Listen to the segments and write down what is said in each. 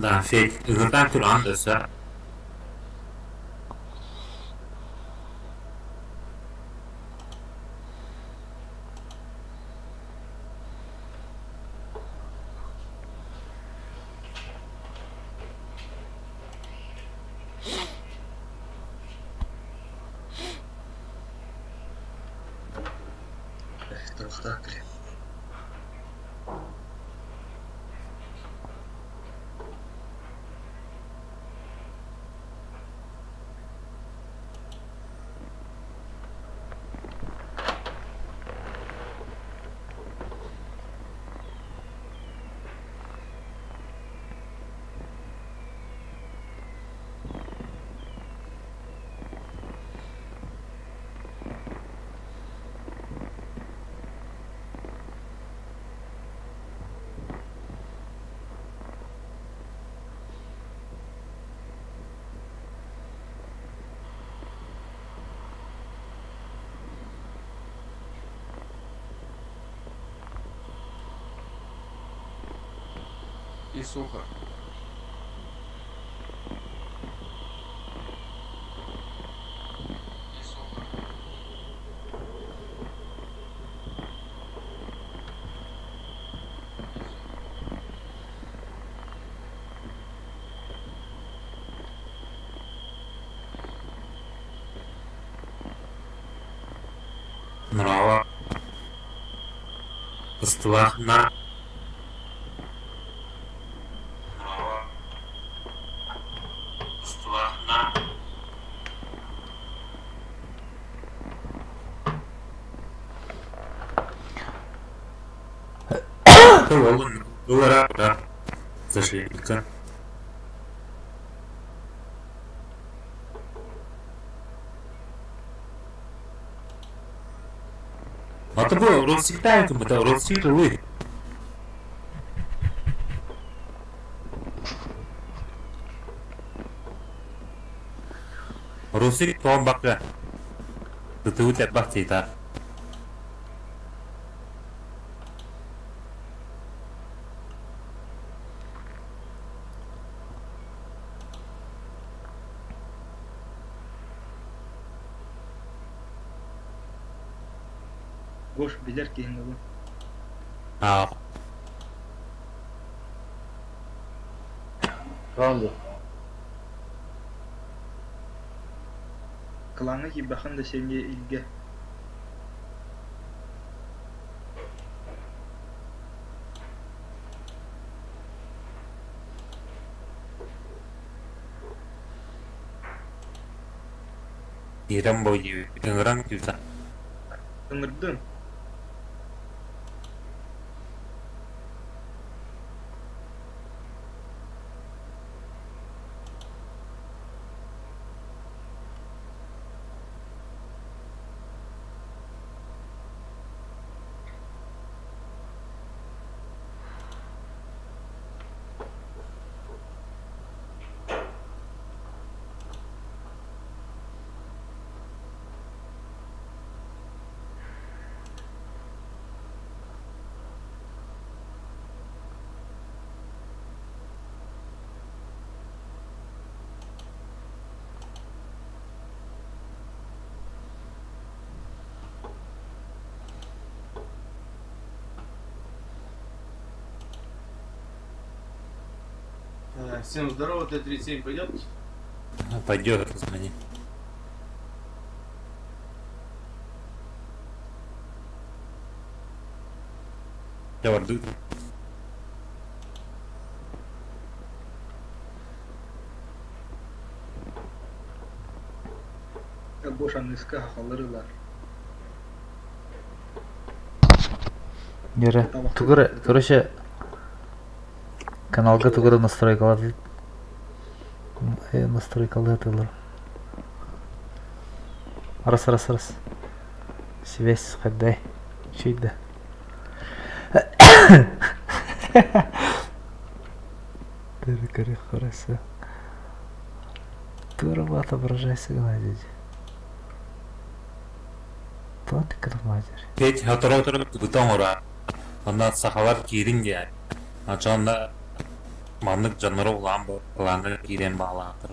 Да, Федь, ыңыртан турган дөсө. Толстакли. И сухо. Нұрауа ыстылақна Доллара зашибка. А ты был розсекаем, это розсекли. Розсек том бака. Ты утят бахтита. Гош билер кейінгі бұл. Қаланды. Қылаңы ебақын да сенге илге. Ирам бойы, ыңыран күлді. Ыңырдың. Всем здорово, Т-37 пойдет? Пойдет, звони. Давай, Бошан іскі ақалырылар. Нері, түгірі, короче, каналға түгірі настройкалар дейді. Настройкалар атылар. Раз. Связь қандай. Чейді. Көрі қарасы. Турбо отображайся, гладить. Только матер. Петь, отырып, бұтан ұра. Онда сақалар кейдің де. Ачанда Мамнык жанры улам бу. Лаңы кирен bağlatır.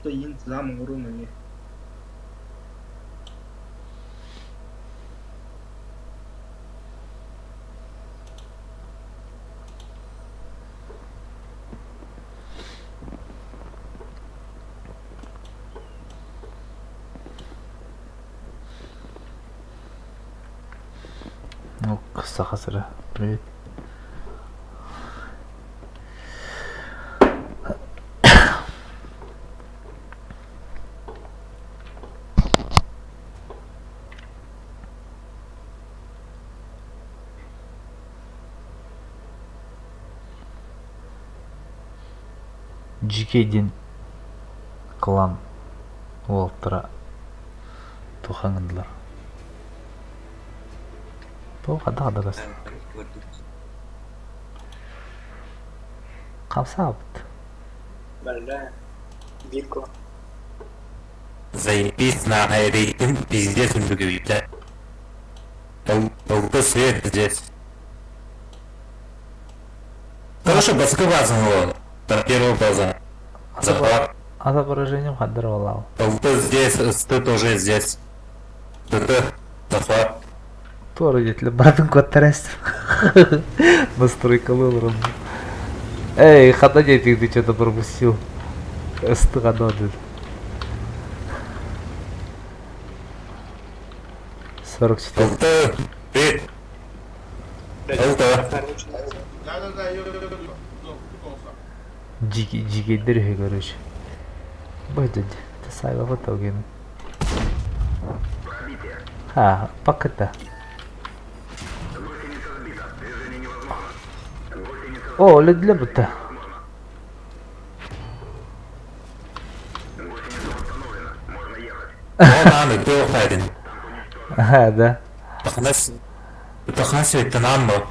То ин замын урunu не. Ну, кыса хасыра. Привет. Жикейден клан уолттара тухаңындылар. Бұл қада қас. Қамса абыт. Бәрді Бирко. Заебись на рейтинг, пиздец он выиграет. Толпа свет здесь. Хорошо, басковазан его. До первого глаза. Захват. Отображением хаддыр олау. Толпа здесь, ты тоже здесь. Ты захват. Туары жетілі бардың көттірәс. Настройкалы ұрын. Эй, хата жетіңді что-то пропустил. Өсті қада деді. 44. Толпа, ты. Толпа. Да, ё-ё-ё. Ну, Жигейдер үйе көрөш. Бой деді. Ты сайға фото гені. Ха, пакета. О, өледілі бұтта. Надо, ты уходин. Ха, да. Тахнас это нам бы.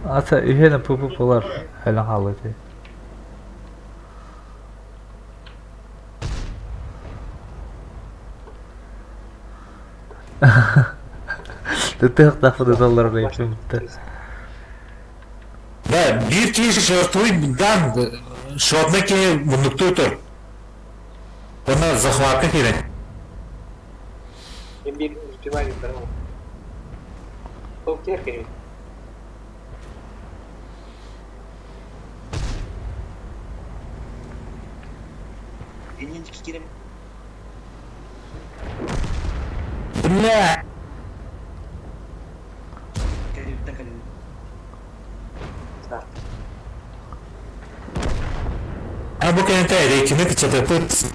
Ата үйені пұпы болар. Әлі қалы де. Тытық тақыды долларына еппен бұтта. Да, bir kişi şortuydan şortnaki munduktudur. Ona захватка керек. Мен bir uspевали второго. Толк ехали. Ененчики керем. Бля! Да. А bu kente reykini çıtıpıt.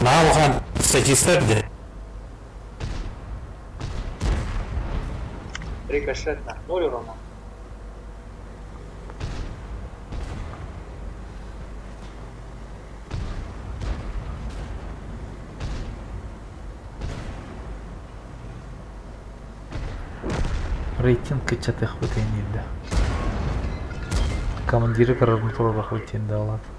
Ne yapalım? Статистler Рикошет на 0 урона. Рейтинг кычатых бұтайын енді. Командирі қарарын тұрырақ өтенді алады.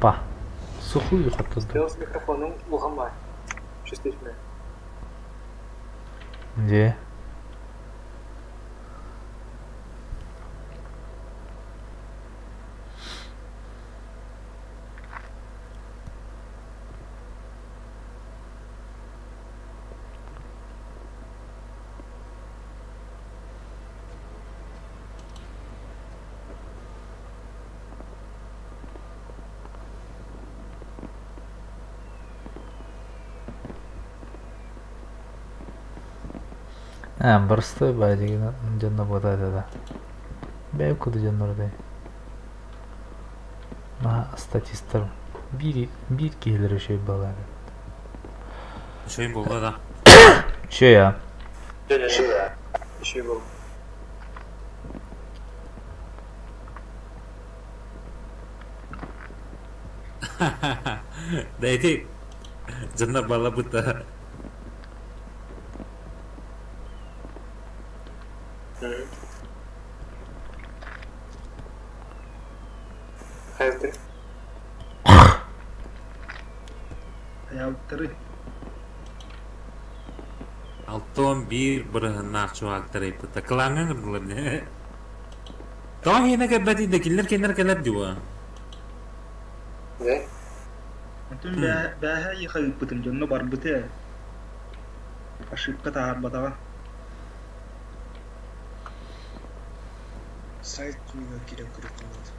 Па, сухую қатты. Сделал с микрофоном Мухаммад. Чувствуешь меня? Де? Бірісті бәй деген жанна бодайды да. Бәй көді жаннардай. Статистер bir кейлері шөй балары. Şey buldu da. Шөй, а? Еще и был. Дайте. Жанна бала будто. Явтыры. 6-11 бұрығына чуақтыр епті. Такылаңын ұрдылар не? Тау хена кәббәтейді келер кәлер деуі. Да? Антон бәһә йыхай бутым жонно бар буте. Ошибка таар батага. Сайт күнүгө кирен көрүп калат.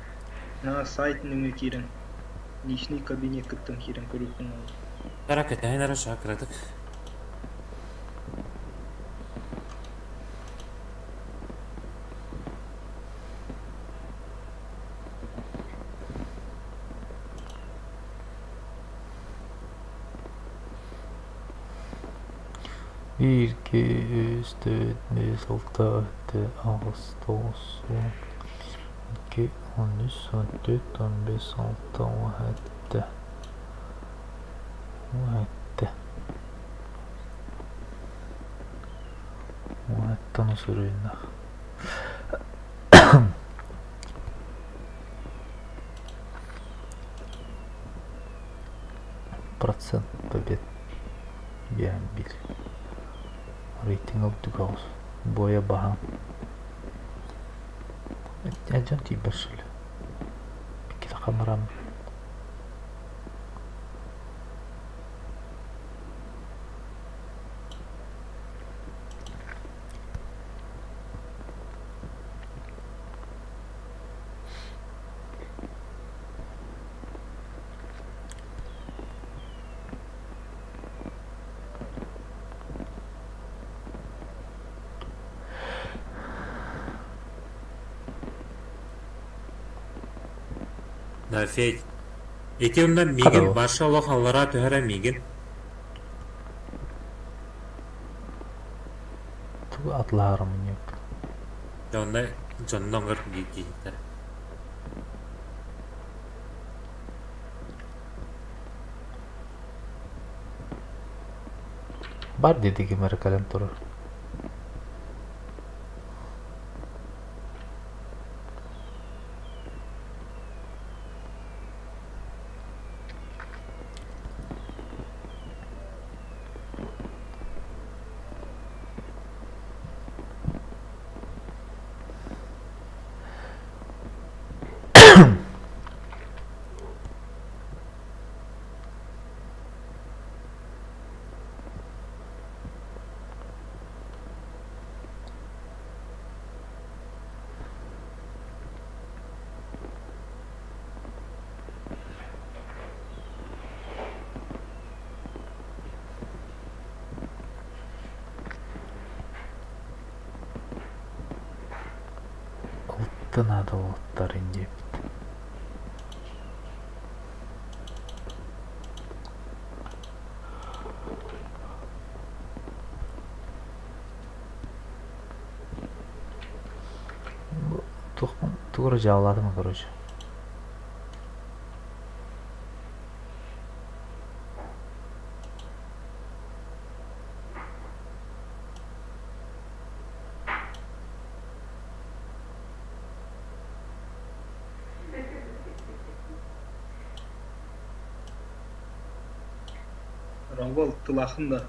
На сайт неме кирен. Личный кабинет кыттым кирен көрүктүң. Қарақ әтәйін ара шақырадық. Bir, iki, üç, dört, beş, altı, yedi, Ağustos, 12, 13, 14, 15, 16, 17. 17. 17 sürüyünde. Процент побед. Я бил. Рейтинг обдугаус. Боя баха. Әжан тибершіл. Бекет қамырам. Да, Федь. Екеуімден меген барша лоқалара төхәрі меген. Туғы атларым неп. Онда жондан ғыр кейді. Бар dedi ki merkelen turur. Надо вот таринди. Тугры жабыладым, короче. Равал тылахында.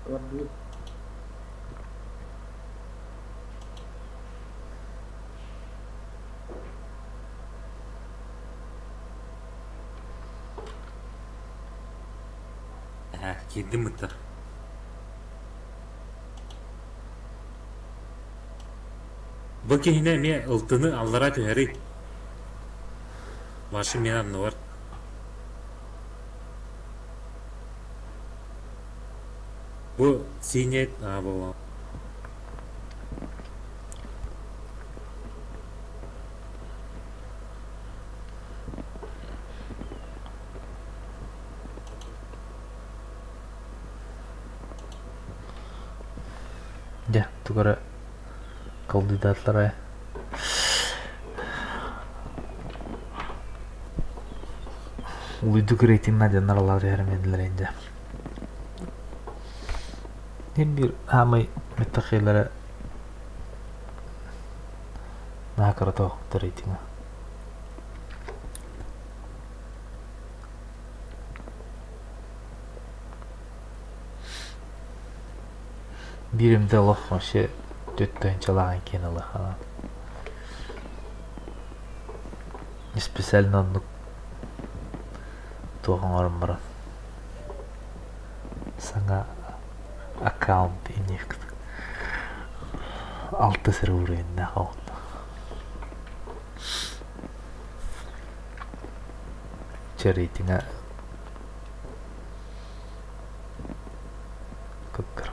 Варду. Келді мұтты. Бұл кейіне мен ұлтыны аллара төхәрі. Башы мен анны бар. Бұл синет, бұл. Ya, tukar kandidatlara. Uyduk reytingna janarlar vermediler ince. Hem bir hamay müttakilere nakara toquptur eйтиңа. Биримде лох машы төттөн чалаган кеналы хана. Специально онлук тоғын орын баран. Саңа аккаунт инек. 6 сыр уровень нахал. Рейтинга көпкір.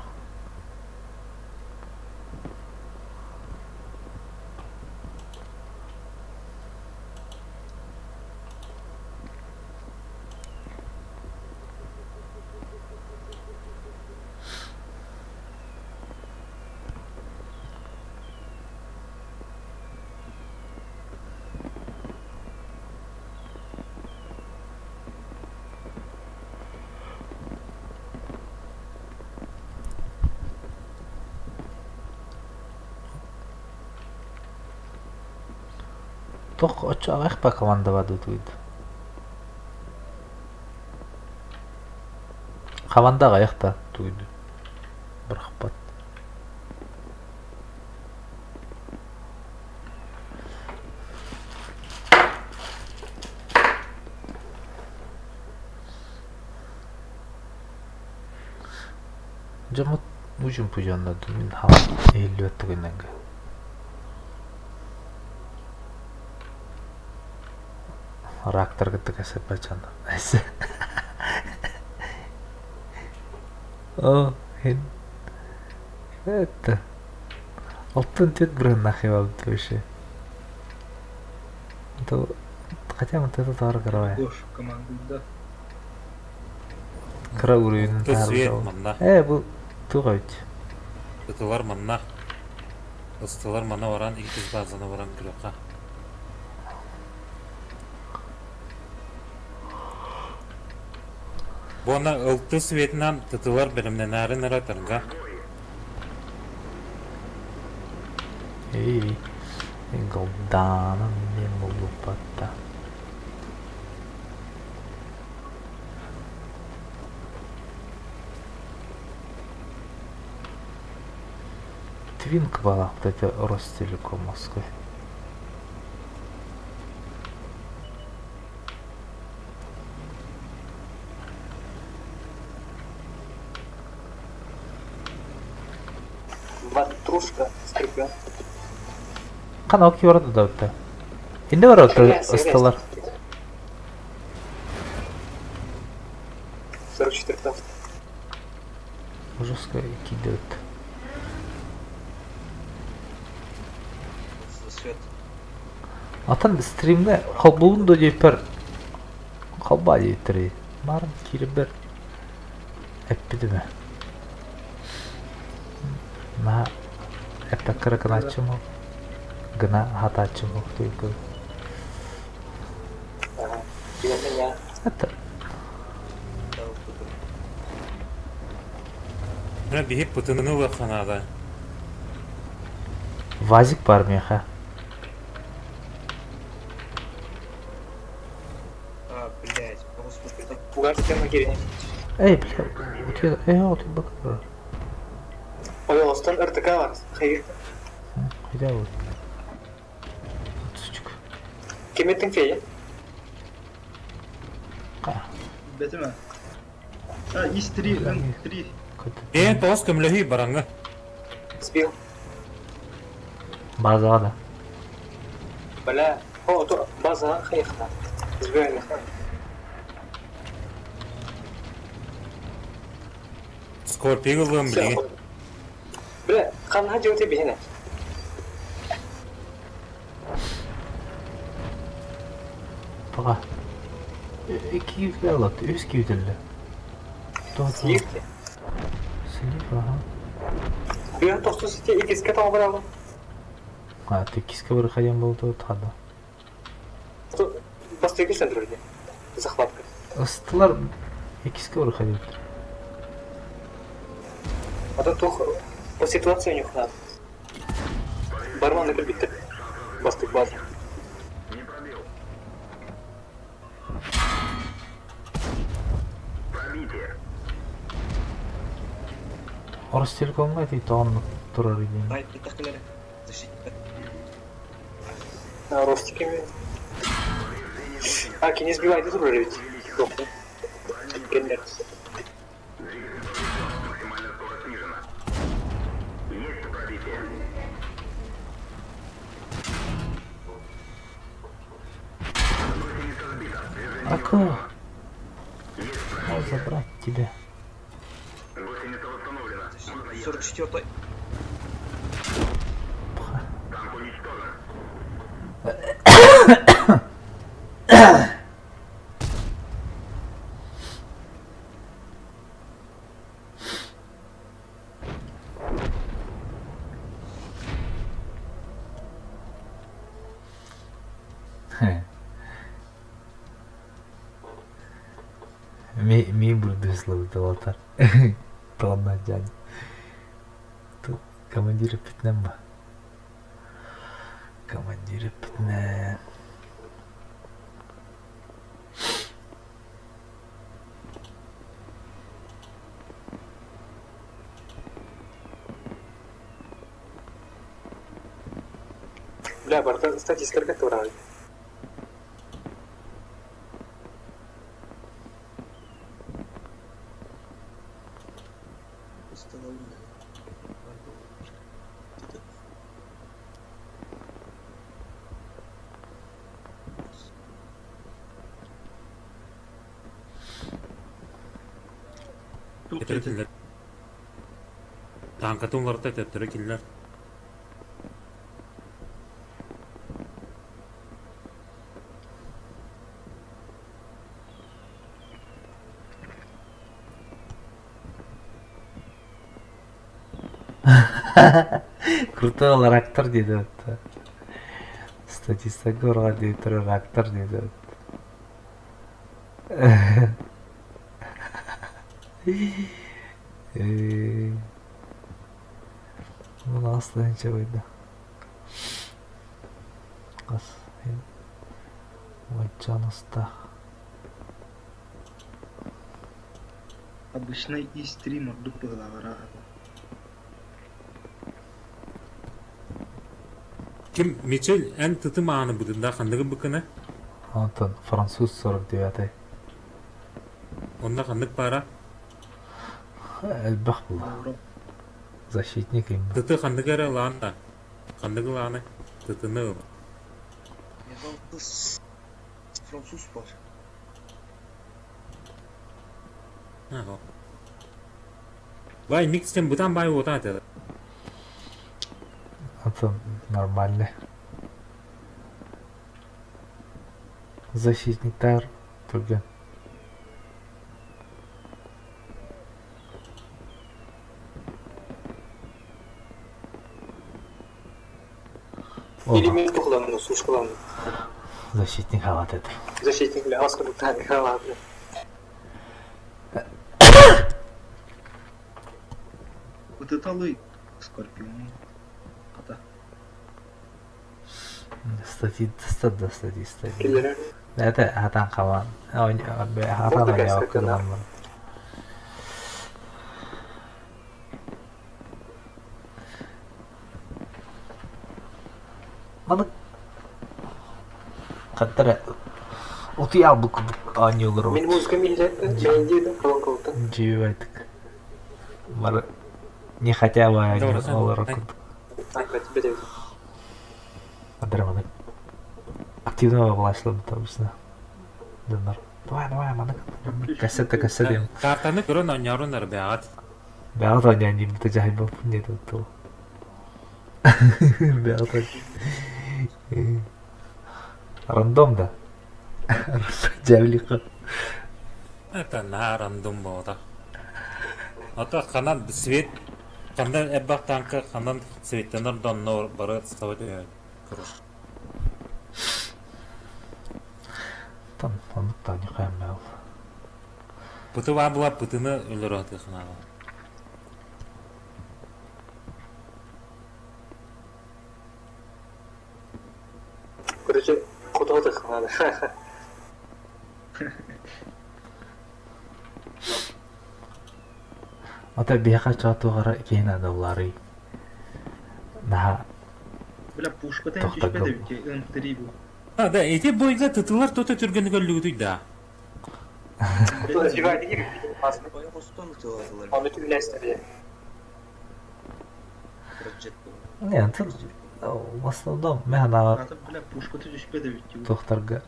Toch очо ах па команда ваду туйду. Команда аяқта туйду. Бір қапат. Жамат ужин пужанлады. Мен хала элүү өттүгүнөн. Рактор гэдэг асар бачана. Айса. О, хэн. Это. Алтын тет бір нахивал төше. То хотя мы это товар гравая. Гош командында. Кыра уровень. Бұл туғайт. Тытылар манна. Ыстылар манна варан, икіз базаны варан күрөқа. Бона ылты светинан тытылар біримнен әрін әратырға. Эй, голданым мен болу батта. Твинк была, вот это Ростелеком Москвы. Ватрушка скрипя. Канал киорда да өтті. Енді бар өтті ыстылар. 44-тан. Жестко киді өтті. Atan streamde kalbuğun da cepper kalba yetiri. Marım kirber. Hep bir mi? Ma hep takara kanatçı mı? Gına hataçı mı? Tuykul. Biasanya. Hatta. Ne bir hep pıtını var kanada. Vazik var mı ya? Блять, господи. Пугайся на керене. Ey bile. O tüy bakıyor. Oyostan РТК var. Hayır. Hadi o. Sucuk. Kemetin feyi. Бетіме? Is3, N3. Тоғыз көмілі бараңы. Сбил. Bazağa da. Бля. О, то база хайхна. Сбил. Скорпиго вым білген. Бля, қанға жауты бейіне. Baga. 200 lira 200 lira. Сливки. Слив, ага. Бля, то, что сети и киска там брала. А, ты киска выходим был тут, хада. Постойки центруде. Захватка. Ыстылар киска выходит. А то по ситуации у них надо. Бармен это битер. Бастык база. Орыс телекомға дейді тоғын тұрар екен. Ай, питахлер. Защитник. Ростики мен. А, не сбивайте тоже ведь. Доктор. Генер. Ака! Дай забрать тебя. 44-й. Ми бурдыслы талатар. Тонна дядя. Тут командиры питнем ба. Командиры питнем. Бля, барда, статистика турали. Getirdiler. Tankatınlarda teptirekiller. Крутой ол рактор дейді өтті. Статистика ұрға дейді түрі рактор дейді өтті. Bunu asla ince koydu. Kas. Vay canısta. Обычно и стример дупла варага. Kim Mitchell en tutum anı budunda kandığı bıkını. Антон, француз 49. Onda kandık para. Әлбәқ бұл. Защитник им. Tutu kandık ara lan da. Kandık lanı. Tutunu. Я дал тыс. Француз var. Ha o. Vay mixten budan bay oda adı. Антон, нормальный. Защитниктар turgan. Элемент kullanıyor, suç kullanıyor. Защитник халат еді. Защитникle askerlikten kalmadı. Вот это лы, Скорпион. Да. Статистика. Killere. Это хатан калган. Хатан ойнап калганмын. Маны каттара оти албук аньолор. Benim muzika millet, ben dedim falan kaldı. Живетик. Мар не хотя бы они олар. Так, ben тебе dedim. Адраманы. Активно влашлым табысына. Донор. Давай, маны. Кассета. Kartanı görün oynarınlar be at. Бәғат ойнайын деймін, бұты жай болып не деп тұл. Бәғат ойнайын. Рандом да. Жәвлиқа. Это на рандом болда. Ата канат свет. Кандан эббак танка кандан светтенер доннор бары ставать. Там, онықтан не қайым бәғыл. Пыты var була пытыны өлөр аты ханала. Короче, куда-то надо. Ата бияқа чатуғара кейін адалары. Наха Бля, пушкадан Тоқтат түшпеді жоқ. бите, ынтыри бұл. Да, эти бойга тытылар тота түргені көллүгү да. Развивай gibi. Aslında Bayağı hoştan tutuyorlar. onu tümleştir diye. Projet bu. не тут в основном мен ана Аты, бля, пушкаты түшпеді бите. тохтарга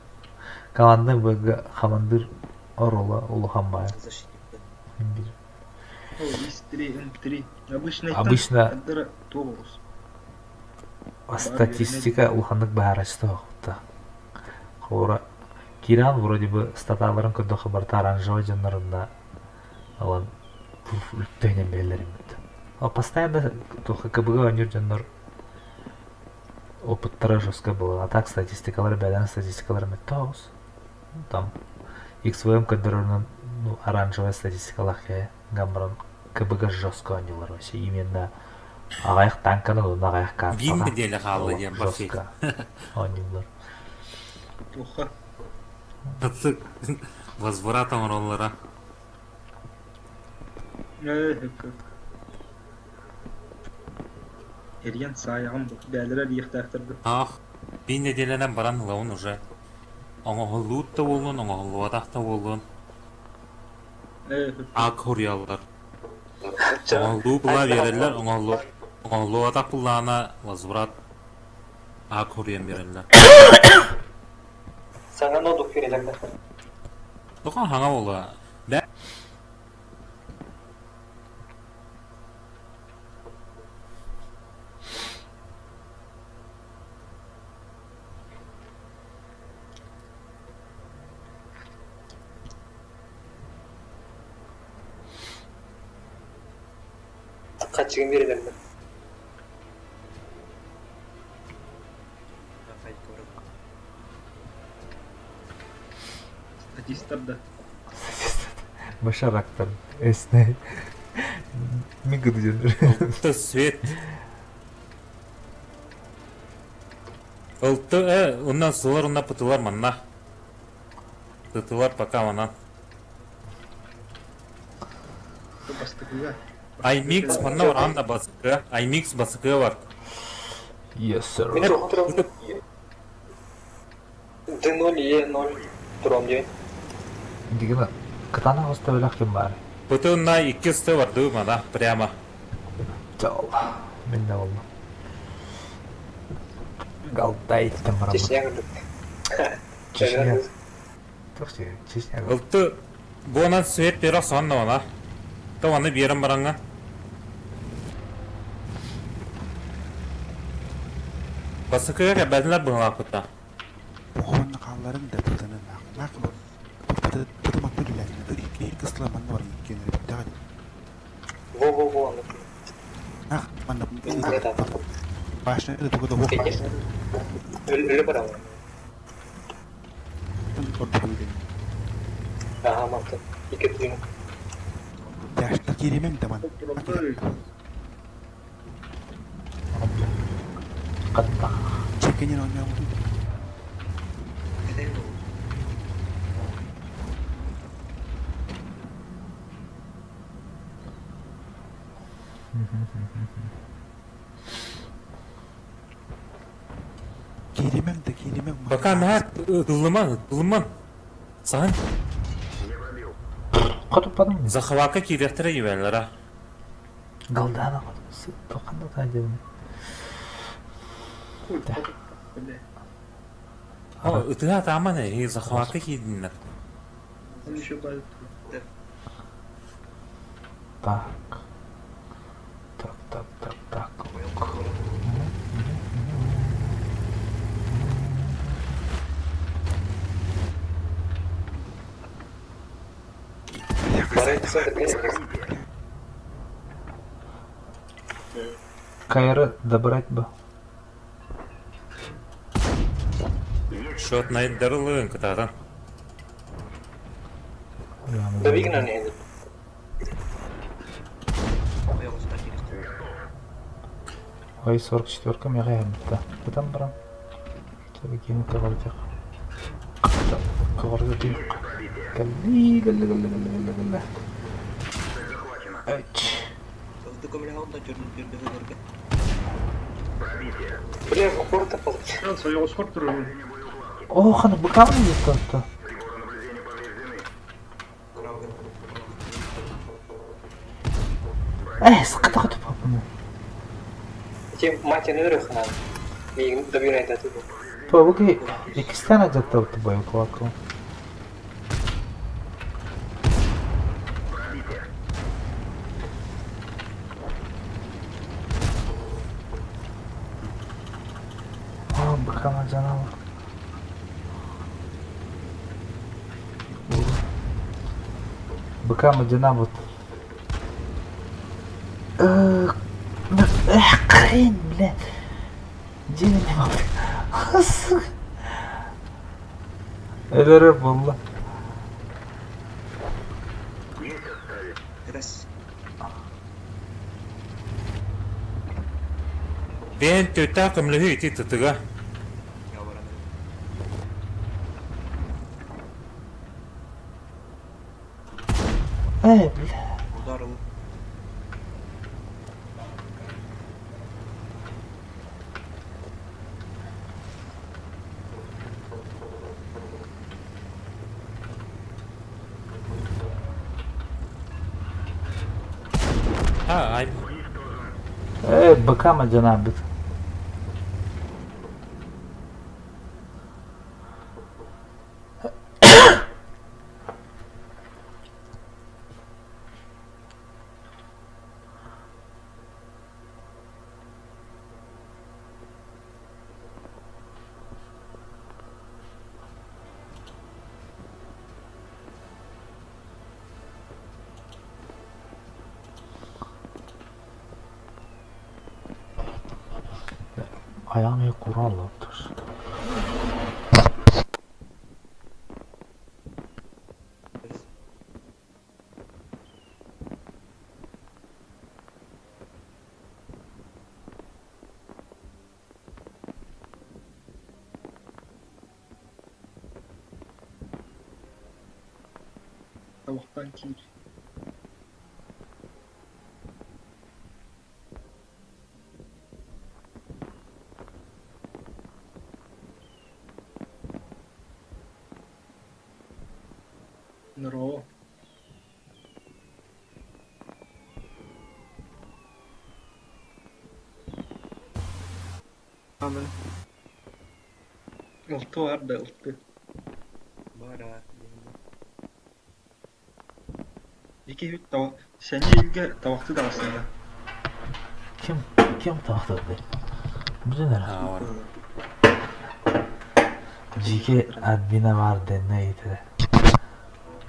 команда бөгі командир орола улуханбай. Защитник. О, истри, ынтыри. Обычно Обычно- Аддара тоғыз. Статистика улхандык баарачты окутта. Хора Киран вроде бы статаларын көрдө хабарта оранжевый жанрында алан үлттөйнен белерим бит. А постоянно только КБГ өнер жанр опыттары жестко было. А так статистикалар бәлән статистикалар меттаус. Там XVM көдөрөнүн оранжевый статистикалар ке гамбран КБГ жестко онелар вообще именно агаяк танканы агаяк карта. Бин деле калды дем басый. Жестко онелар. Тоха. Тыцык возвратом роллара. Как. Эрген сайгам бұл. Бәлірер ехтақтырды. Ах, бин деленен баран лаун уже. Оңоһулуут та болун, оңоһулуатак та болун. Ак хорьяллар. Оңоһулуу була берелер, оңоһулуатак буллаана возврат ак хорьян берелер. Sana ne oldu verecekler? Тоқан хаңа бола. Бә Kaç gün verirler? Rafael Correa. Статистарда. Башарактар эсне мигд жанр. Ылты свет. Ылты, оннан сылар, оннан пытылар манна. Пытылар пока манна. Бастықыға. iMix манна бар, анда басықы. iMix басықы бар. Yes sir. Beni kontrol. D0, E0, Тромде. Дигина катана оставила кем бар. Пытылна 200 барды мана, прямо. Жол. Мен де болду. Галтай тамарам. Чечня gördük. Чечня. Тохси, Чечня. Ылты, бонан свет бері сонна мана. Таваны берім бараңа. Басықыға кәбәділер бұңға құтта. Bukan kalların da tadını nak tadı makbul ile iki kısla manna var iki ne bir tane Во-во-во, anladım. nak manna Evet abi. başına da bu kadar Peki. Ölü para mı? orada böyle Aha, mantıklı. İki tuyum. yaşta giremem de man Катта. çekenin oynuyor Neden bu? giremem Baka ne ылыман. Саған Катупадым. захвака киректері евелері. Галдана. Токанда тайдым. Бля. Үтіға таманы, захвака кейдіңдер. Он еще базит. Так. Так. Parayı kısadır. Neyse. Кайры добрать бы. Шот найдырылығын күтадан. Tabii ki ne yani? Bayağı hoştan gelişti. Ой, 44-ка мега ябытта. Бутан барам. Tabii ki yumurta kalacak. Kavarga değil. Geldi. Evet. Waktu kau melihat tak curun harga. Бля, упор-то получил. Al soyuğu spor durumu. Oh, hani bu kalmıyor yurtta. Sıkıntı kötü papını. Чем мать не рыхна. И добирает оттуда. Павуки, ikisi tane cadde attı boyu kulaklı. Bıkama canavar. Bıkama canavar. Kırın bile. Cemile bak. Nasıl? Ederim valla. Keras. Ben tüyta kımlı hüyti tutuga. Ya barang. Evet. Udar. Ha ay. Bıkama canavar. Ayağını kurallıktır. Tavuktan kir. Nro. Aman. Ultu var da ultu. Bara. İki tavuk. Sence ilgi tavuktu da aslında. Kim tahtırdı? Bize ne? Ha var. GK admine var deneydi.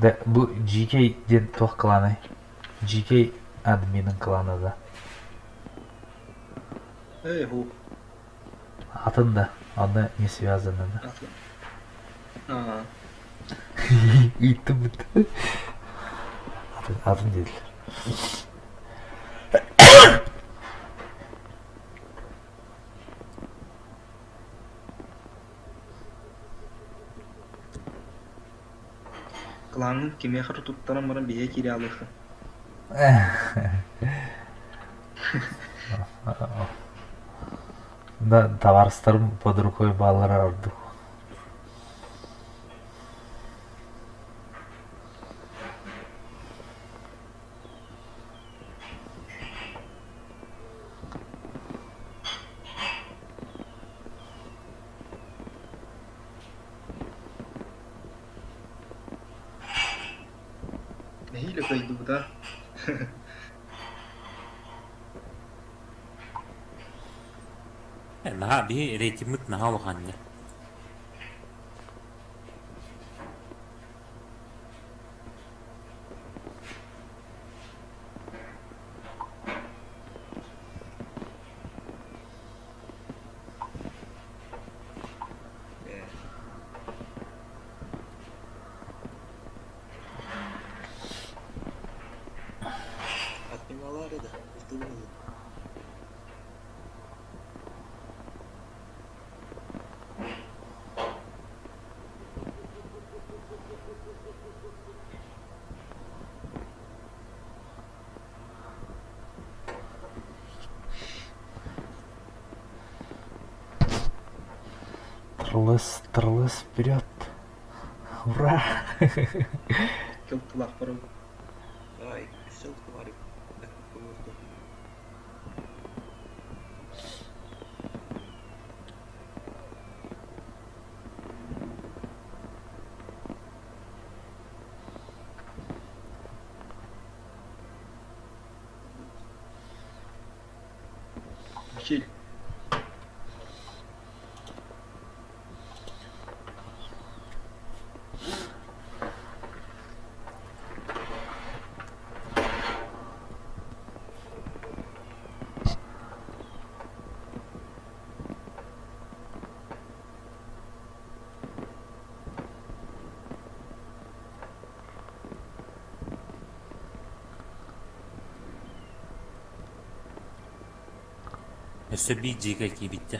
De bu GK den toh klanı. GK adminin klanı da. Hu. Atında. Adı ne связаны da. Aa. İttim bitti. Adın dediler. Klanın kime kadar tuttaran bana bir kiri alırsın. Да, товарищарым под рукой баллар ардық. Neyle koydu bu da? Naha bir reytimit naha olğandı. Adminalar da. Betul. Трлыс вперед. Ура! Кылтылак бару. Ай, все говорю. Так, поводу. Кил. Өсі бейджей какие битті.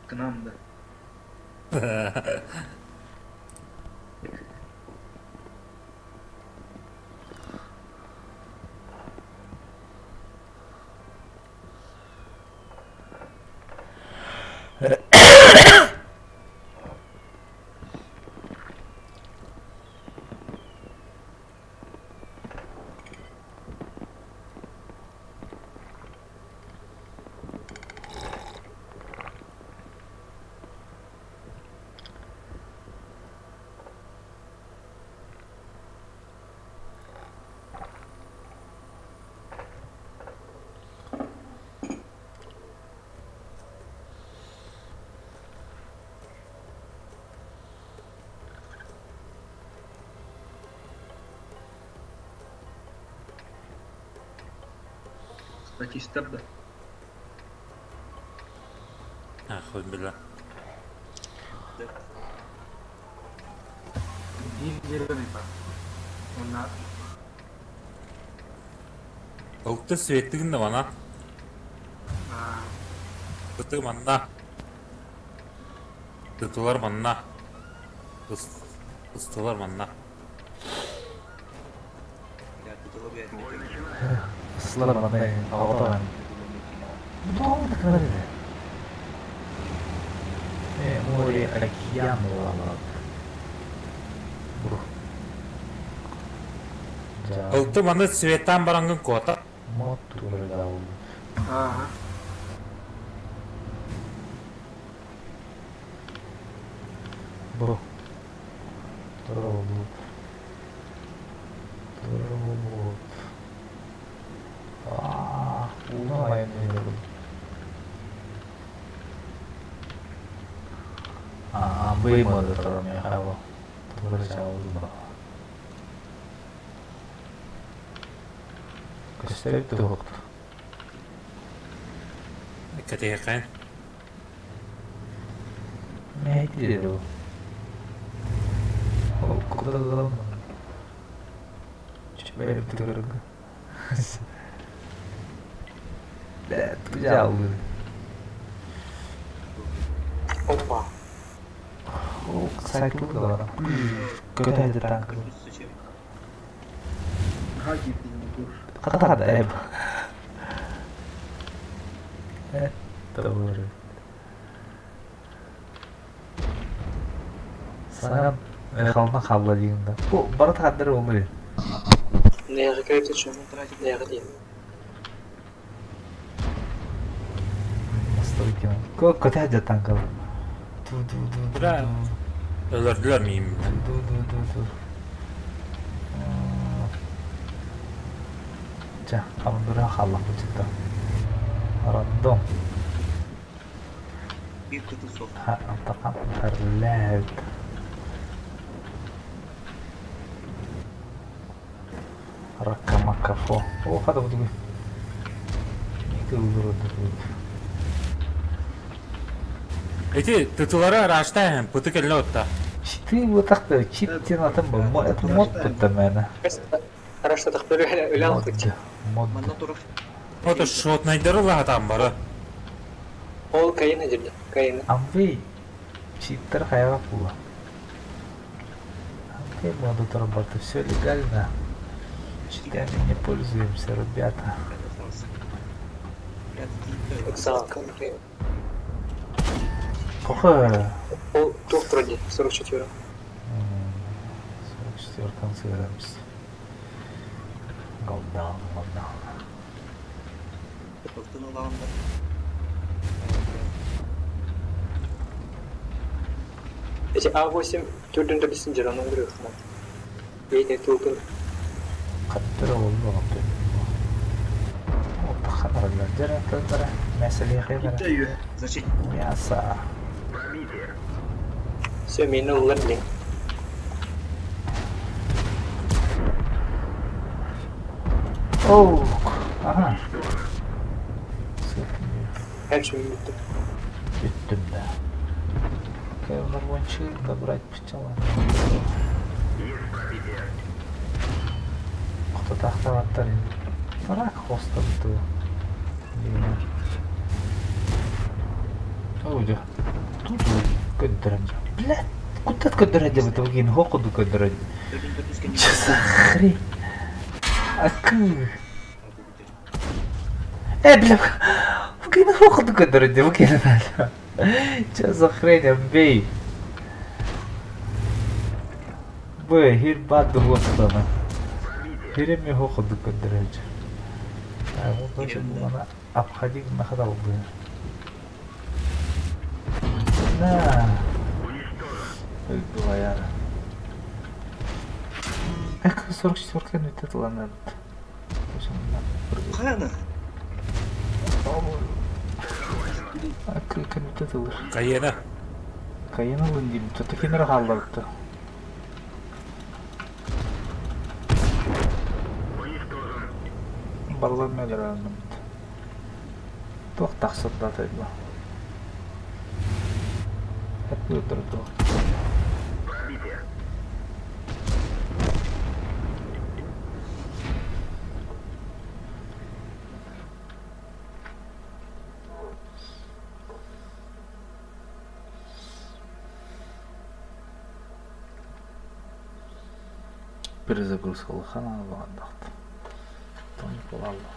Кынамды. Статистер да. Хоть біля. Ұлтты светтігінде мана. Бұты манна. Бұтылар манна. Бұстылар манна. Я тут лоббят. Слава мане, аватар. Ну, так надо. Море океан лава. Ұлтты маны светтан бараңғын кота. Мод турдау. Ага. Бро. Робот. Улай не буду. Выйму это Михайло. Друзья, узба. Костель тухт. Кәтеге қайын. Не иди. Куда главное? Чебель дорого. Да, взял. Опа. О, кстати, удар. Когда это танк? Зачем? Хаги ты не будешь. Когда да, эб. Это уже. Саған қалма қабла деймін. Бұл бары тағдыр өмірі. Неғі кіріп тұтшы? Неғі деймін. Мастау екен. Көте әді танқыл. Бұра өлірділер мейім. Жа, қамындыра қалақ бұчықта. Рандом. Bir kutu sok. Антақан тарләд. Ракамакафо. О, хада буду. Неге өлірді. Эти тытылары раштайын, пыты кәлі отта. Ты вот так-то чиптен атым бұл. Это мод бұтты мәні. Рашта тақпыры өлі алқытчы. Мод. Манна турах. Оты шот найдары лағатан бары. Ол кайын әдірді. Кайын. Амбей читтер қайға бұла. Амбей моды тұрбаты. Все легально. Читами не пользуемся, ребята. Оксанка. Плохо. О, тут вроде 44. 44-м сыграемся. Голдаун. Тоқтың алағында. Эти А8 түрдүндө бисин жаранын көрөт. Бейне тултун. Каттыры болду оңтой. Опа, ханаралар жаратылдыра. Мәселе кайдара. Зачем? Мясо. Все, мени улар блин. Оу. Ага. Хәлшим битти. Бүттім да. Кайвар вончил да брать пчела. Кто тахтаваттар енді. Бірақ хостабды. Оуде. Тут көндірін. Блядь, куда көндірін деп это вгин хоқуду көндірін. Че за хрень? Акы. Бля, вгин хоқуду көндірін деп вгин бәлі. Че за хрень, бей. Бэй, хир бадду хостана. Хиреме хоқуду көндірін. Вот точно она обходить находал бы. Да. Была я. Эх, 44-ка не это ладно. Қана? А как не это лучше? Кайена. Кайена лундим. Что-то хинер халларты. Баллармелер анным. Тоқтақ сұрдатайды. Әпі өтірді. Перезагрузка лохана бағандақты. Тони қолалды.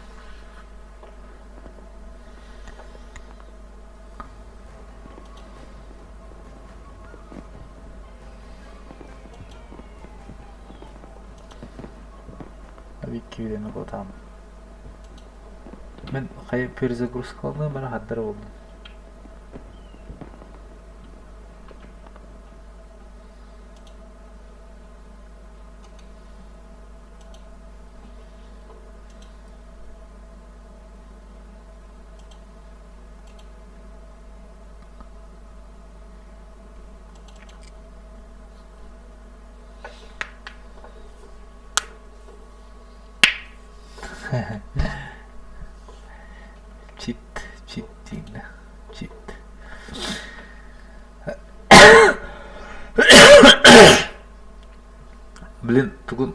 Вики видеоны қотамын. Мен қай перезагрузка қылдым, бәрі қаттары болдым. Чит. Блин, бүгін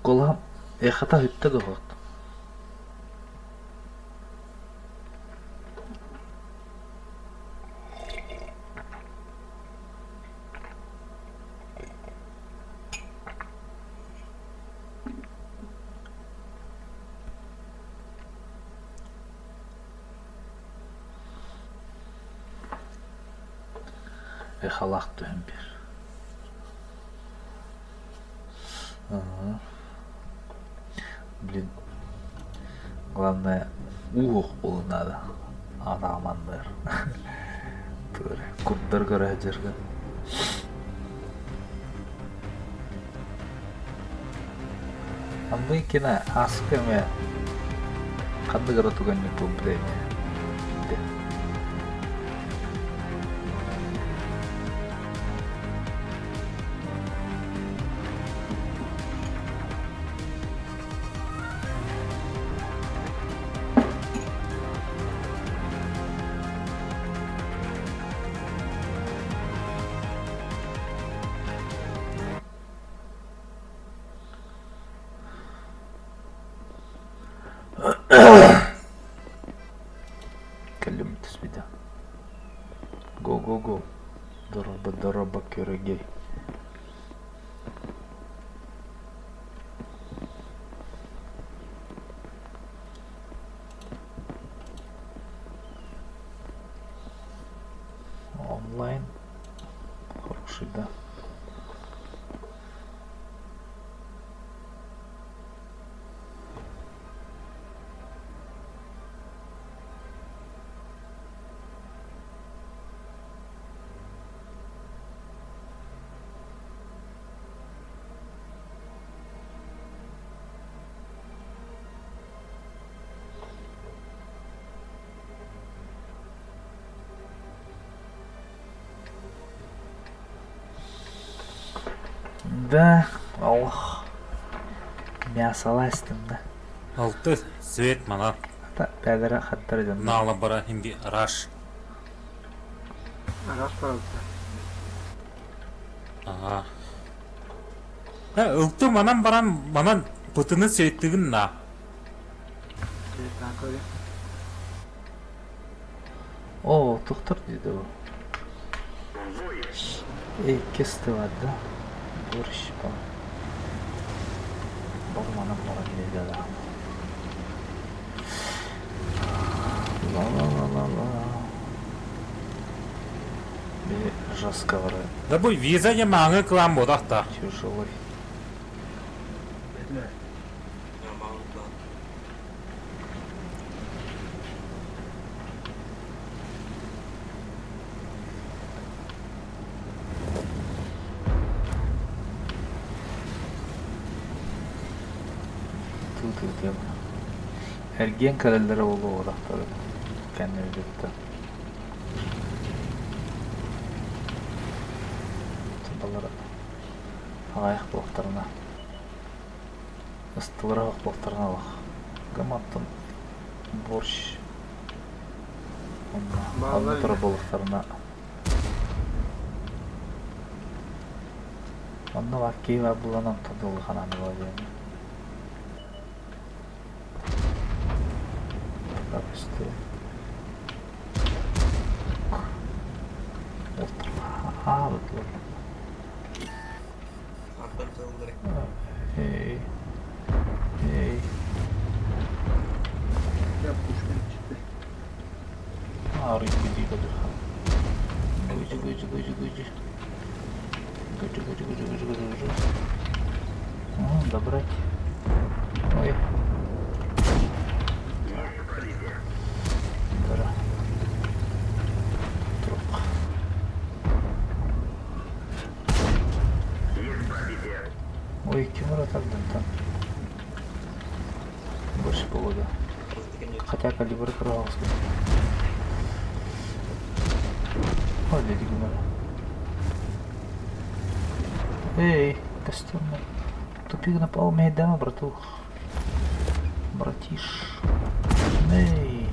қолам эхата үттеді ғой. Халах түхін бер. Блин. Главное, ух болу надо. Адамандар. Туре. Курттар көрі жүрген. Андай кена асық еме. Қанды қара туған не бұл білеме. Да, Аллах. Мясала істімді. Алты свет мана. Ата бәдірі қаттар едім. Нала бара химби раш. Араш барады. Ага. Алты манан баран манан путыны сеттігін на. О, тоқтар дейді ол. Ей, кесті вады. Борщ бар. Бұл манан бара келеді адам. Ла-ла-ла-ла-ла. Жестко вара. Да бой виза не маңы клан бодақта. Тяжелый. Нормальный план. Тут өтем. Әрген кәрелері олы одақтары. Кәне өдетті. Тұлдалары ағайық бұлақтарына. Ыстылырақ бұлақтарына бақ. Гаматтың борщ. Алны тұры бұлақтарына. Онны ваккей ва бұланам тұдылы қананы бөлені. Так üstü. Ağırlıklı. Arkadan tanımları. Hey. Hey. Я пушкин çıktı. Ağrı gücü gücü. Gücü gücü gücü gücü. Gücü gücü gücü gücü gücü gücü. Добрать. Ой. Дара. Труп. Ой, кем аталдым там? Больше полгода. Хотя калибр крался. Ой, дядя Гумара. Эй, костюмный. Тупик напал мейдана, братух. Братиш. Эй.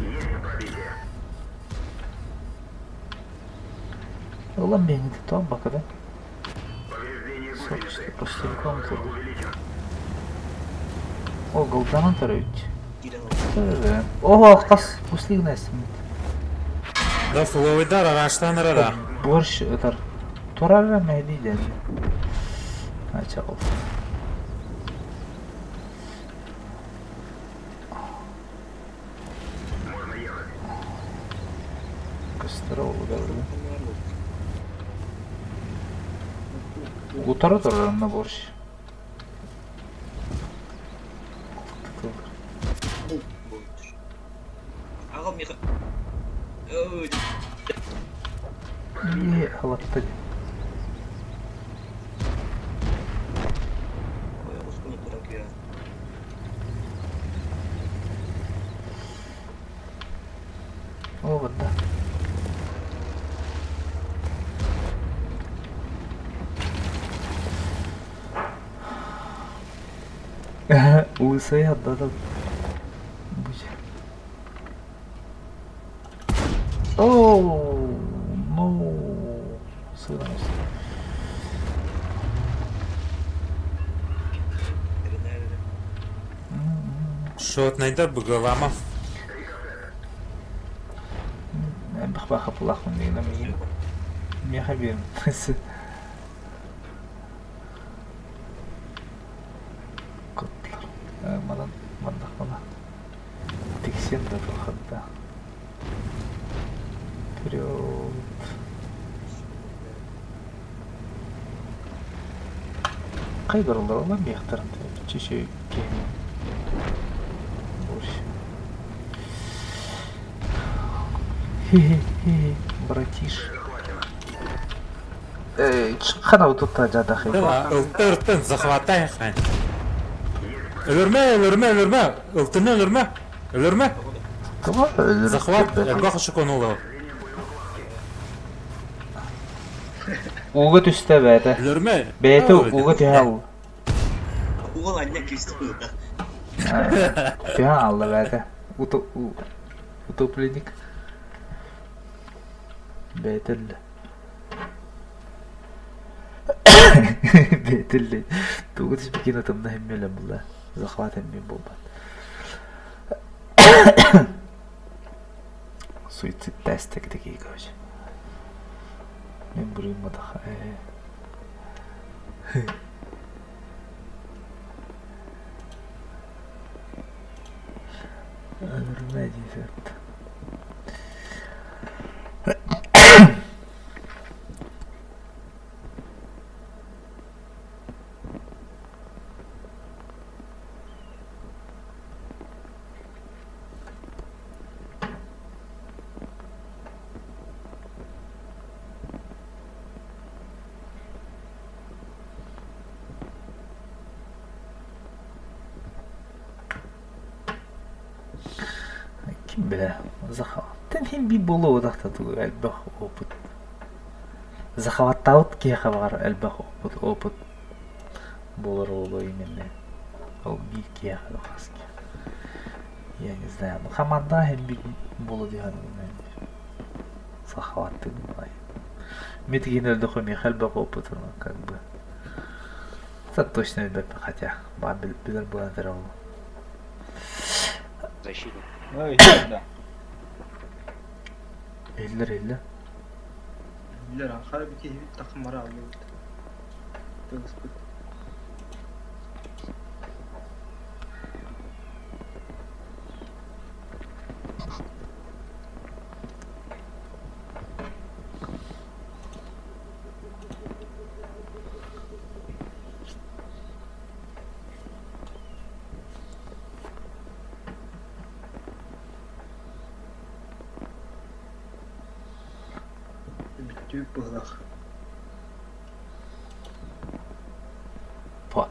Ulan beni de tam bakalım. Собственно, простеньком тут. О, голданан тарayıcı. Evet. Oha, kas uslig nesin? Да флойдар араштан рара. Борщ öter. Torarra mehdi dedi. Açak ol. Kıstıra oldu da öyle. Утара torarına borç. Ağam ya. Oy. İyi halattı. Ой, я ускну турак я. О, вот да. Лысый отдадут. Оу, ну, сырность. Шот найдар бугалама. Бахбаха плахун дегенде мен меха берем. Котлар. Мадан мандак бана. Тексен да турхатта. Вперед. Кайдар олар олар мехтарын чеше кеймен. Борщ. Хе-хе-хе, братиш. Эй, қана вот тут жадахи. Да, ылтыртын захватай хан. Өлөрмө. Ылтыны өлөрмө. Захват, баха шоконуло. Угы түсті бәді. Үлөрмө? Бәйті угы түйал. Угол анья кристалл да. Түйал алды бәді. Утопленник. Бәйтілді. Бәйтілді. Туғы түспекен атымда хеммелі бұлда. Захват хеммен болбад. Суицид тәстік декей көз. Мен бұрын мадаға. Ömrüme diyecekti. Kim bilir? Zahavattan hem bir bolu odakta tu elbaq oput. Zahavat tavut ki xabar elbaq oput. Bolur olu imenne. O bir ki xalas ki. Yani знаем. Хамада hem bir bolu diye hanım. Zahavattan bay. Метгинер дохоми elbaq oput как бы. Это точно не бэп, хотя бабель билер была здорова. Защитник. Ой, да. Eller. Bilir akar bir kez bir takım var abi. Tığız bit. Tüp bıhlak. Pa.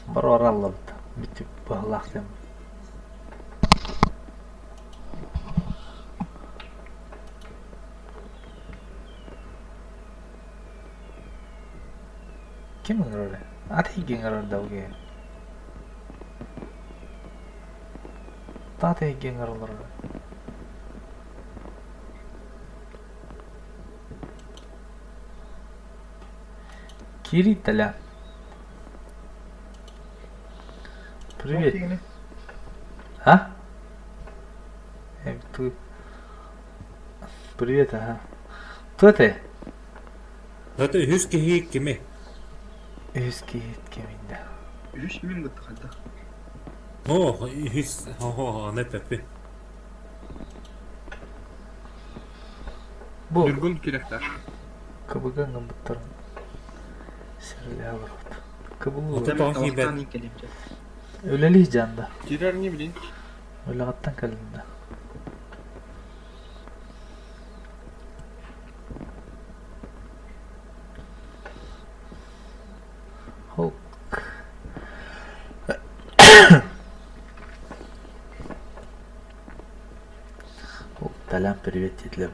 Bir oralı bitip bıhlak dem. Kim orada? Ati gen orada oge. Tate gen orada. Кириталя. Привет. А? Тут. Привет, ага. Кто ты? Это Hüski kimi? Eski kiminde. 3000 gıttı kaldı. Ne pepi. Bu. Durgun kirekler. Kabıgan gambıttarım. Sirli avrat. Kabulu. Otur. Demek Takip et. alttan ilk elimce. Öleli canda. Girer ne bileyim. Öyle attan kalında. Hulk. Hulk talan привет етлебит.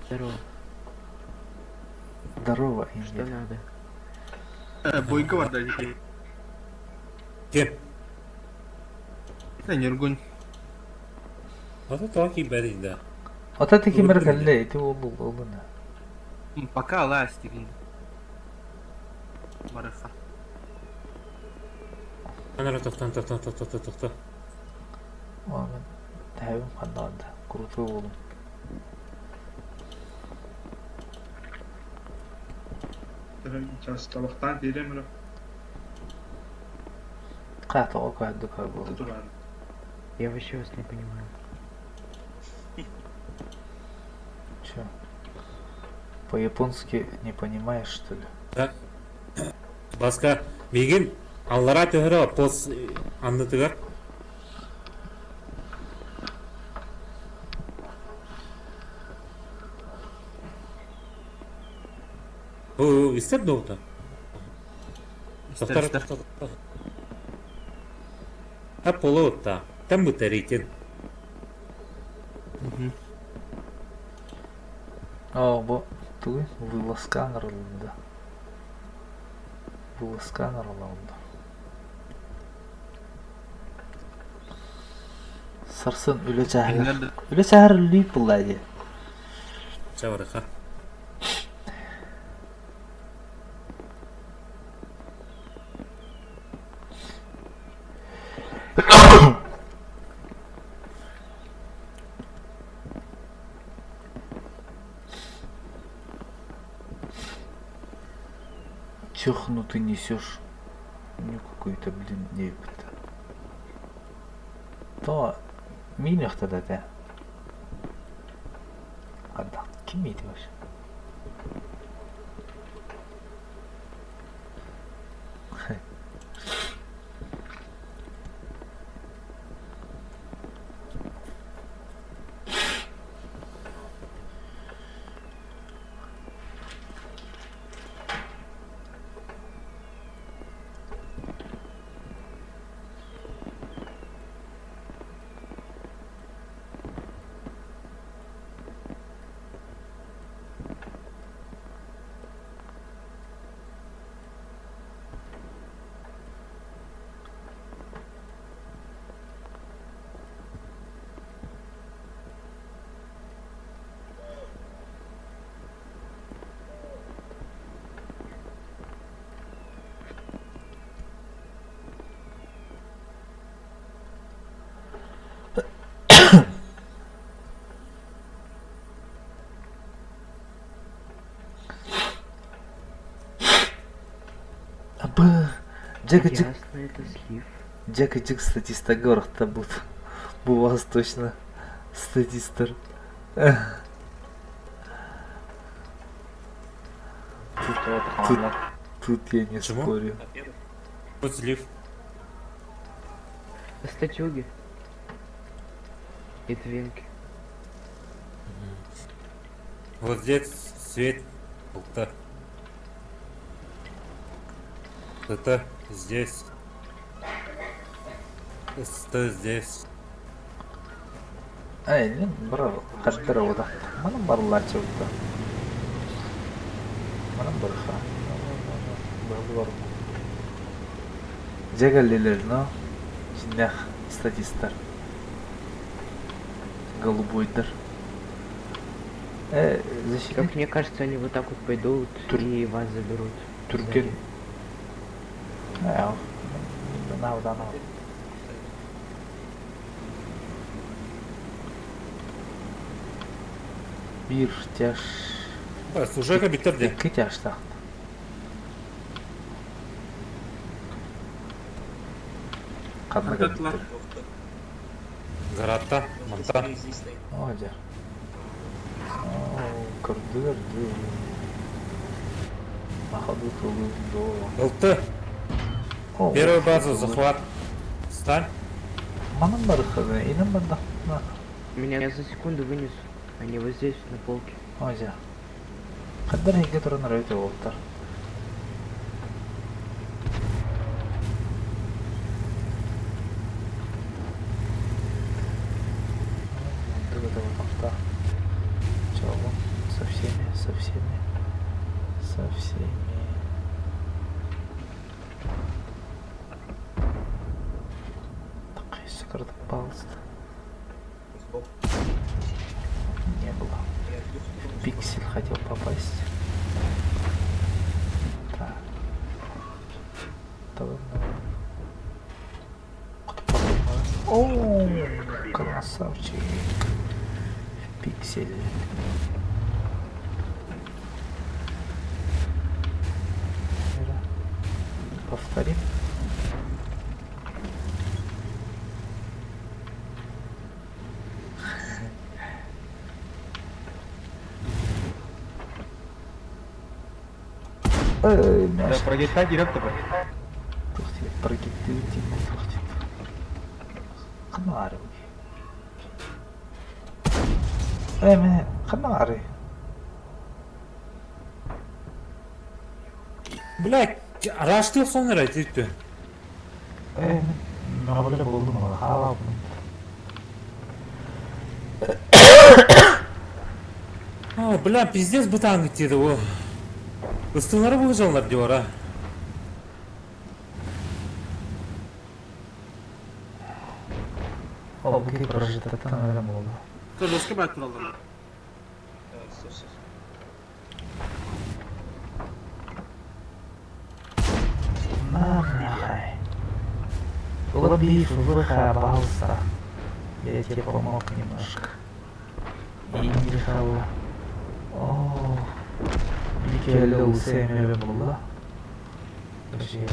Здорово. Здорово, Что Индия. надо? Boyunca var da işte. Kim? Sen yorgun. Ata takip edildi. Ota teki mergalle eti oğluna. Пока ластики. Барыха. Ana to'xta. Oğlum. Tavim qandanda. Kurutu oğlum. Сейчас tabaktan veremiyorum. Qat o qaydı qaybol. Tutular. Я вообще вас не понимаю. Чё? По-японски не понимаешь, что ли? Басқа мигин аллара төһөрө пос андытыгар. О, истер долда. Тоқтар. Аполлота. Там бутаритин. Bu туй вылазкан ролында. Вылазкан ролында. Сарсын үле чахыр. Үле чахыр лип булады. Чавраха. Чёх, ну ты несешь? Ну какой-то, блин, небо-то. То минах тогда да. Адам, кем это вообще? Ясно, это слив. Джек и Джек статиста город-то будут. У вас точно статистер. Тут я не Почему? спорю. Вот слив. Статюги. И твинки. Вот здесь свет. Это здесь. Это здесь. Эй, бро, хаттар ода. Mana барлар чөптө. Mana барха. Бар. Жегаллелер, но жинах статистар. Голубойдар. Защитник. Как мне кажется, они вот так вот пойдут и вас заберут. Туркен. Ja, nou dan al. Bir тяж. Служака битерди. Екі тяж тақты. Қаднаға бітір. Гаратта, манта. Оде. Кырдыр. Походу, до. Алты. Первую базу захват. Стань. Манам барыхады, инам банда. Меня за секунду вынесут. Они вот здесь, на полке. Оде. Қаддар хеге тұрын рөйті олықтар. Со всеми. Так, если карту пожалуйста. Не было. Пиксель хотел попасть. Так. О, красавчик. Пиксель. Повторим. Да, прогетать директор. Тух тебе, прогетайте, тух тебе. Канары. Мен, канары. Блядь, araştır sonra aytı. Nima böyle buldum ama halal. Ha, бля, пиздец бытан гитеді о. Ыстылары бұлжалар диyor ha. О, bu gibi projede tam öyle mi oldu? Dur Loska ben kuralım. Sus. Нахай. Лобби выхабался. Я тебе помог немножко. И Михаил. О, Микеле Сэмюэл было. Подожди.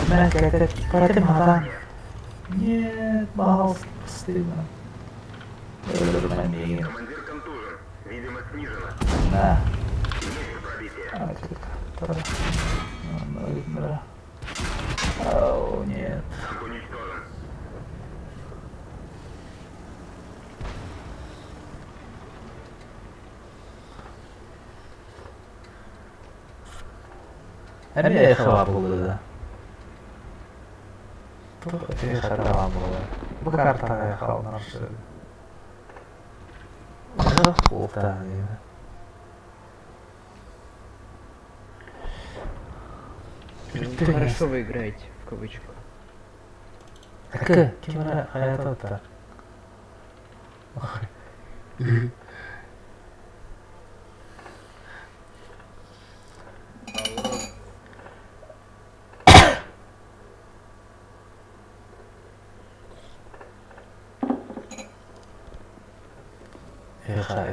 Меня как-то против мадам. Нет, мало стыдно. Командир контужен. Видимость снижена. Да. Есть пробитие. Да. О, нет. Уничтожен. Эмне хава булды да. Тух хава булды. Бу картага хава наршы. Олта. Хорошо вы играете, в кавычках. Ким хаятта? Эха.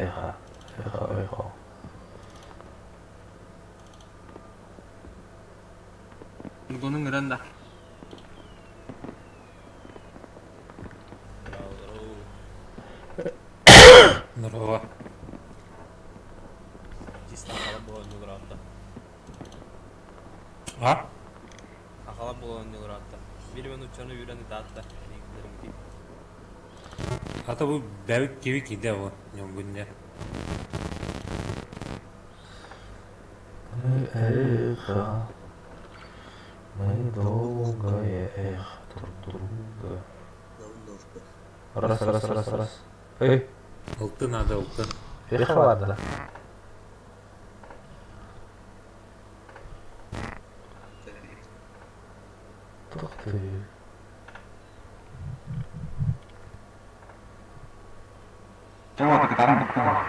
Bunun renda. Здорово. Aqala bo'lgan yo'lroqda. Ha? Aqala bo'lgan yo'lroqda. Bir minutchani yurani datta. Hatta bu bevik gibi gide o. Yongunda. Эхо. Мы долгое эхо друг друга. Раз. Эй, Алтын надо, алтын. перехват. Ух ты. Чего ты там такого?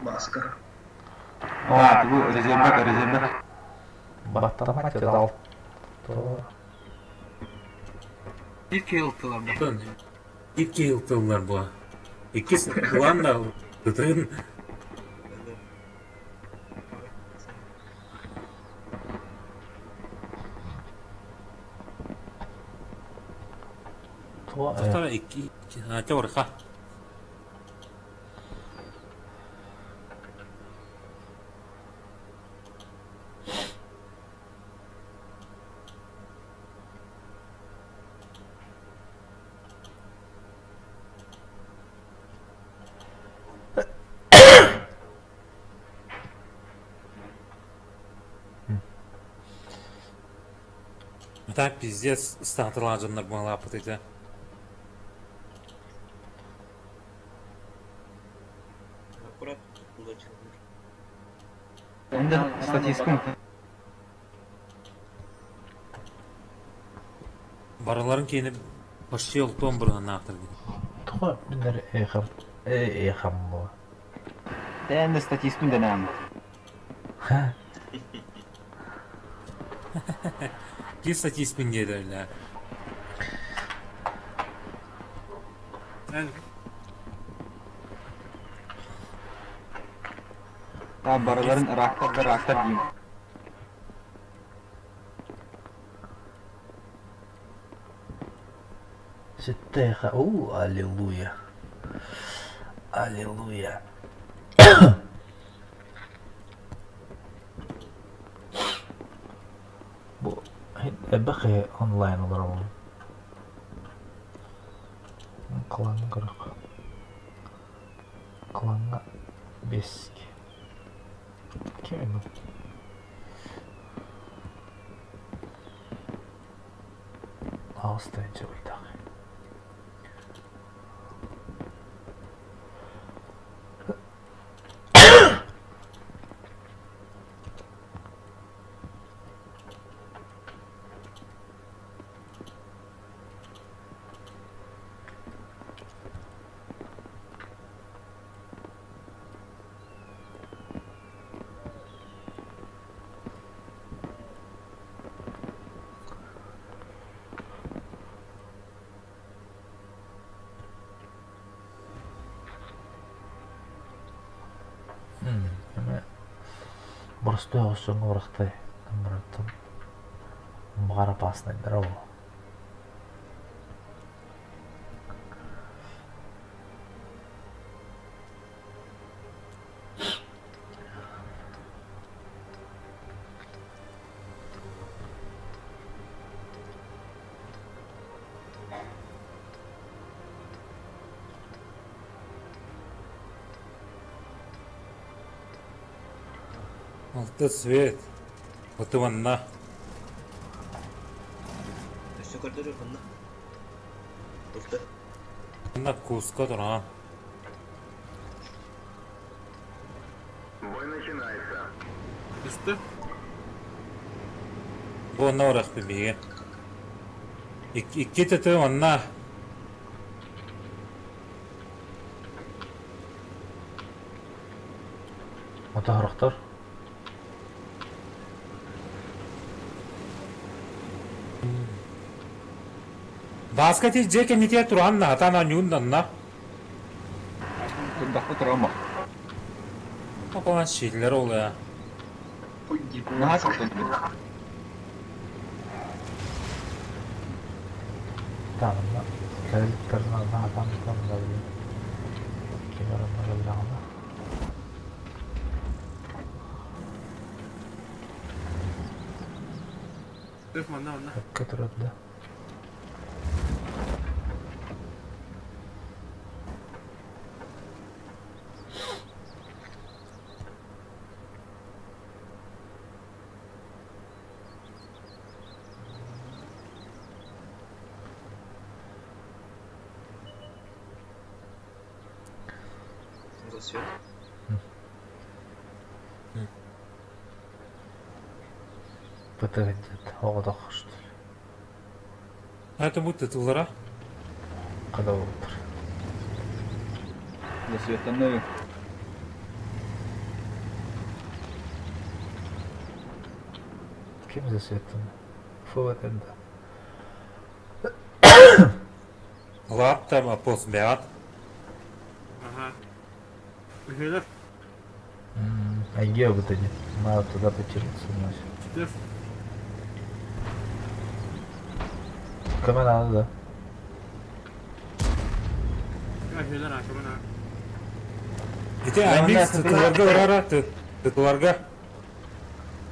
Баска. О, bu rezervde. Батамать дал. İlk yıltılar bu. Алтын. İki yıltınlar bu. İkisi ulan da ıtın. Tuhtara iki. Ha, çabuk ha. Так, пиздец, стартовала же нормально лапать. Аккуратно удачно. Ben de statistik. Бараларын кейініп почти ұлтон бұрған нақтыр. Тухай минер эхам bu. Ben de statistik denem. Ki статистикін деді öyle. Ya baraların Irak'ta diyeyim. Ситеха. Аллилуйя. Аллилуйя. Bu بقي онлайн олар ол. Қаланың қырық. Кланга 5. Kim bu? Ağustos'ta oydak. Просто осың орақтай мұратым мұғара басына дыр ол. Алты свет. Вот ванна. Все картошка ванна. Просто. Ванна куска тұрған. Бой начинается. Üstü. Bu ne uğrak bebeğe? İki tütü vanna. Otağırıqtır. Баскати жеке нете тұрған атана нюнданна. Кындақта тұра ма? Опалан шейлер ол я. Наға сақтан. Tanımda. Geldiklerini adam da biliyor. Kenarında geldiğinde. Üf vanda vanda. Götürüldü. Свет. Бітігінде оғыда құшты. Это будет тулара. Қада отыр. Засветаны. Кем засветаны? Фуатында. Лаптам апос беат. Ага. Üheler. Айге бітіні. Надо туда потереться. Üf. Кімен аны да. Üheler akımın ha. Ете аймекс тытыларга урара. Тытыларга.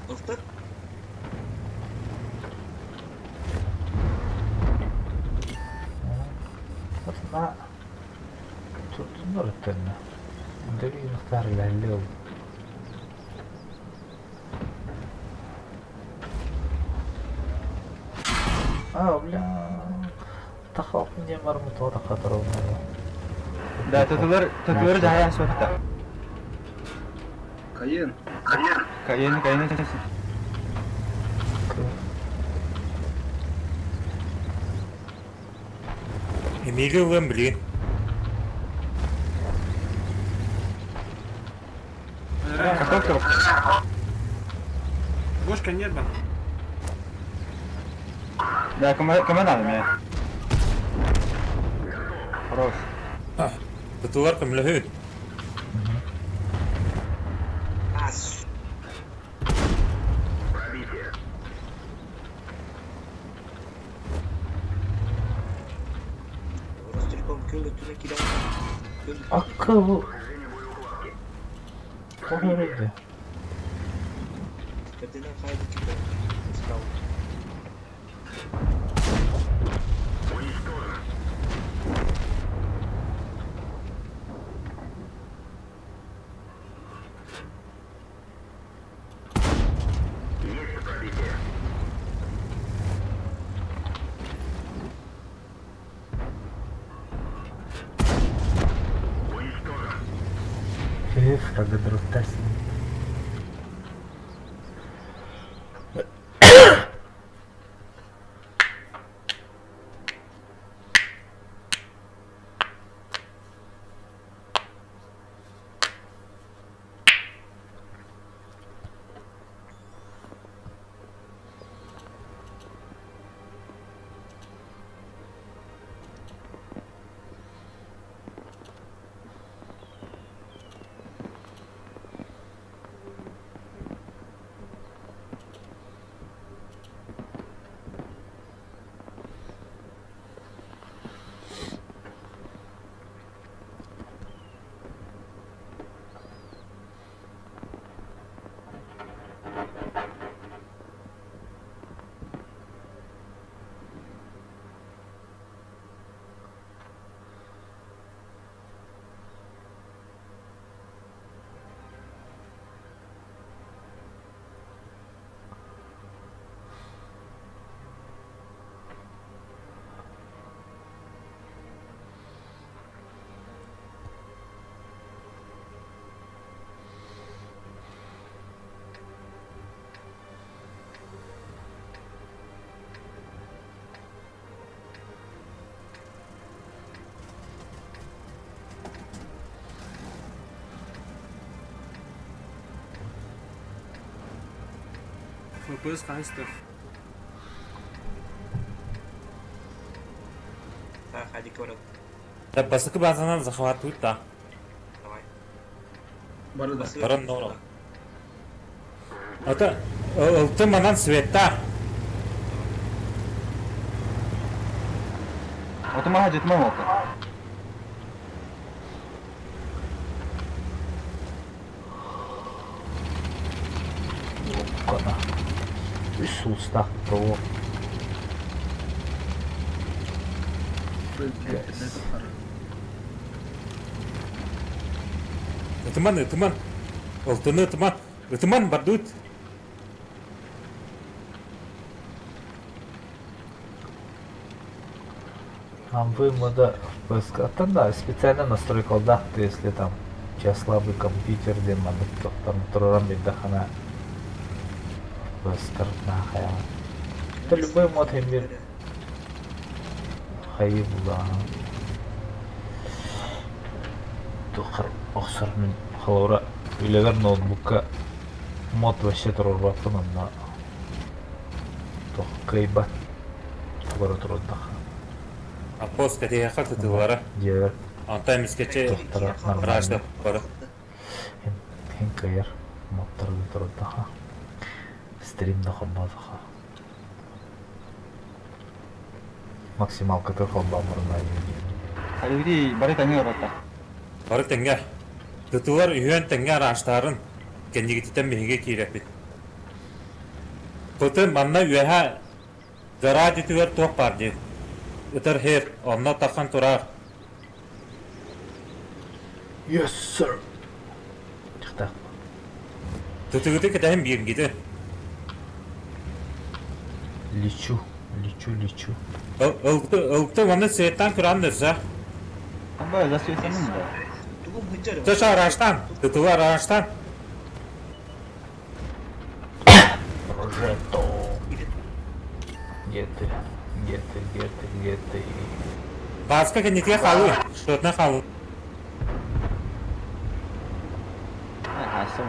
Просто. Отына тұртындар өттені. Үндегі еміқтар ләлі ол. Бля. Тақалып не бар мұтуға қатыр олмайды. Да, татуэр жая сотта. Кайен часın. Эмили Лэмбли. Картофель. Бошка нет ban. Да, команда меня. Хорош. Тытылар кімлі. Ас. Пробитие. Ростельком көлі түні келе. Аққы бұл. Қол өреді. Бірден қайды келе. Справа. Уничтожен. Фрагодротасин. ФПС қайсты? Так, ходи, корот. Да басыкы базанан захватывают, да. Давай. Барыда. Баран норал. Это ты манан света. Отымаға жетмей олды. Кана. Üsulstak bu. Ытыман. Олтыны ытыман. Ытыман бардут. Вымода ФПС. Да, специально настройка алдақты, если там слабый компьютер демады, там турам бедахана ФПС нахая. Это любой мод имеет. Хайбла. Тухар охсар мен халора үйлегер ноутбукка мод вообще турар бапын на тох кайба турар турдах. А пост это я хочу ты вара. Дер. Антай мискече рашда бара. Хинкайер моттар турдах. Стримда хаббазаха. Максималка тохал бамырна. Алири барыт аңы ората. Бары теңге. Тутулар үйен теңге раштарын кендигитен меге кирепит. Тутын манна үйеха заради түвер тоқ барды. Өтер хер, онна таққан тұрар. Yes, sir. Тихтақ. Тутугуты кетайым бергиді. Лечу. Ылты оны сеттан күрандырса. Amba засветанын да. Тугум хыджар. Төша раштан. Тутулар раштан. Прожето. Геты. Баска кенетке қалу. Шотна қалу. Хасым.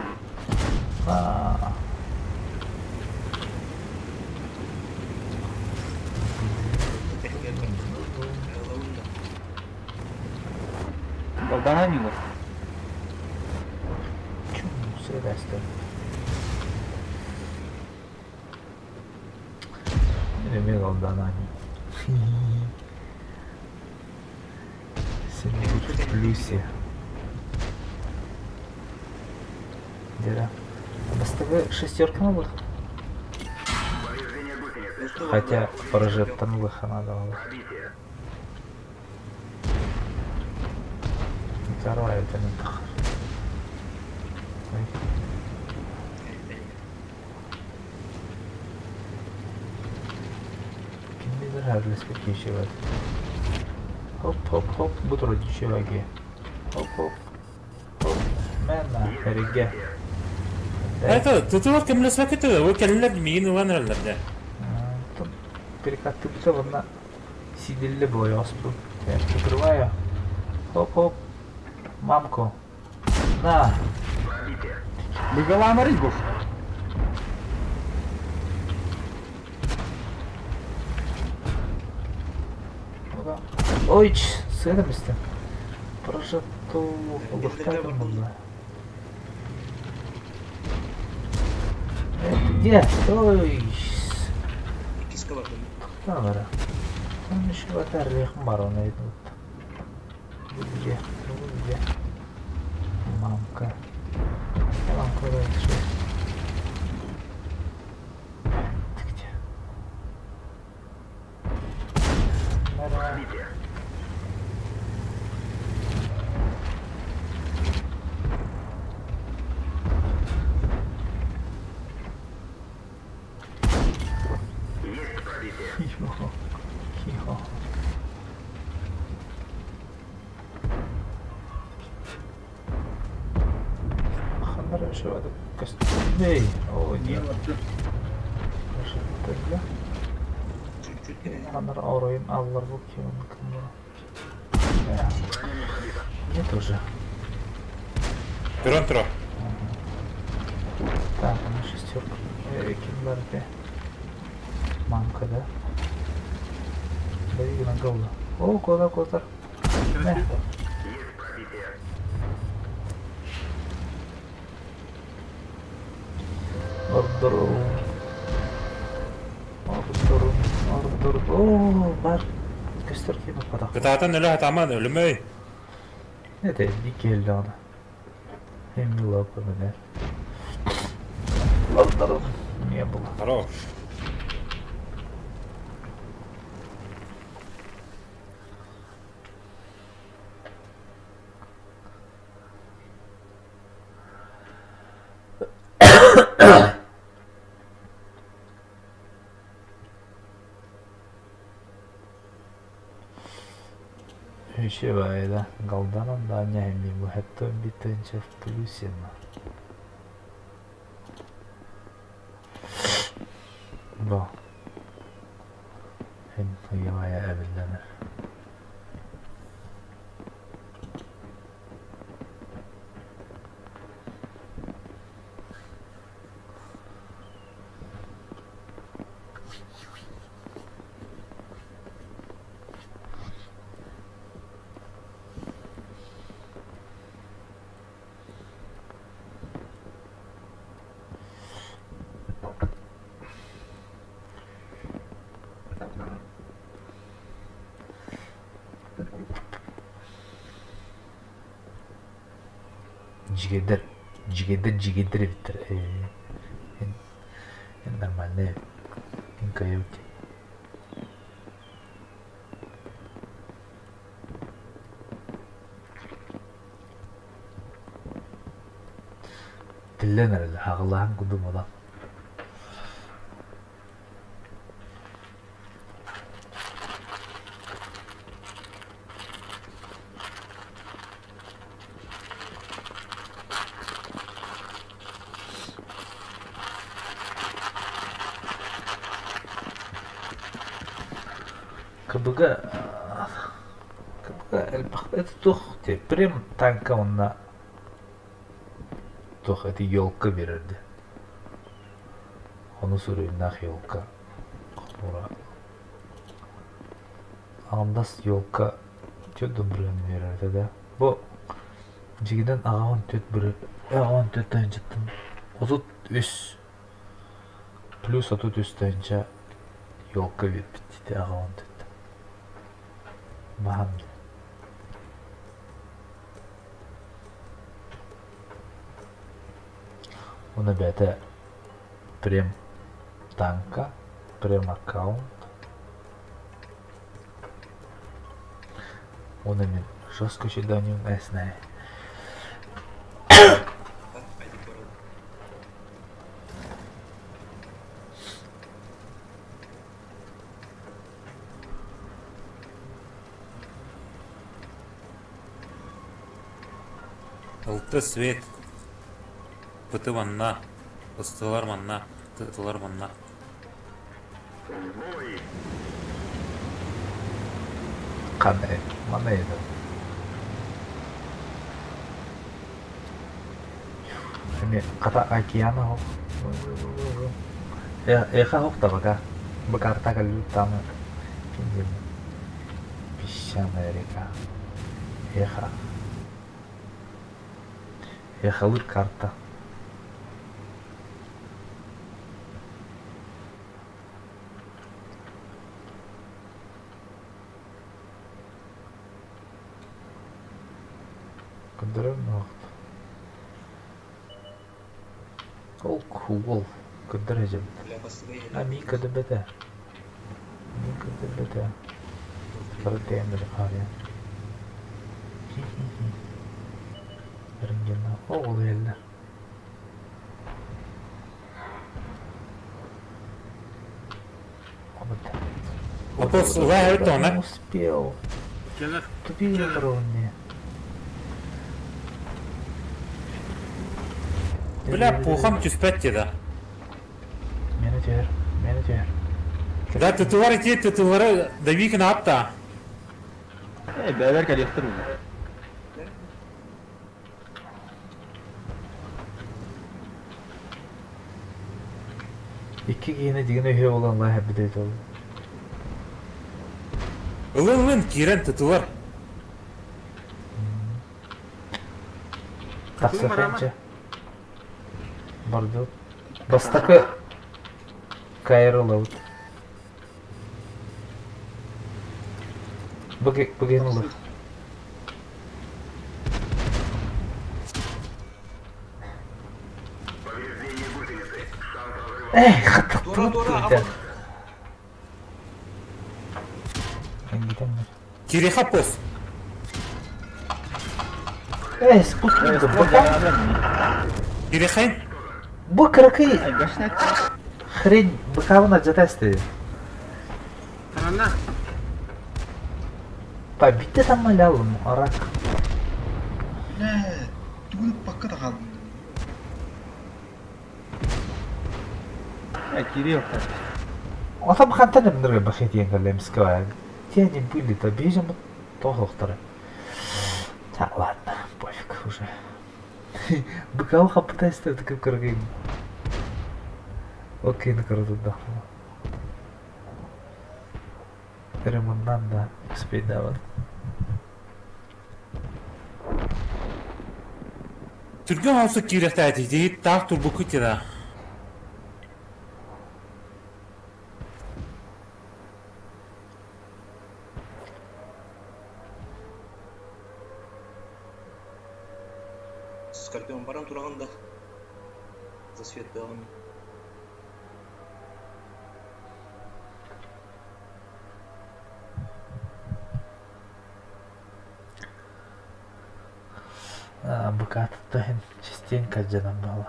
Балдана мило. Чому все решта? Не мегал данани. Сидит в плюсе. Дера. БСТВ шестерка на выход. Хотя прожектор на выход надо. Второе это не так. Kimde herhalde bir şey var. Hop bu turuncu şey var ki. Hop. Mana, herige. Это, ты вот кем лесвак это, вы келлер миин уанралар да. Перекатты бите бунна сидилле боёспу. Открываю. Хоп-хоп. Мамку. На. Бегаламарый был. Ой, сыромости. Прожату лохтаром было. Где? Ой. Кискалар. Камера. Он еще в атаре хмару найдут. Где? Где? Мамка. Мамка раньше. Ты где? Мара. Тихо. Хорошо, это костей. О, нет. Хорошо, тогда. Ханар ауроин аллар bu кем. Нет уже. Пирон тро. Так, на шестерку. Кемларде. Мамка, да? Дави на голову. О, куда? Ордер. О, бар. Көстөрке бапада. Кытаатан эле атаман өлүмөй. Это дикелди аны. Эмило менен. Ордер. Не было. Хорош. Еще байда галданан да нями bu hatta bitençe tulusena. Bu. Hem yavaya evlenir. Jigeder bitir. En normalde en coyote. Dillener el ağlahan kudum adam. Кабыга это тух те прям танка онна тух это елка берерди. Onu sürüyor nak yolka. Ora. Andas yolka çöldüm birini verirdi de. Bu jigiden ağan tötten çıktım. 33 plus 33 tönce yolka verip bitti ağan tötten. Mahamd. Ona bete prem tanka, prem account. Ona men жестко считанию эсне. Ылты свет. Пыты манна. Ыстылар манна. Тытылар манна. Қандай? Мана еді. Ini kata Akiana hok. Eka hok ta baka. Bekarta kali utama. Pinjam. Bisa mereka. Eka lut karta. Кадырым вакыт. Ол cool. Кадыр ежем. Мика да бете. Бәрде әмір қария. Бірінгені ол елді. Опус, уға өтті оны. Успел. Келер. Тупи ровне. Бля, пухам түспәт деді. Менеджер. Да, тытылар ете, тытылары давикін апта. Бәлер кәлектір бұл. İki giyine digine üye olan la hep de oldu. Ылын кирен тытылар. Taksa fence. Bardo. Bastakı kayırı lavut. Bugün olur. Хатта. Кири хапос. Спутник. Кири хайн. Bu kırıkı хрень быкавына жатасты. Таранда. Побитте там малялым, арак. Түгіліп баққа да қалдым. Кире оқтар. Отам хантаны бінірге бақет енгірлеміз көвайын. Тені были-то бежим тоже оқтары. Так, ладно, пофиг уже. Быкавы хапытайсты, это как кыргайым. Окей, накарады дахнула. Ремонтнан да успеть давать. Түрген аусы киректі әдейді, тақ тұр бұқы теді. Скорпион баран турағанда засветтаған. Быкаты частенько жанам было.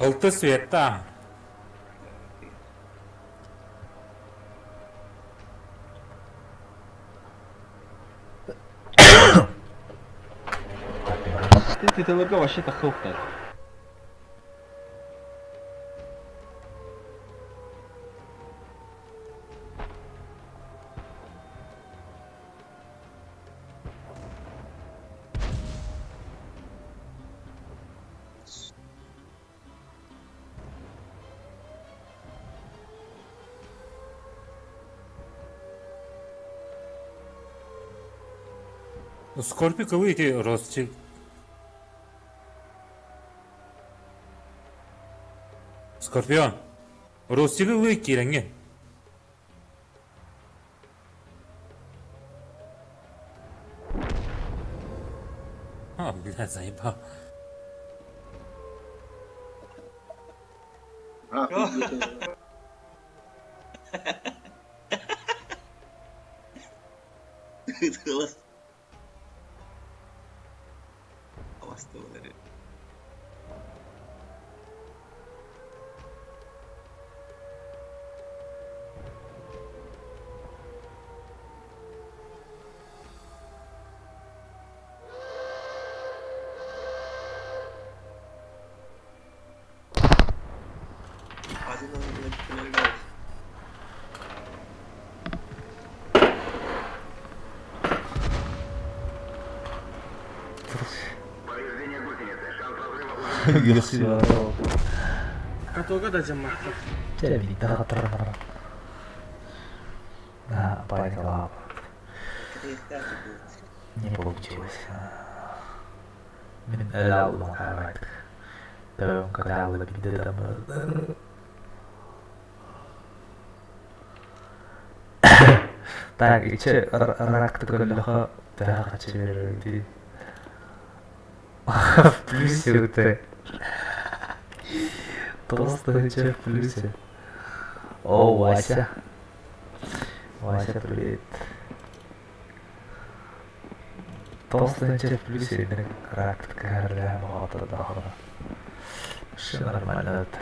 Ылты светта. Ты только вообще таққа оқтар. Скорпика выйти ростик. Скорпион. Ростига выйти киренге. Бля, заебал. Голос. Авастовары. Юрсио. Катога да жаммакта. Тебе видно хатырмар. Да, поняла. Не получилось. Мен элалу харайт. Тем катала бидедам. Так, иче ракты көллөхө тага чеберди. Плюс это. Просто иче плюс. О, Вася. Вася, привет. Толстый иче плюс, ракты көллөхө мағата дағыра. Все нормально это.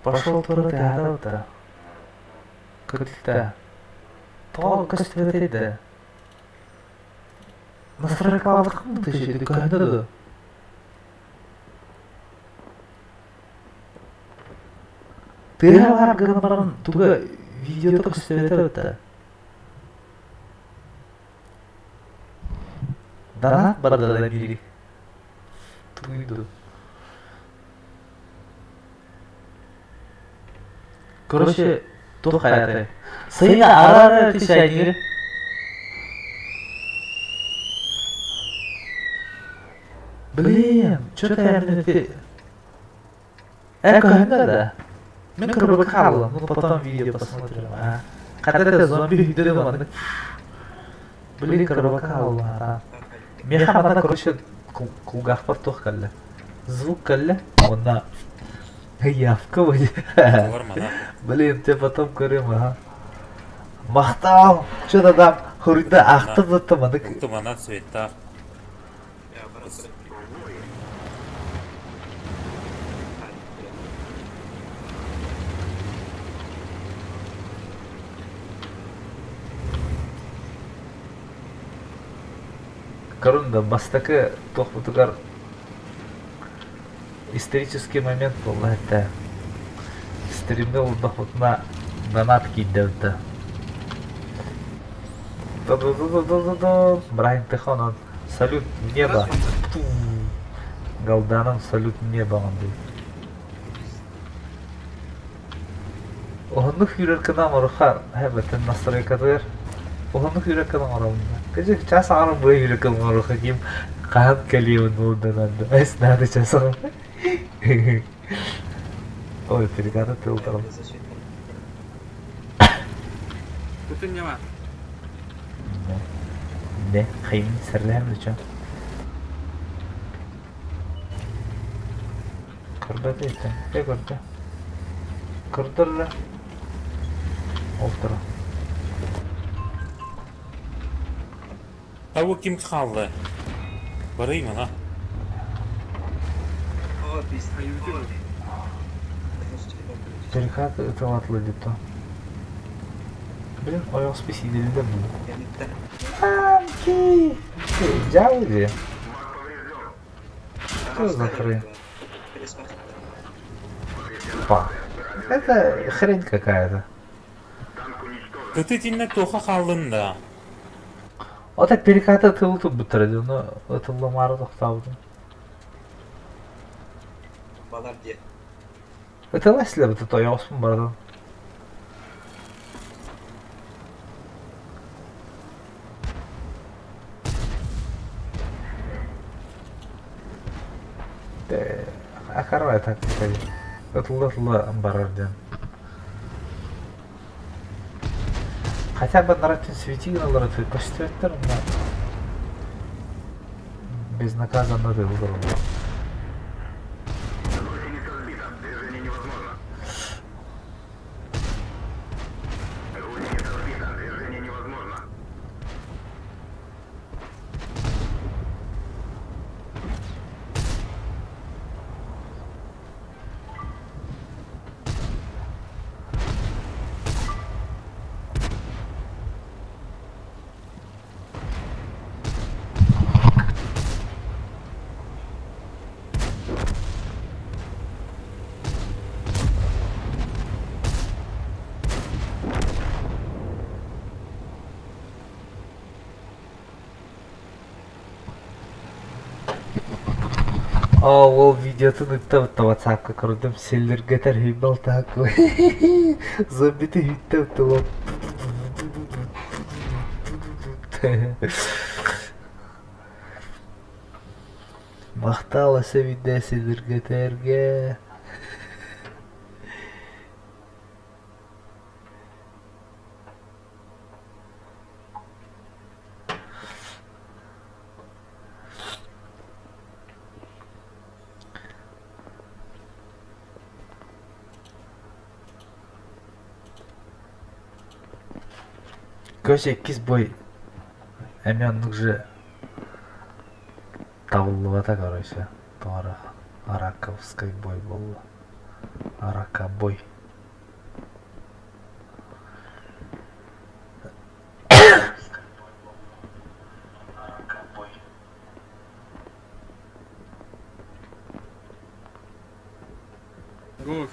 Пошел туда тягата. Как-то. То костюм да. На 40 тысяч когда. Ты говоришь, туга видео только светит. Да, борода бери. Туйду. Короче, то хайты. Сыйна арара тишайни. Блин, что-то я не... да? Мен крабакалла, ну потом видео посмотрим, а. Когда ты зомби видел, блин, крабакалла. Мен хамана, короче, кулгах потох калля. Звук калля, она... Явка будет. Блин, ты потом көрем, ага. Мақтал, что-то там хурда ақтып заттым, аны. Тумана цвета. Корунда, бастакы тоқпутугар исторический момент был, это стримнул доходна донат кидевта. Брайан Техонон, салют небо. Галданом салют небо он был. Оғынық үйреркіна мұрықа, әбәтін настройкадыр. Оғынық үйреркіна мұрықа. Кажи, час ағырым бұй үйреркіна мұрықа кем қағын кәлеуін ұлдананды. Әс нәді час ағырым. Ой, перегады тыл тұрым. Бүтін не бар? Не, қайын сәрләмді чон. Көрді дейті, көрді. Көрдірі. Олтыры. Тауы кім қалды? Барай мана. Перекаты это латлы где-то. Блин, ой, спасибо, не буду. Окей. Взял где? Что за хрень? Па. Это хрень какая-то. Ты тинне тоха қалдың да. Вот так перекаты ты луту бітірді, но это ломары тоқтауды. Балар де. Это ләсілі біті той ауыспын бардым. Акарвай так сказать. Это барарден. Хотя бы нравится светило, ты костюмер, но безнаказанно ты выбрал. Ол видеотун ыттап WhatsApp'ка көрдüm. Селлерге терхи балтак. Зомбити хиттеп. Мактала видео селлерге терге. Көз 8 бой. Эмёнлук же табылыбата, короче. Тора Араковский бой болду. Арака бой. Гош.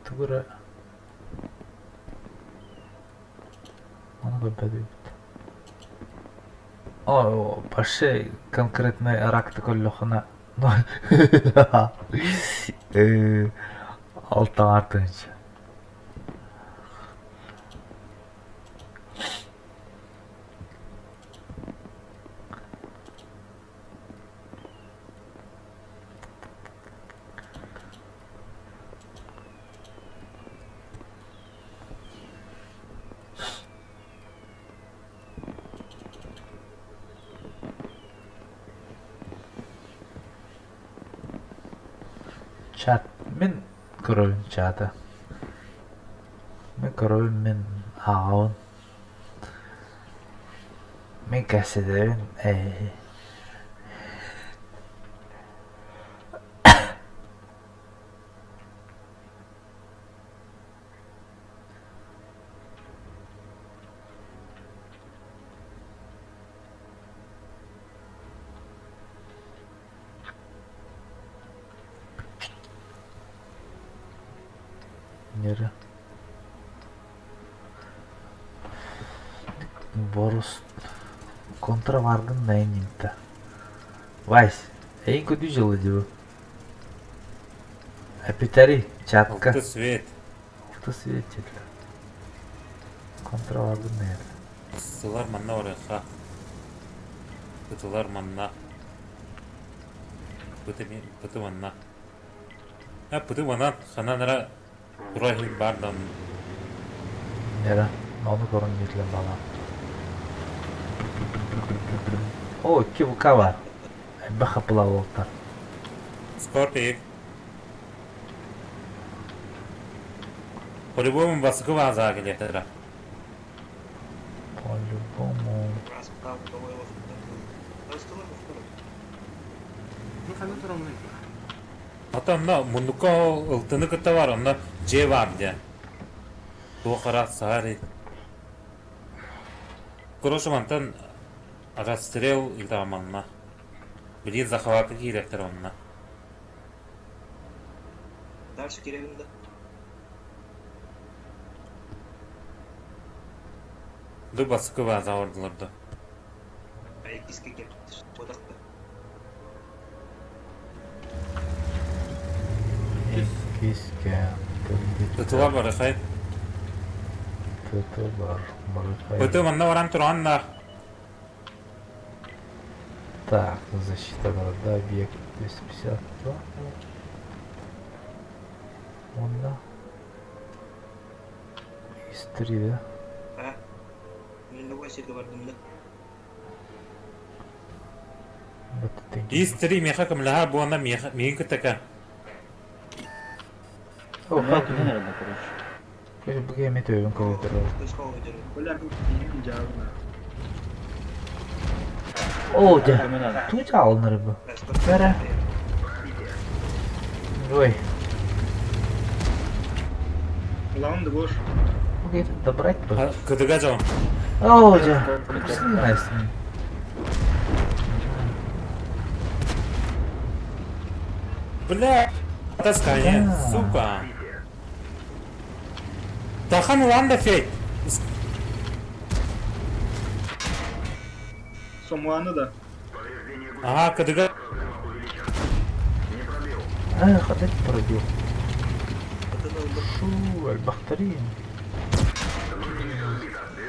Тугура. Onu da bediydi. O başı конкретный аракты коллохына. Алтан артынча. Чат, мен көрөйүн чаты. Мен көрөйүн мен ағауын. Мен кәседерін. Нері? Борус контраваргын найнинта. Вайс, эйн көдүй жылы дебі. Апитари, чатка. Алты свет. Алты свет жетті. Контраваргын найнинта. Сылар манна орайха. Пытылар манна. Пыты манна. Пыты манна хананара Турахил бардам. Нері? Оны көрін кетілен бала. О, 2 бука бар. Баха пыла болттар. Скорпик. По-любому басыкы ваза келетірі. По-любому. Расправка войлов. Осталось второй. Ну, хана турамын. Ата мына мundukka ылтыны кытта бар, онда же бар де. Туқара сари. Короче, мантан расстрел илтаманна. Билет захваты керектер онна. Дальше керегінде. Ды басыкы ваза ордылырды. Айкиске кетті. Одақты. Киске. Пытылар бар, хай. Пыты бар. Пыты манна баран туранна. Так, защита города, объект 252. Вон, да. Из 3, да? А? Мен de Васильге бардым да. Вот это Истри меха камляха буана меха мейка така. О, как Көз бүге эме төбүн көйдөрөбүз. Көскова жүрөт. Öyle bir cevabına. О, да. Тут алыныр бу. Бәрі. Ой, Ulan da boş. bu geri добрать бы. Кыдыга жау. О, да. Красивый. Бля, таскание, Да. сука. Тахан уланда фейт. Somuanı da. Ага, кыдыга. Ходить пробил. Шу, альбахтарин.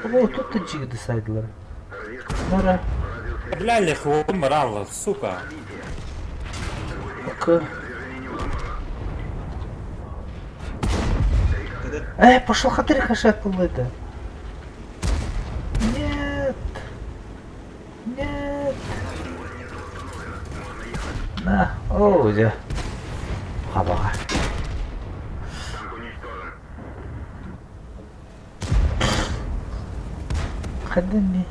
О, тут ты джигды сайдлары. Нара. Бля, лихо мрала, сука. К. Пошел хатырь хашат был это. Нет. Нет. На, о, да. Хабага. خدني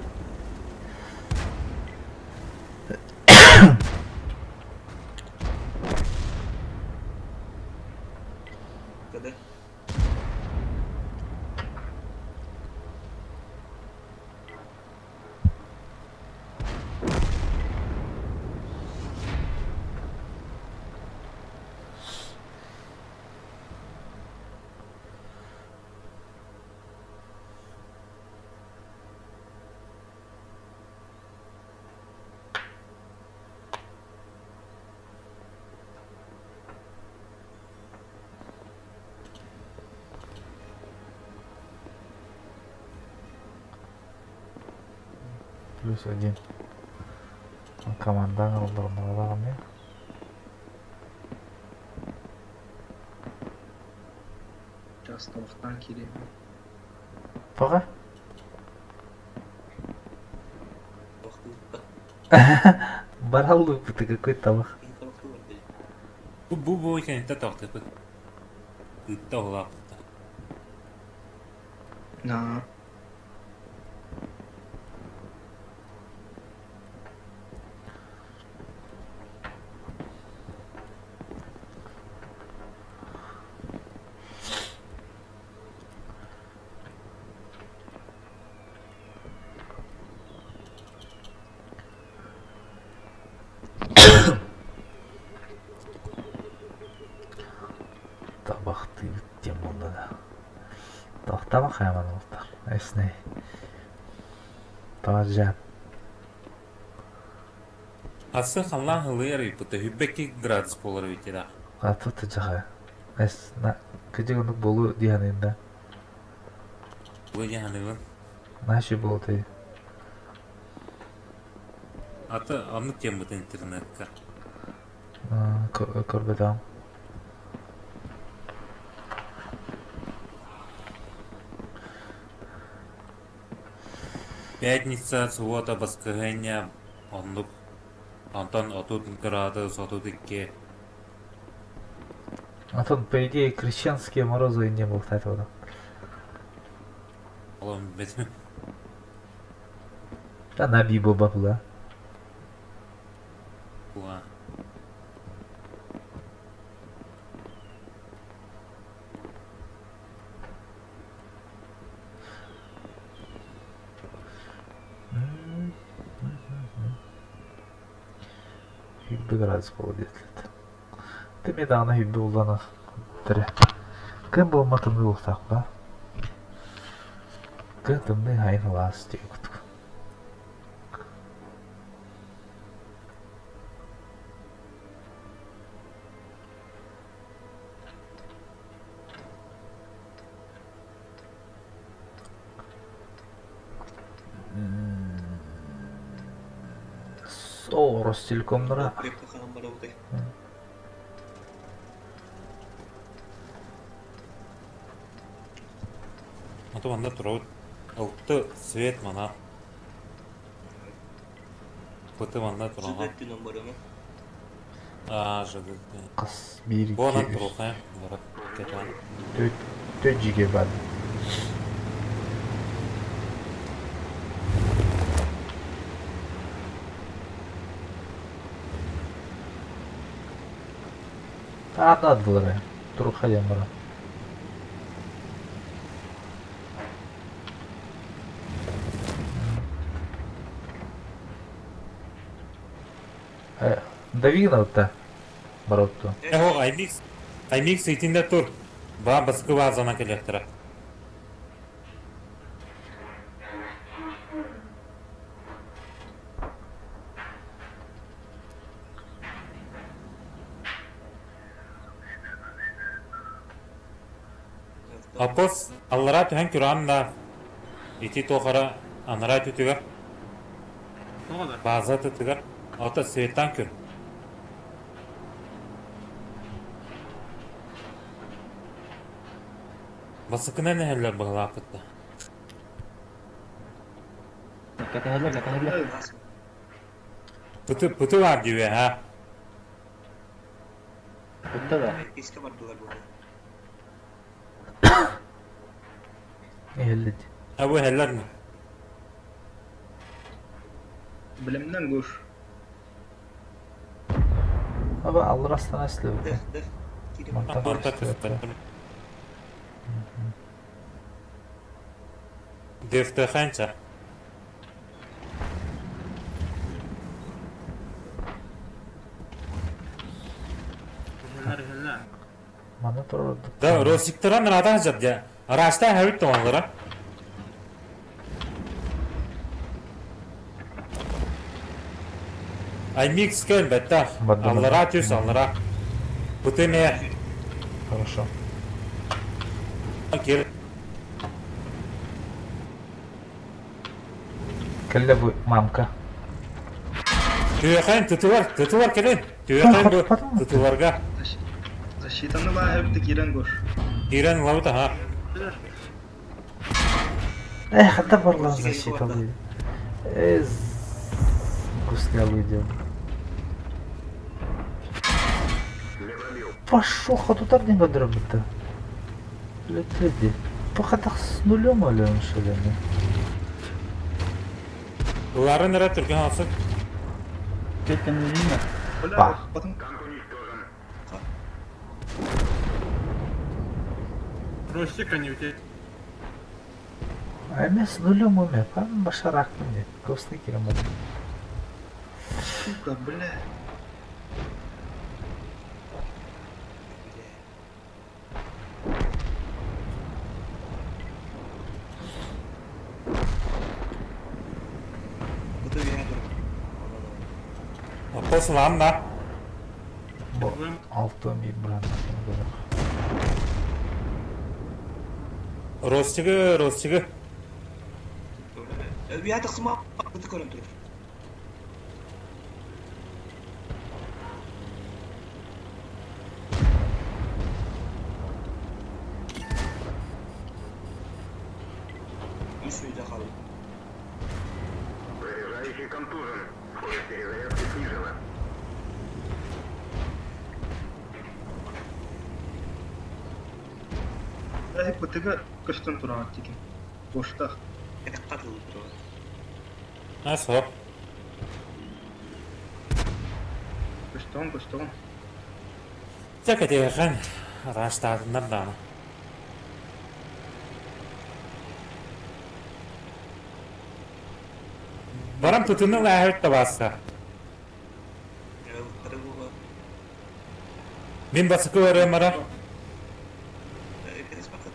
Kada? +1. Команда алдырмалаған мен. Жастылықтан келемін. Поға? Баралды бұты какой табақ. Бу екен татақты пыт. Үтті олақта. Na. Табақты үттем болды да. Табақ айман олықтар. Әсіне. Табақ жап. Асы қалан хылыр пыты хүббекі градус болыр өйтеді. Атыты жаға. Әс, күдік ұнық болу дейінен. Бұл яғанығын. Нашы болды. Аты анық кен бұты интернетка. Көрбедам. Пятница, суббота, воскресенье, Антон отут градус, отут икки. Антон, по идее, крещенские морозы не был этого. Олым бетім. Она бибо бабла. Буа. Hübbü gradus болу детілді. Деме дағына hübbü ұлданы түрі. Кім болматымды ұлтақ ба? Кімді хайын лас дейі күтік. О, Ростелекомдара. Крепко канал барауты. Аты манда тұрау. Ұлтты свет мана. Бұты манда тұрауға. Жидетті номеріні. Жыды. Қыс 1 Бұғанан 2 тұрауға. Бұры. Кетуан. 4 жиге бар. Надылары. Тұру қайдан бара. Давиновта баротту. О, Аймикс итінде тұр. Ба басқы базана келектіра. Апос, аллара түхен күранда ити тоқара анара түтігер. Тоғада. База түтігер. Ата светтан күр. Басықынан әхелер бұғыла апытты. Пұты бар дүйе, ха? Eski vardılar burada. Ehelledi. Әбу әхелер mi? Bilimden koş. Aba Alras'tan aslı. Def. Gidim. Mantar Mantar aslı. kızıklar. Defte xança? Heller. Mana тұрды. Да, Росиктаран радан жад я. Рашта хәвит тоғанлара. Аймикс кел бәттә. Аллара түс, аллара. Бұты не? Хорошо. Кел. Келді бұл мамка. Түйеқайын тұтывар келен. Түйеқайын бұл тұтыварға. Защитаны var hep de giren koş. Иран лаута, ха. Хата барлар защиталы. Гусля выйдем. Пошел ходутар не гадрабыта. Летеди. Похатах с нулем алем шелеми. Бұларын әре түрген алсын. Öyle Bak. batın. Ростик они у тебя. А мен с нулем уме. Пам башарак мне. Косты кирамады. Сука, бля. Bu da bir yer. Апос ланда. Алтын bir branda. Ростигі. Bir yer tıksıma. Bu da körüm durur. Üstüne kalın. Заряжающий контужен. Скорость перезарядки снижена. Hep batıga kıştın duran tekin. Boşta. Dikkat edin durur. Асо. Kıştın. Тяка тегехан. Раштадындар даны. Барам тұтының әхет табасы. Kırığı Мен басықы өрі мара. Hepiniz bakın.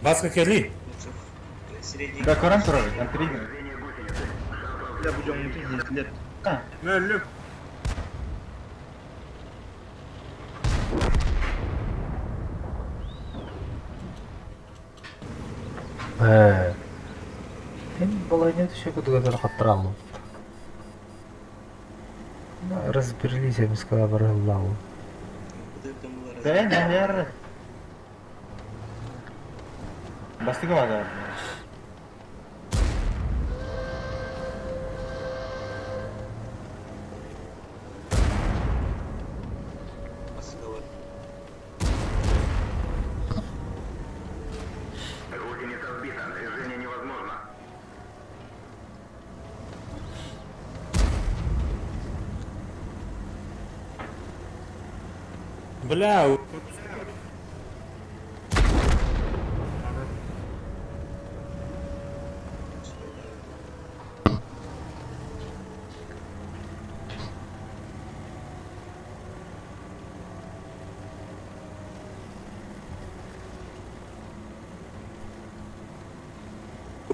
Басқы келі. Средний. Ya bu camımızın hizlet. Öldüm. Мен балайня түші күдігілер қаттыр алым. Разберились, я бы сказал, барылау. Да, наверное. Бастыга базар. Гусеница сбита, движение невозможно. Бля,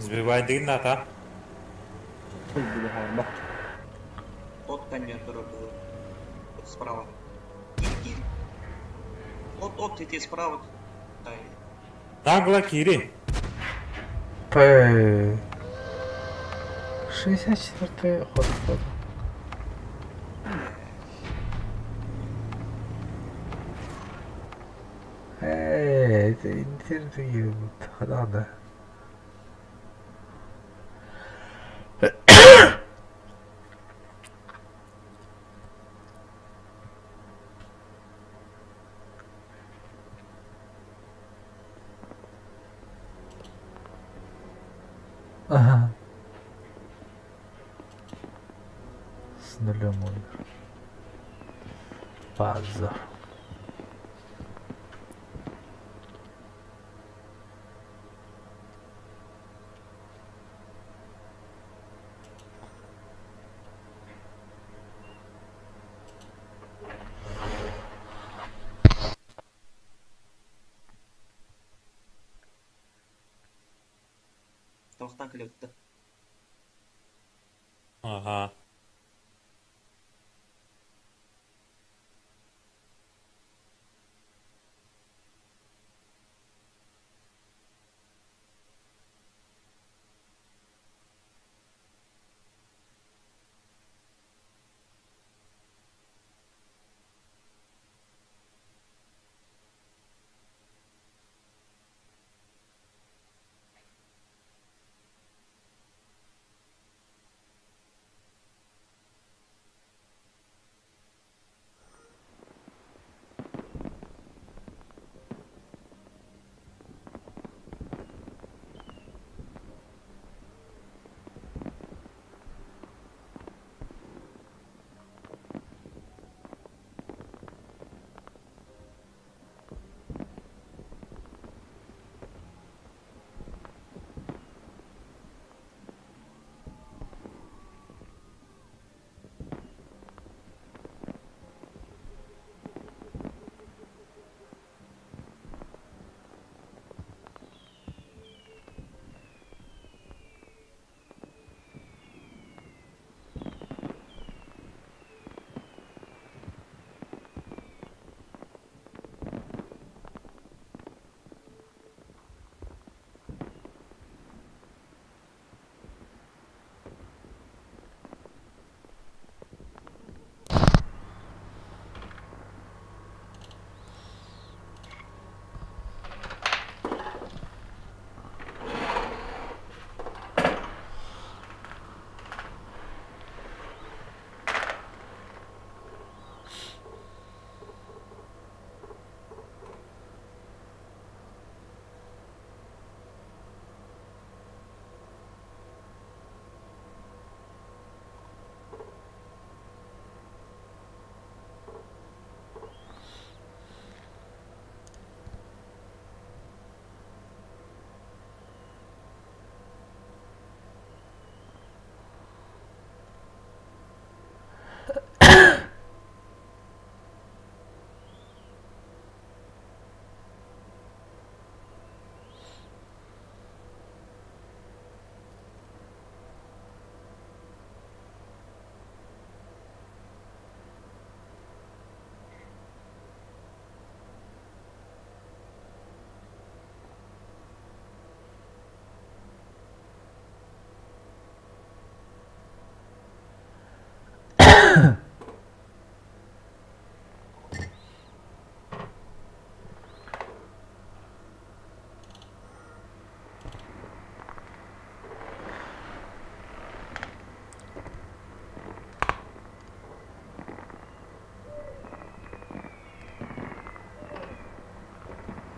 сбивай дым, та. Тот конь, который был вот справа. Иди. Вот эти справа. Да. Нагло, Кири. 64-й ход ходу. Это интервью. Да. Ага. С нулем умер. Позор. Толстан клетка. Ага.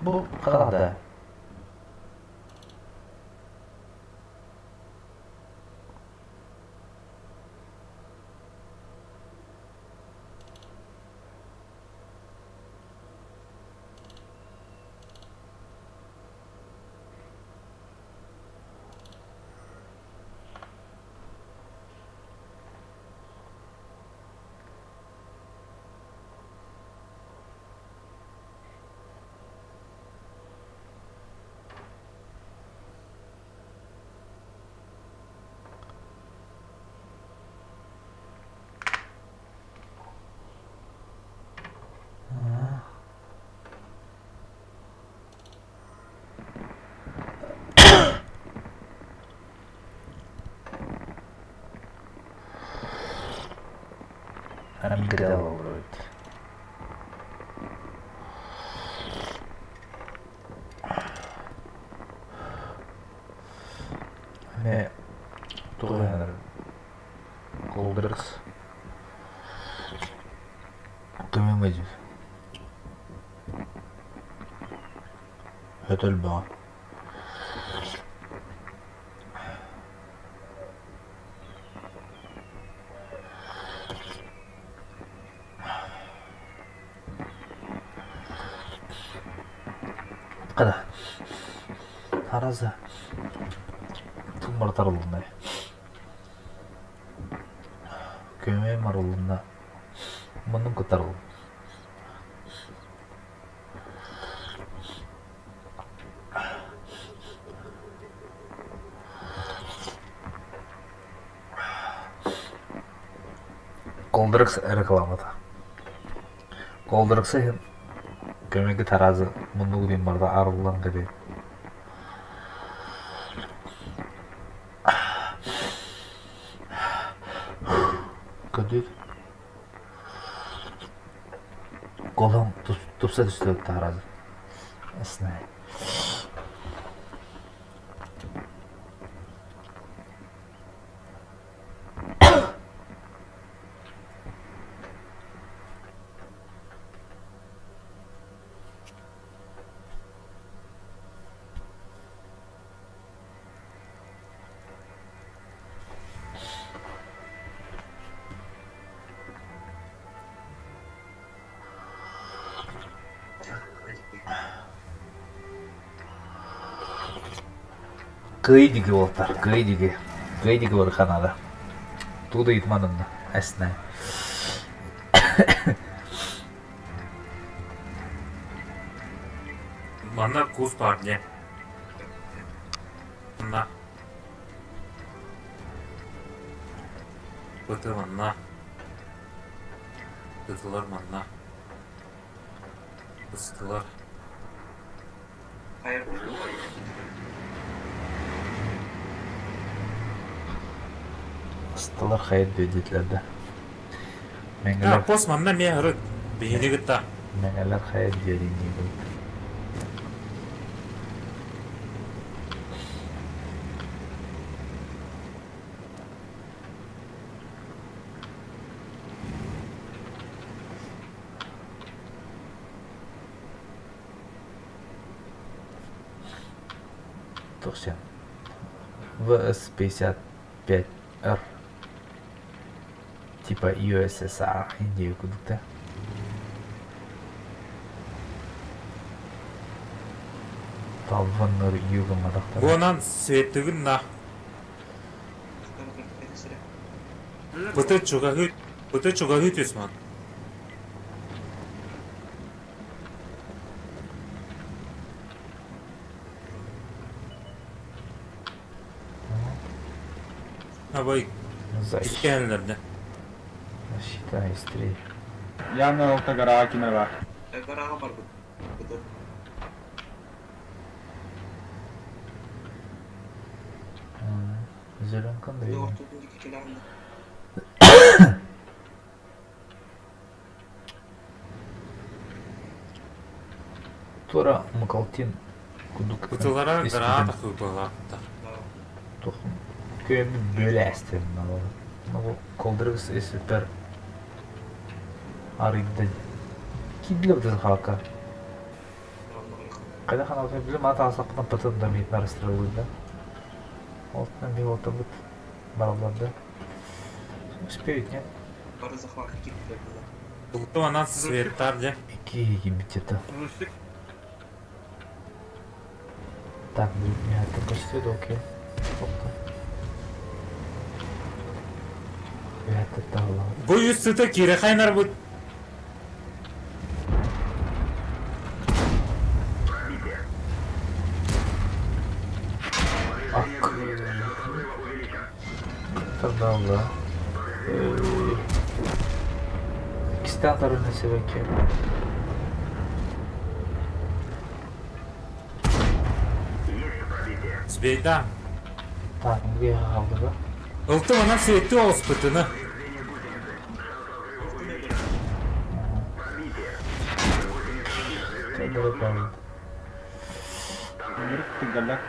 Bu kalada. I'm good over it. Ne? Tuğyanır. Koldırız. Kımın vecif. Hötül bağ. Kada. Tarazı. Tımbar tarılığında. Kömeği marılığında. Bunun kutarılığında. Koldırıks reklamada. Koldırıksa kömekli tarazı mundu gudin barda arılan gibi. Kötü. Kolum tutsa düştü tarazı. Esnay. Kıydıgı oltar, kıydıgı. Kıydıgı var kanada. Tuğda yitmanında, esnay. Bana kuz parti. Bana. Bıtı bana. Bıtılar bana. Bıstılar. Hayır. Sıtılar hayat dediklerde. Ya Mengeler, pos bana ne hırık. Beyni gıtta. mengeler hayat dediğin gibi. Точно. VS-55R. Типа USSR, Индию куда-то. Талваннар юга мадақтар. Гонан светігін на. Быты чуға хүйт есман. Абай, Защита, икенлерді. защита истрей. Яна алтагара акинава. Гараға бар бұд. Зелен қандай? Ортудың кекелерінде. Тура Мукалтин. Кудук. Бытылара граата хүйбалақта. Тоқым. Көйемді бөлі әстерін алады. Бұл колдырғыс есіпер арыйды. Кидлі бұтыз қалқа. Қайда қана өтіп білем, ата асапынан пытын да мейт нарыстырылды да. Олтынан бей олта бұд бараларды. Успеют, нет? Пара захват каких-то было. Бұлты анан светтар же. Какие гибитеты? Так, будет меня это почти окей. Опа. Это дало. Бұ үсті кері қайнар бұд. Дало. İkisinden tarafına sebeki. Свейда. Так, где қалды ба? Бұлты анан светті оғыз бұтыны. Çadırı kaldı. Нырықты галяк.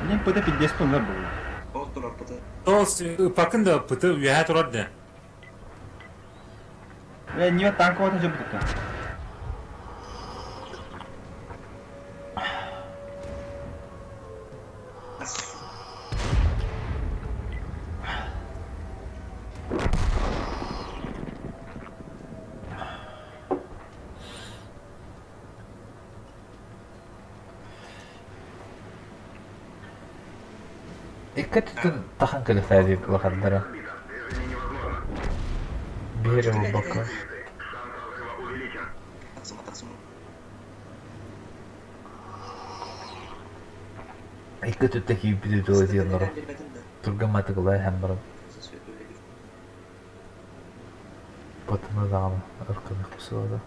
Мен пыта 50 тонна был. $1 пыты. Ол пакында бұты үйә тұрады. Не танковый же будет. Dikkat edin tahan kılıklar bakandara. Bir yere bakın. Таксима. Dikkat etteki bir de öyle diyorlar. Turgama tıkılay hem barın. Batına da ama arkadaş bu sırada.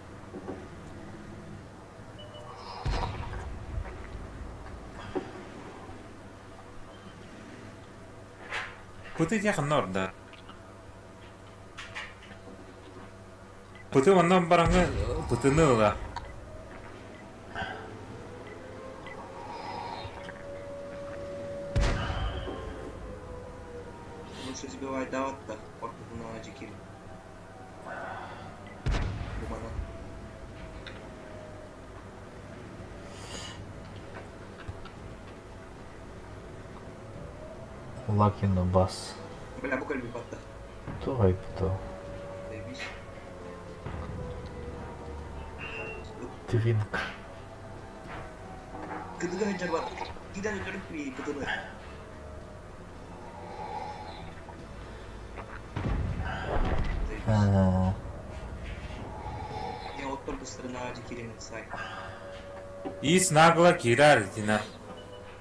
Бұты жақын орда. Бұты оннан бараңы бұтыны ұға. Лучше сбивать давать-то, на Джекире. Думана. Лакину бас. Бля, буквально бата. Тугай пто. Заебись. Твинк. Кыдыганы жарбар. Киданы көріп бей кыдыны. Я вот только сторона Джекире сай. Ис нагло кирар дина.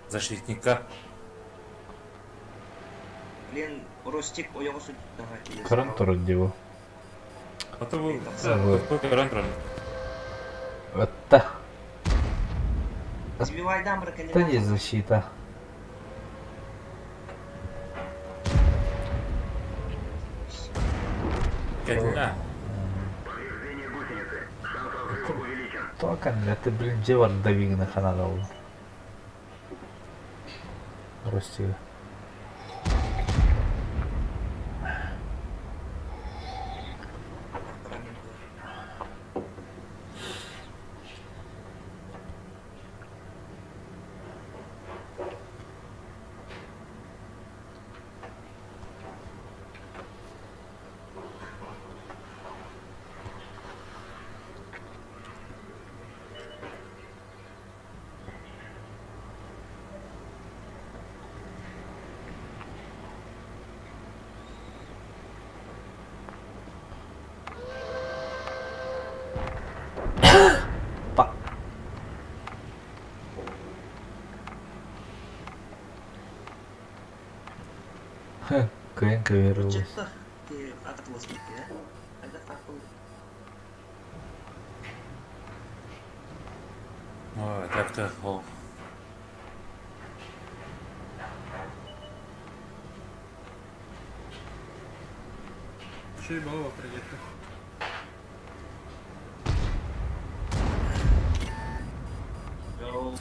Защитника. Блин, Ростик ояғы сүт. Кырын тұры деу. Бұты бұл көрін тұрын. Өтті. Сбивай дамбра, Это не конечно. защита. Кәдіна. Только это, блин, девар давигна канада ол. Ростига. Kayın kayırılmış. Çıktı. Atılması gitti ya. Hadi farklı. Ой, так-то, о. Şey baba bakır gitti.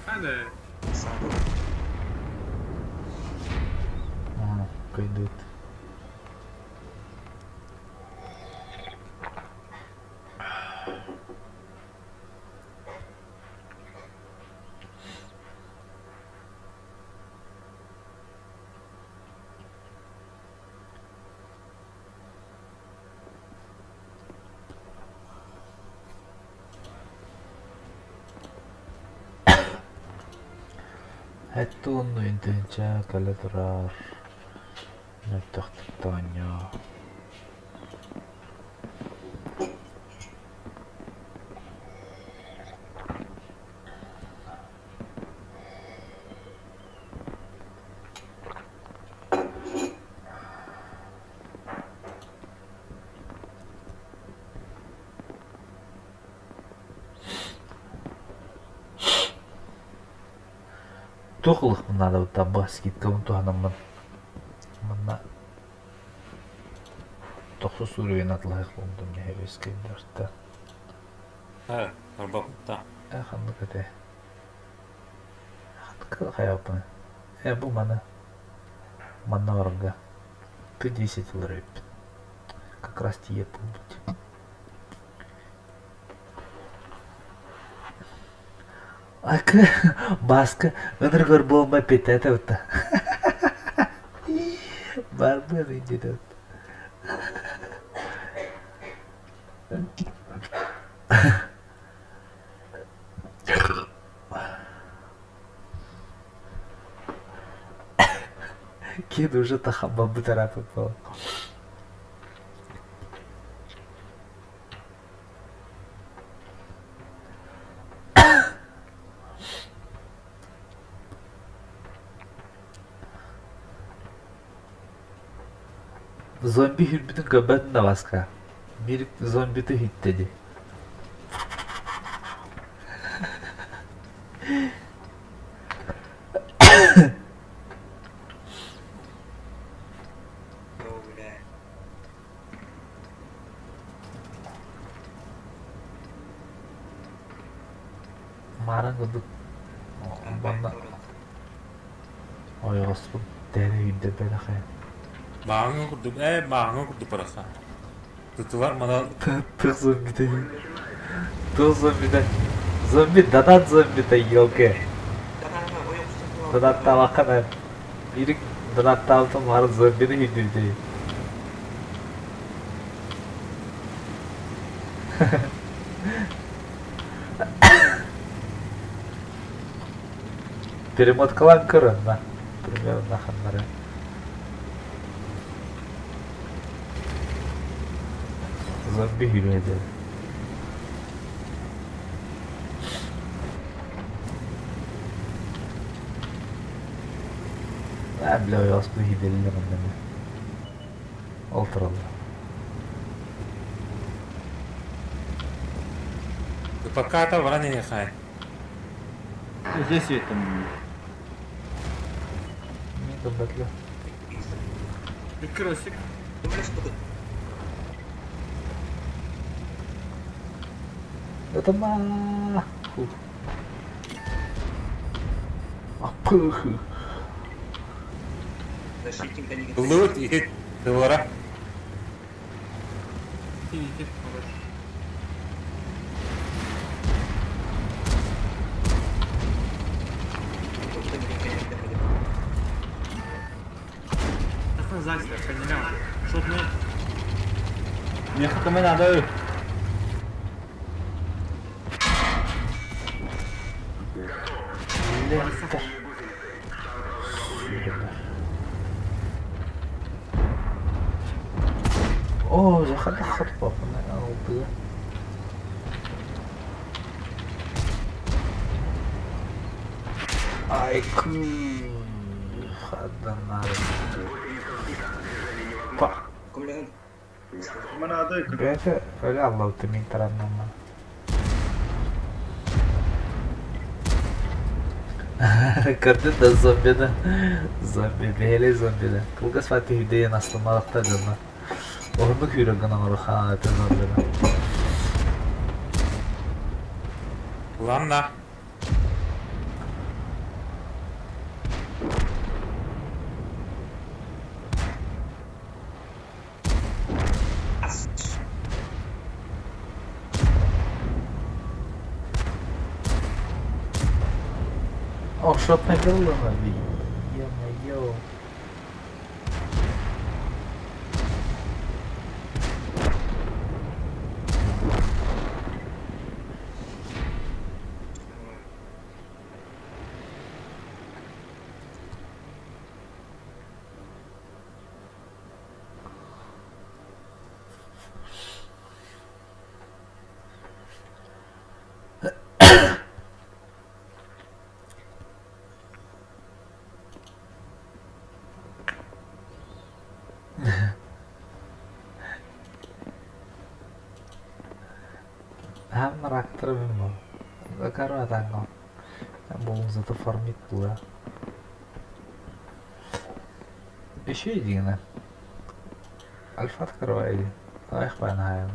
Hadi. Kaydıt. Хаттун интенча кале турар. Нөттөктөньө. Тухлых надо вот табаскит кому-то анаман. Манна. Тохсу суруен атлах болду мне хевескендерте. Арбакта. Ханны кете. Хатка хаяпны. Бу мана. Манна орга. 10 рэп. Как раз тие будет. Aka baska bener bomba petata uta. Barbar ini dot. Кид уже тахаба бутарапа пол. Zombi hürbütün göbetinde baska. Bir zombi de hit dedi. Marang untuk bana. Oy aslında dere hüdde belakı. Mağın kurdu, mağın kurdu parası. Tutular mana Tıq zombi de. Tıq zombi de. Zombi dadat zombi de yok ki. Dadat tavakana. Biri dadat tavtım var zombi de hüdde de. Перемот калан кырын на. Примерно ханнары. Zombi hürmedi. Ben bile o yastığı hidelini benden. Altıralım. пока это вране не хай. Здесь светом. Ne bekle. Bir krosik. Это ма. Апых. Защитника не Лут и двора. İyi. Зайстер, понимал. Чтоб не... Мне хатаме надо. О, заходи хатпа, на алды. Ай, хаданар. Па. Mana ada ya? Biasa, öyle Allah utamin taranama. Gördün de zombide. Zombi, böyle zombide. Kılgaz Fatih Hüdeyin aslında alakta gana. Onu kuyruğu gana var ha, ete zombide. Ладно. Offshot не было, ё-моё. Ham tractor memang. Karo tangkap. Bung satu farmit pula. Еще один. Альфа открывай. Ах, панаем.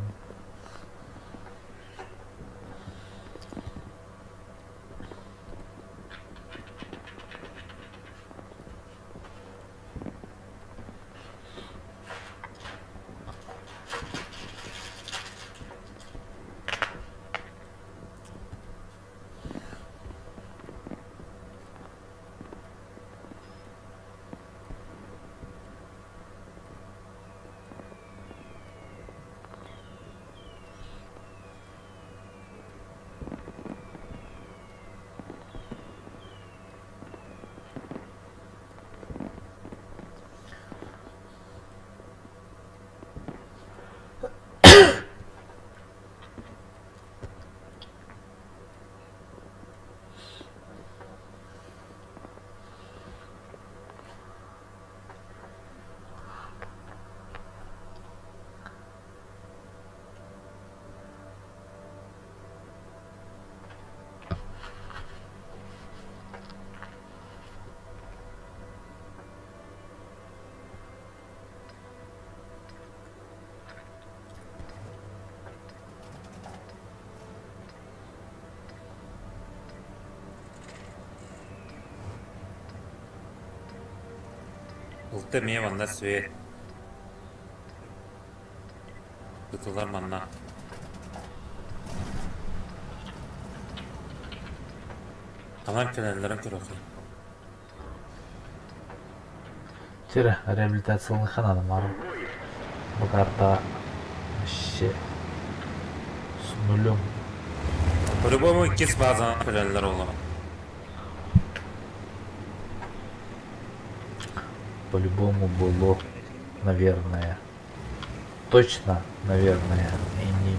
Улты мне ванна свет. Тутулар манна. Aman kenarların kırıkı. Тире, реабилитациялық хананым ару. Бұл карта вообще с нулем. По-любому кис база kenarlar olur. По-любому было, наверное. Точно, наверное, и не.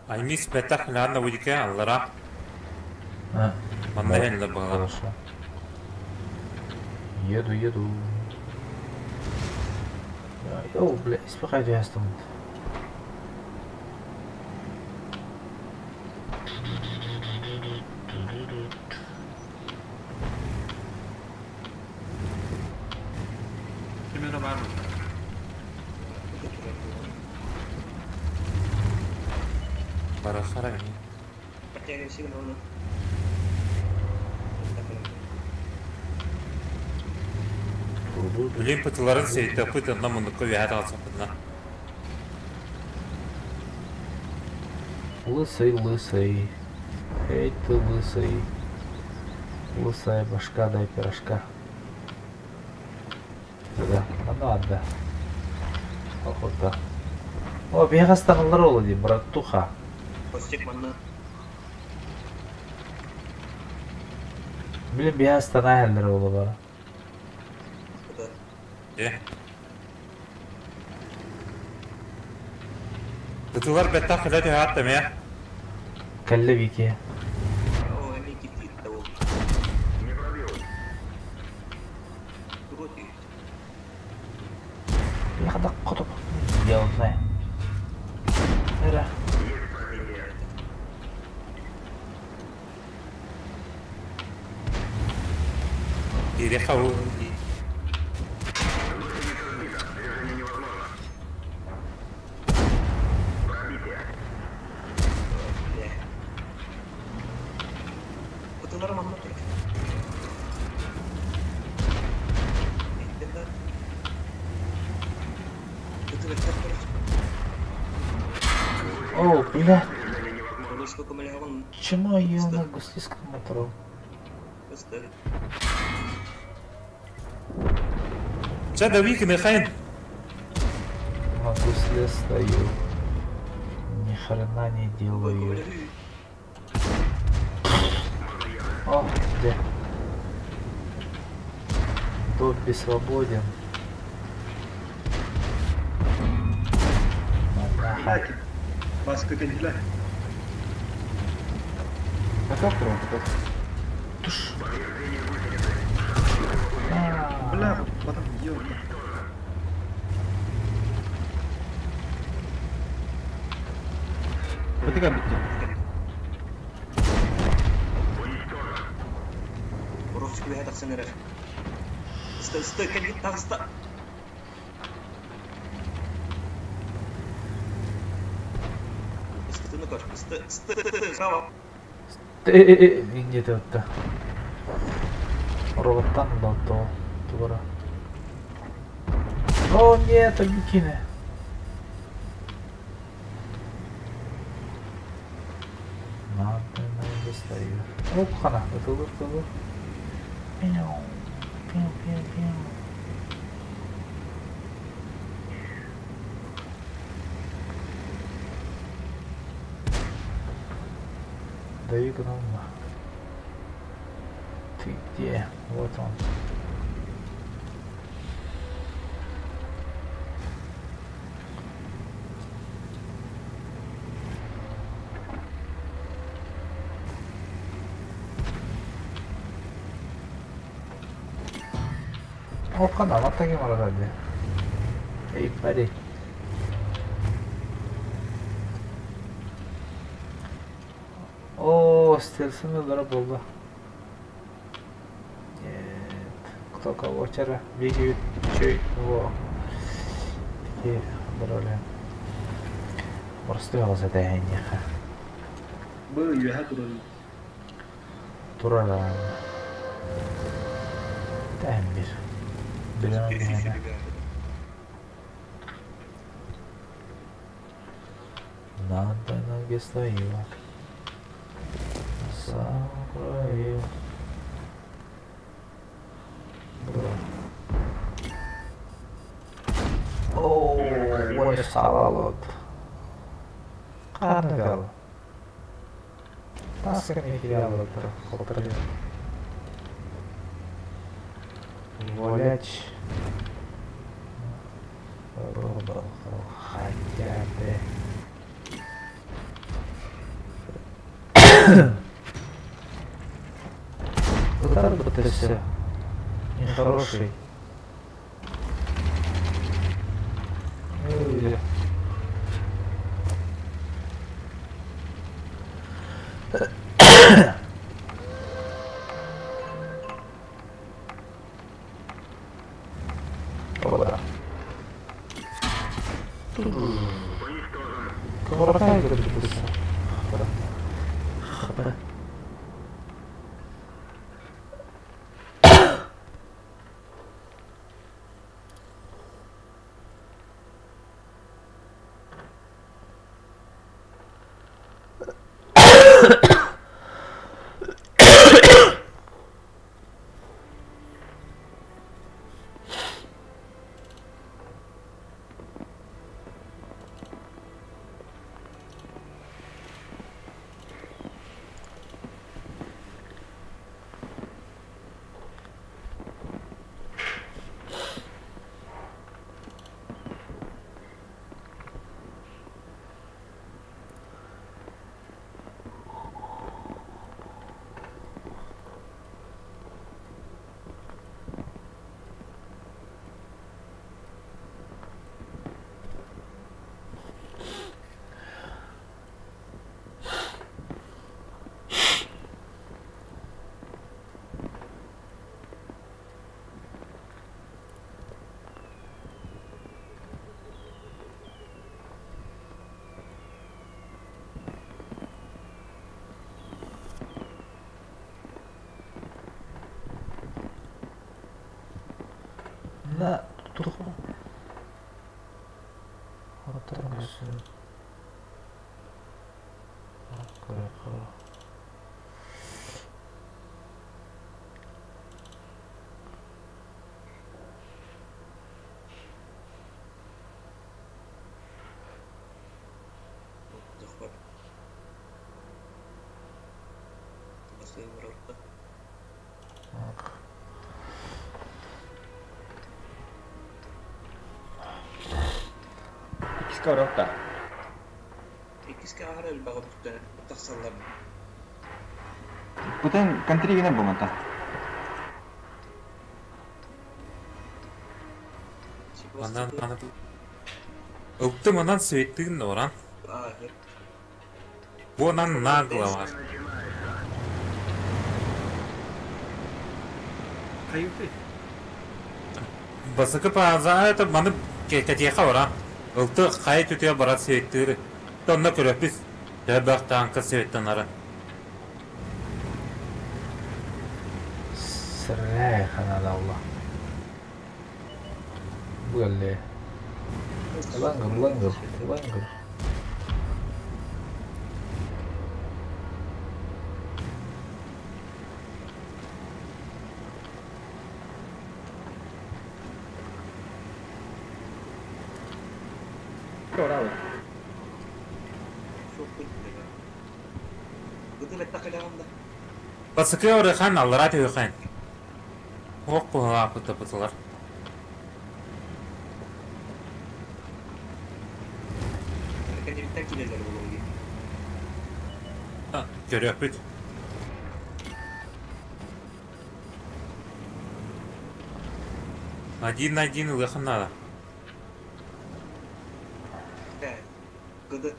Они спектакль надо будет аллара. Маннахен да было. Хорошо. Еду. Йоу, бля, испехайте я стану. Примерно бармы. Барахара. Потеря сигнала. Блин, пыталарын сейті пытанна мұндыққа вәді алса пытна. Лысый. Эй, ты лысый. Лысая башка, дай пирожка. Да, надо. Охота. О, бега станулар олади, братуха. Постик манна. Блин, бега станахелер олы бара. Пыталар бәттақ қылады хаттым, я? Кәлі беке. О, они кипит того. Не пробил. Вот и. Я да құтып. Делай. Эра. Ири хау. Пыталар манна. О, бля. Сколько миллион Чему я на густиском мотору? поставить? Че да вики не хайн? На гусле стою. Ни хрена не делаю. О, где? Добби свободен. Лаки. Баска кандила. Каков трон? Бля, потом ёлка. Потыка битти. Урусчик бе хатак сенерер. Сты, кандид тагыста. Стыны көр. Сты, право. Где ты вот-то? Роботан дал то. Тувара. О, нет, Агикины. Надо на достаю. Оп, хана, готовы. Пиу. Даю гнома. Ты где? Вот он. О, хана, вот таким ради. Эй, парень. О, стельсный удар был. Нет. Кто кого вчера бегают, чей его. Такие драли. Прострелось это я не. Был я турал. Турала. Таймер. Берем. Надо ноги стою. Сам краю. Ооо, ой, салалот. Карнагал. Тасками кидал это, хопры. Воляч. Робал, хотя бы. Удар БТС нехороший. Оба. Коворкай БТС. На туху. Вот так все. Хорошо. Захват. Последний раз. Скоро так. Мана элбага бүттен таксаллар. Бүтін контригіне болмата. Анан Ылтым анан светтигин оран. Бонан нагло var. Каюты. Басыкы паза это маны кететеха оран. Ылты кай түтүе барат светтири. Тонна көрөпүз. Жабак танка светтен ара. سريع خنا الله قال لي لنقر Bravo. Gıdı ve takılarında. Басыкы орыхан аллара төйхан. Ок була пытыпытылар. Kendimden kileler olur gibi. Көрөпүт. Один на один выход надо. Evet. Gıdı.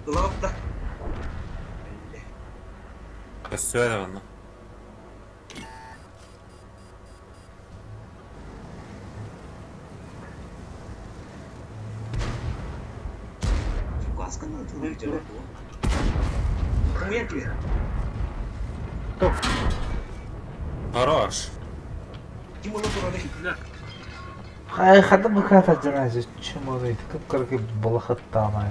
Dolap da. Көссөдө аны. Askından tırnak içeri bu. Хуя тебе. Хорош. Тимур турады. هاي خدم كافة جنازة شو مريت كبكر كيف بلخت طامع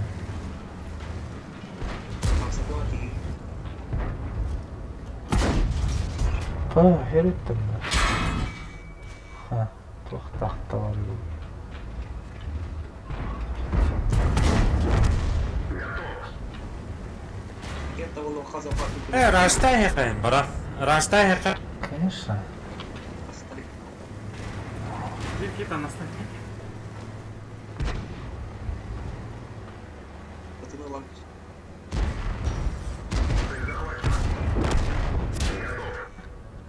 يرتب ها تروح تحت طوالي Раштай хайн, брат. Раштай хайн. конечно Вилки там оставь.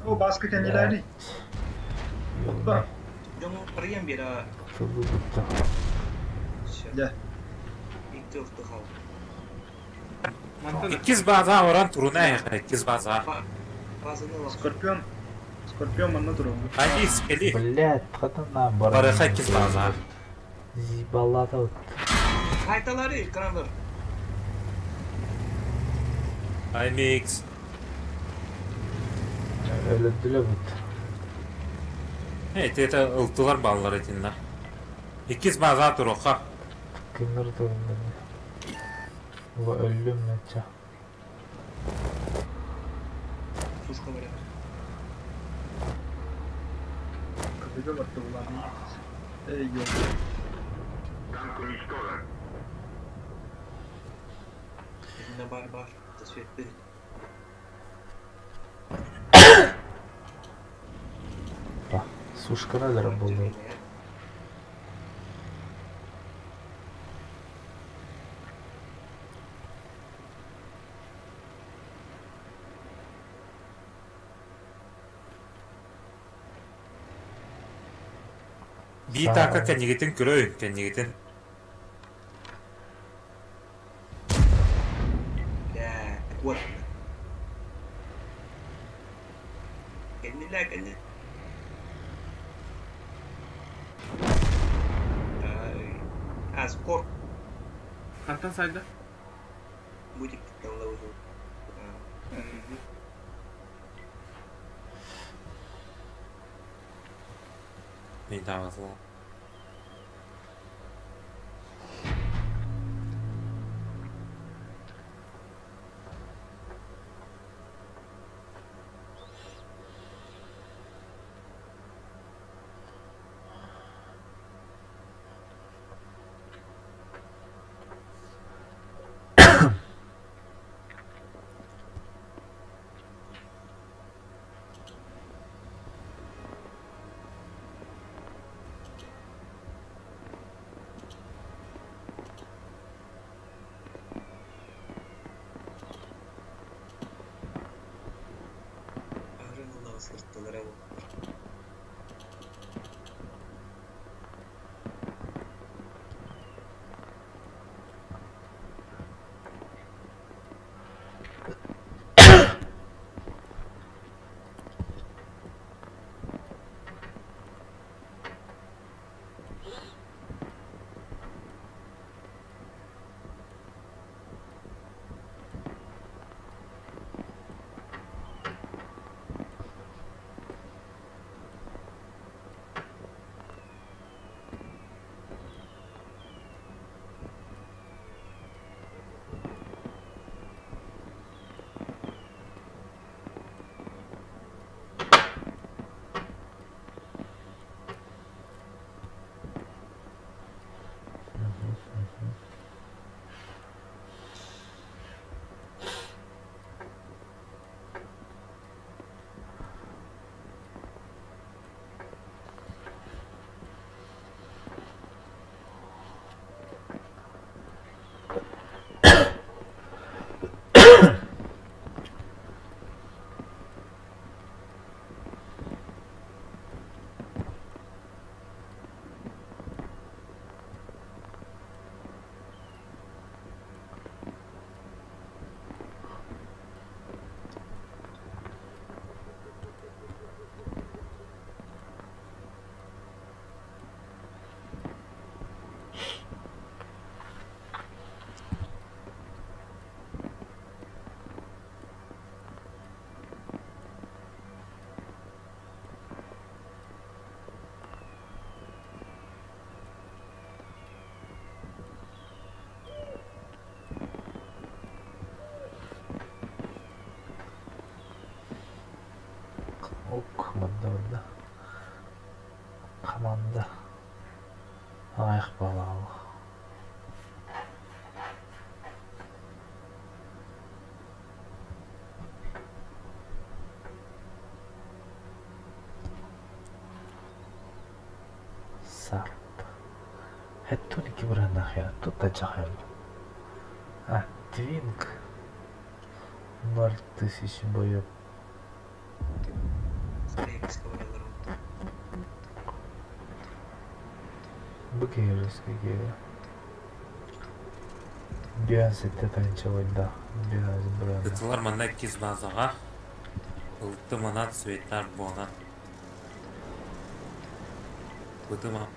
O baskı kendileri. يلا Canım arayayım bir ara. شوفوا بتاع Gel. İlk dörtlü hal. Мантана. Иккиз база оран туруна хайн, иккиз база. Bazını var. Скорпион. Скорпион манна туру. Айди спели. блядь خدنا Барыха иккиз база. зибалата вот Haytaları kanallar. Аймикс. öldüler bu Это ылтылар баллар этинна. Иккиз база туруха. kimler durumda bu öldüm mü ça Suşka böyle. Kapıda baktı ulan. Ey yok. Elinde bar. Tasvetli. сушка надо работать Битака кеннигитин көрөй, кеннигитин. Ya, kuat. Kendine. Skor. Артан сайда. Будет там лаузу. Не дава зло. burada. Команда. Аяқ балалы. Sarp. Тут iki burandak ya. Тут da çakıyor. Ah, Twink. 000 boyu. Bu киевский гео. Биосетте танча ойда. Биос брат. Кытылар мында киз базаға. Ылтты мына цветлар бона. Бытыма.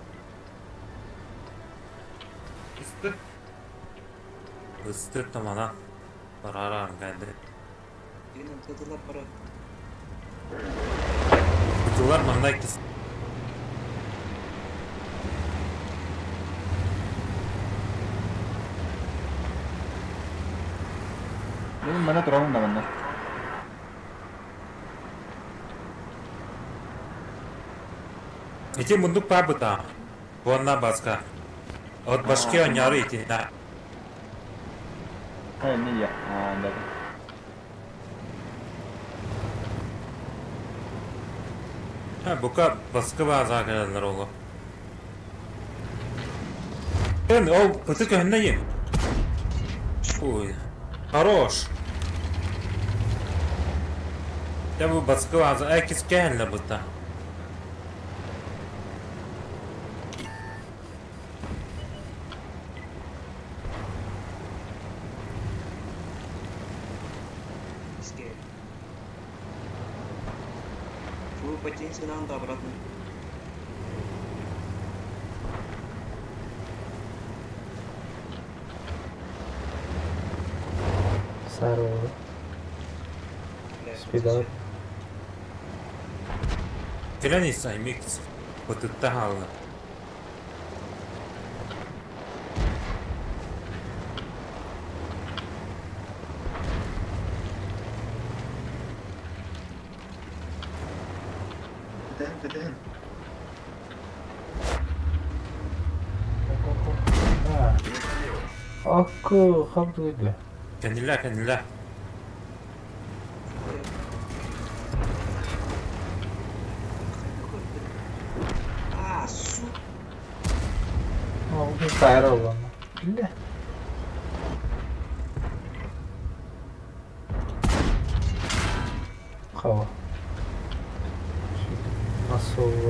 Isты тамана. Бараран gəldi. Yine tadılar para. Кытылар мында киз. Benim bana duralım da benden. Ити мундук пабыта. Бонна баска. От башки оняры ити. Да. Hayır ne ya? Anladım. Ha, бука баскы база келдилер олу. Ол пыты көннәйе. Ой. Хорош. Я бы баскы база экис келдилер быта. Потенция надо обратно. Sarı oldu. Speed up. Тирен исай микс. Пытытта халды. Giden. Akı kaptıydı. Kendiller. А, су. Bugün sayar oldu ama. Bile. Hava. Nasıl oldu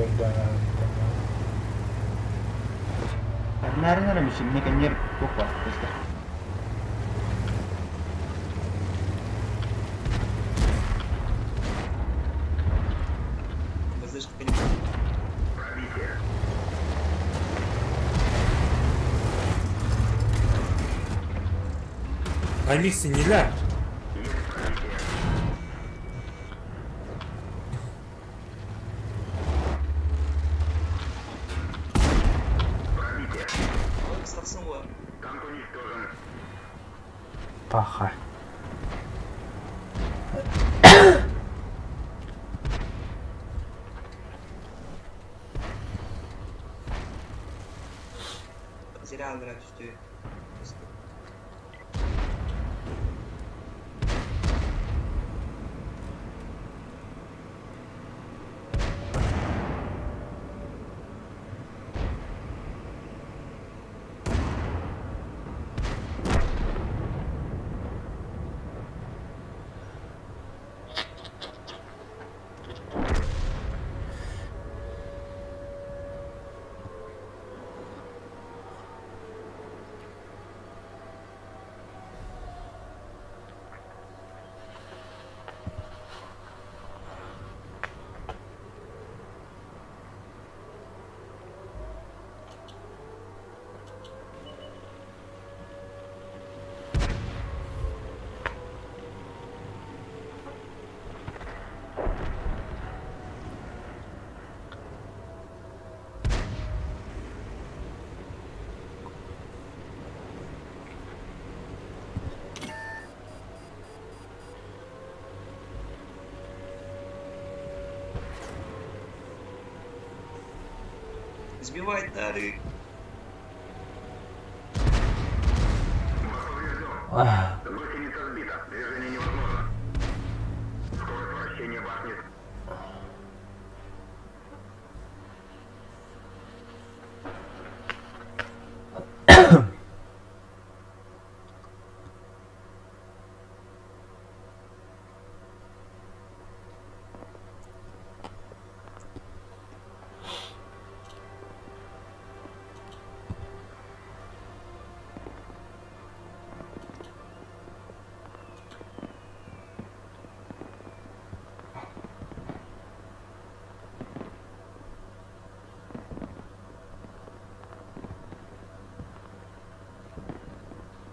Narin machine ini kan nyir kupas terus. Воздушный понимание. Аймик синилер. Paha. Зря играть что ли. Сбивает Дары. Гусеница сбита. Движение невозможно. Скорость вращения башни.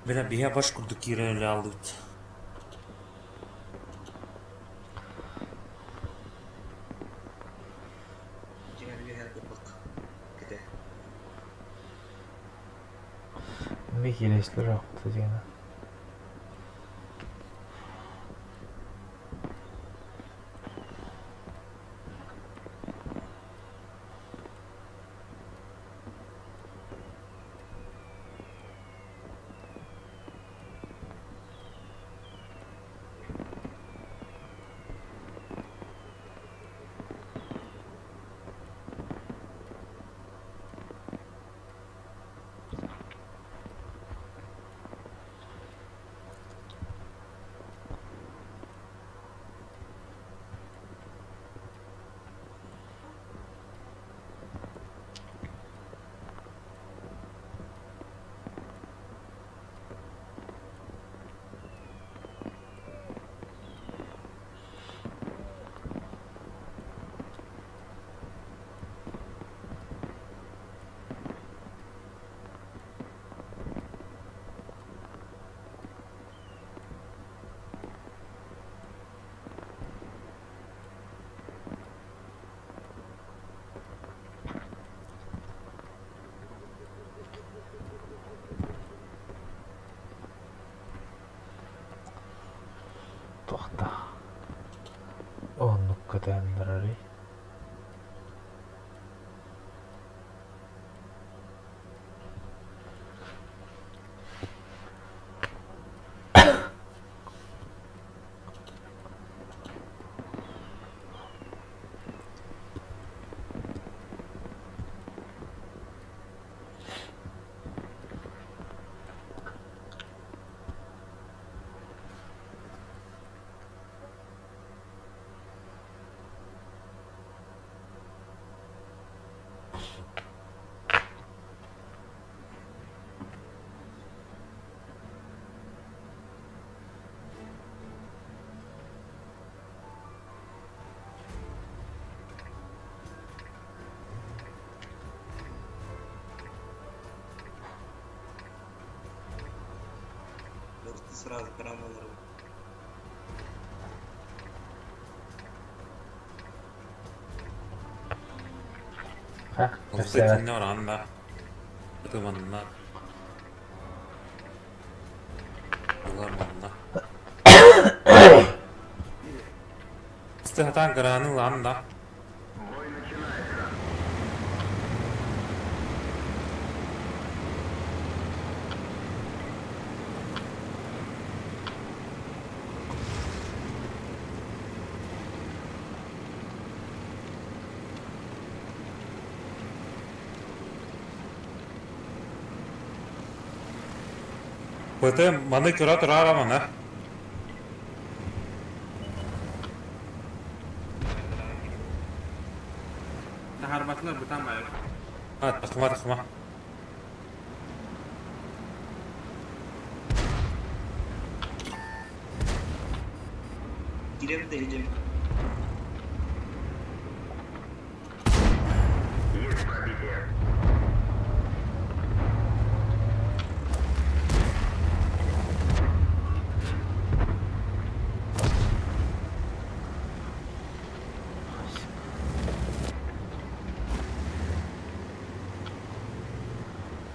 Бля, бия баш курдук киреле алдыт. Jangan lihat bak. Kita. Bir kireçli rahatı gene. Tohta. Onluk kadenleri. Может, сразу карамелы. Ha, Olsa mesela içinde var anda. Tımında. Ulan anda. İstihatan kıranı lan da. Бой начинается. Бөте маны күрә тора аламаны. Harbatlar butamayır. Ha, tıkma tıkma. Girelim de edelim. Есть пробитие.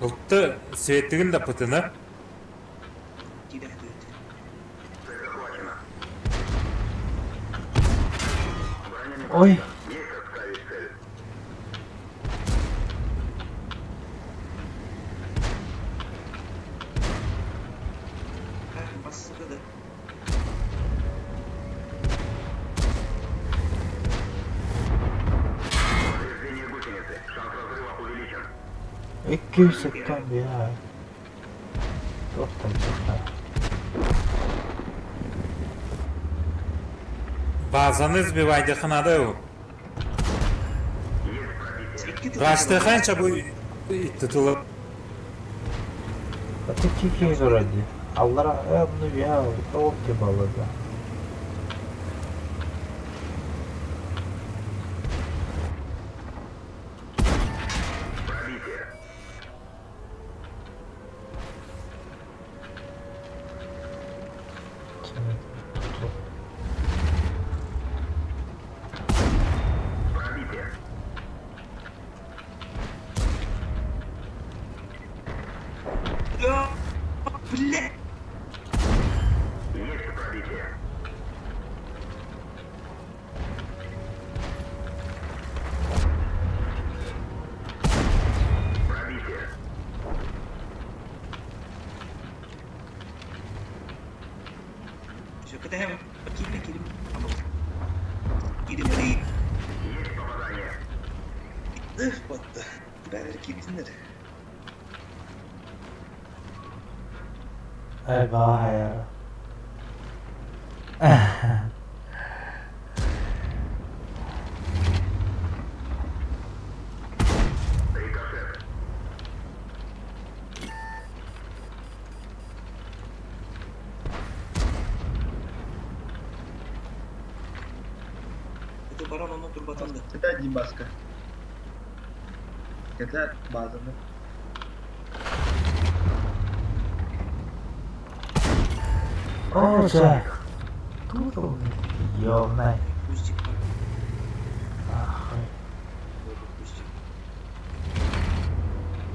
Ұлтты светтігін да пытыны. Tidak duit. Цель захвачена. Броня не Ой. Есть отставить цель. да. Повреждение гусеницы. Шанс разрыва увеличен. 280 ya. To'xtang. Bazani sbivayga qanada u. Rashta qancha bu tutulib. Это тихий вроде. Аллара, ну я толки балада. Пробитие. Пробитие. Бля! Есть пробитие. Пробитие. Все, когда я килим. Килим бери. Есть попадание. Вот да. Бәрі килимдер. Ey bahaya. Рикошет. Это баран оны турбатанды. Это Димаска. Это базаны. О, Джек. Тут он. Ёбнай. Пустик. Ахуй. Пустик.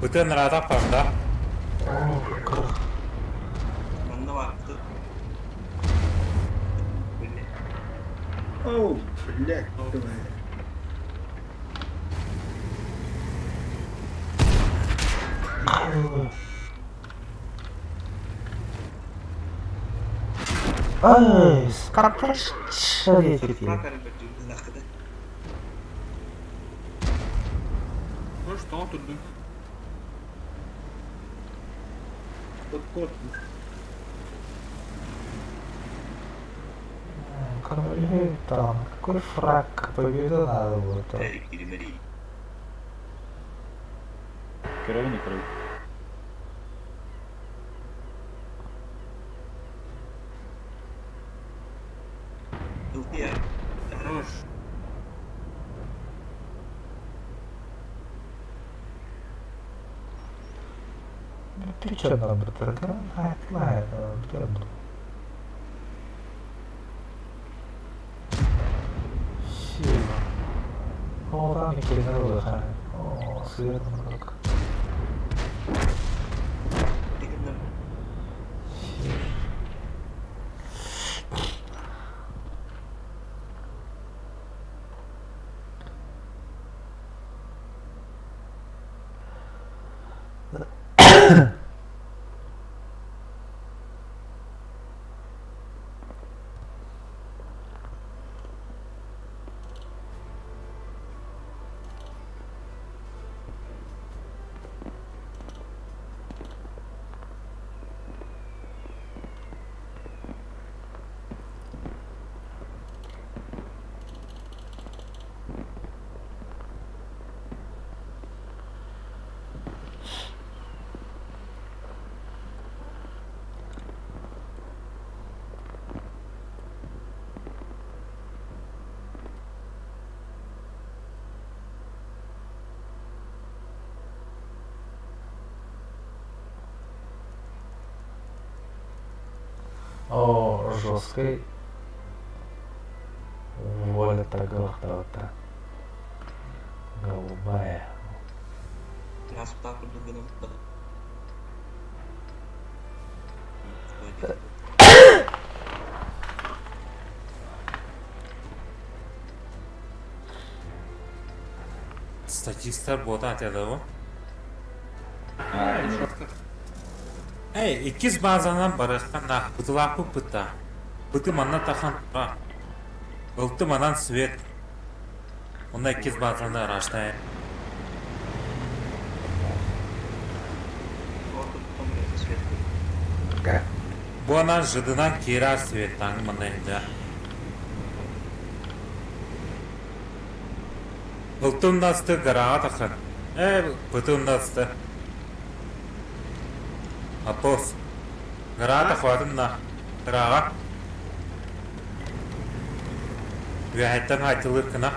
Butun rada qanda. О, круг. Манда вақты. Бля. Оу, блядь, давай. Ай, скарпаш шарифи. Пракары бәтті лақыды. Hoş, ne oturdun? Kod. Там, какой фраг, победа надо было там. Эй, килимери. Крой, не крой. Дулпия. Хорош. Ты чё нам, братан? Ладно, блин. Сильно. О, там не килинару, о, сверху много. Дегеннем. О, жесткой. Воля Тагохтаута. Голубая. Нас так удобно. Statistlar bota atadi u. Иккиз базанан барыққан бұтылапы бұта. Бұты манна тақан тұра. Ұлты манан свет. Онда иккиз базаны раштай. Бұл анан жыдынан керар свет таңы мана енді. Ұлты ұндасты ғараға тақын. Бұты ұндасты. Апос. Ғараға тақуадым на. Ғараға. Вяхеттен айтылыр кына.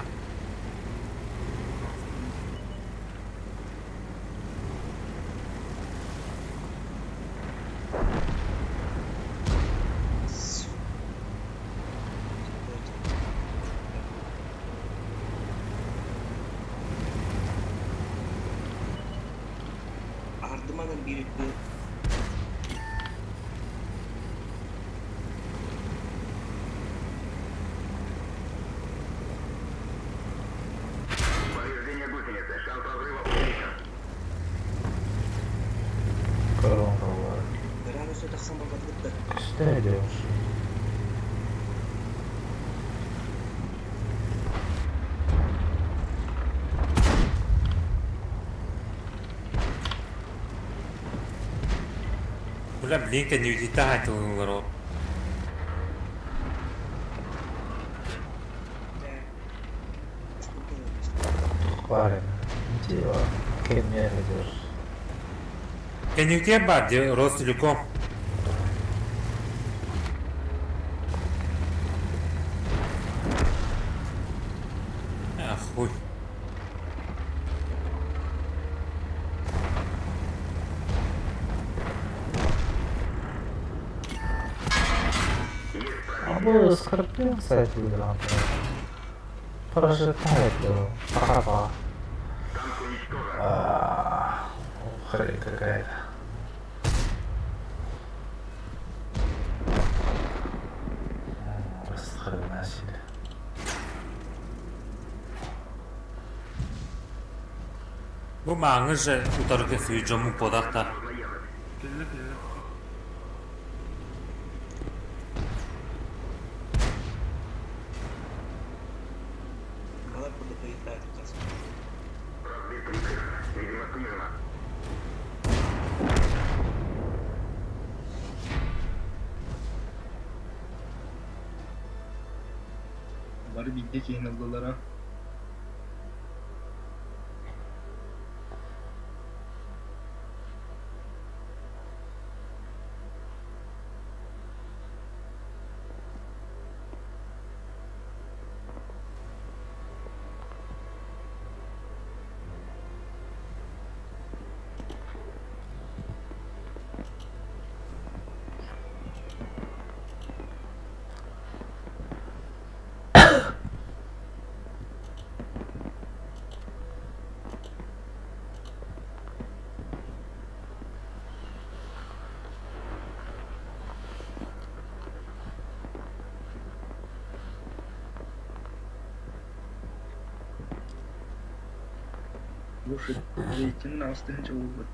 Ardıma'nın bir Повреждение гусеницы. Шанс разрыва увеличен. Коронка var. beraber söylesem bakatlıkta. İşte ediyormuş. Бұлам линка не үйдейті айтылыңылар ол. Var ya. Diyor. Kendine ediyor. Кенюке бар, Ростелеком. Хуй. А bu Скорпион, кстати, выиграл. Прожигает его. Папа. Хрень какая-то. Расхренасили. Bu mağınca utarık süyücümü podakta. Kadar burada kayıtlar tutacağız. Разбит прикрыт. Видимо, снижено. Bari bir de yayınladılar. Слушай, рейтинг на остынча болбойт.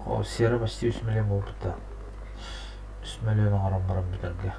О, сера почти 3 миллион болыпты. 3 миллион арам барам битәргә.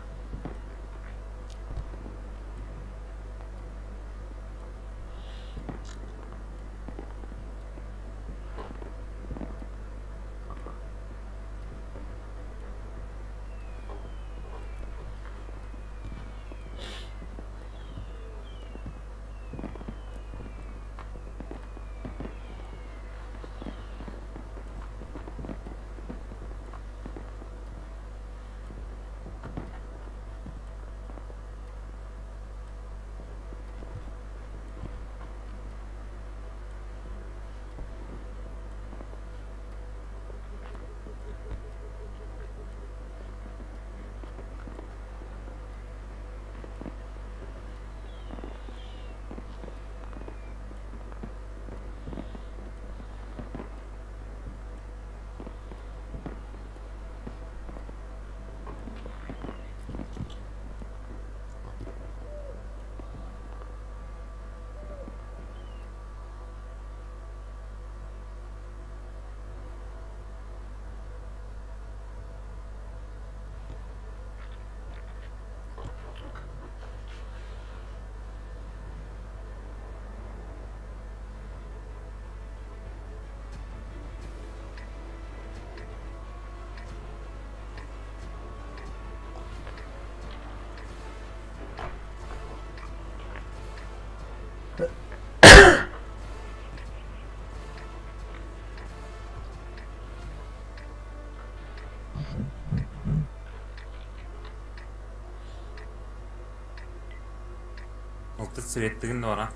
Oltu Svettigin de var ha.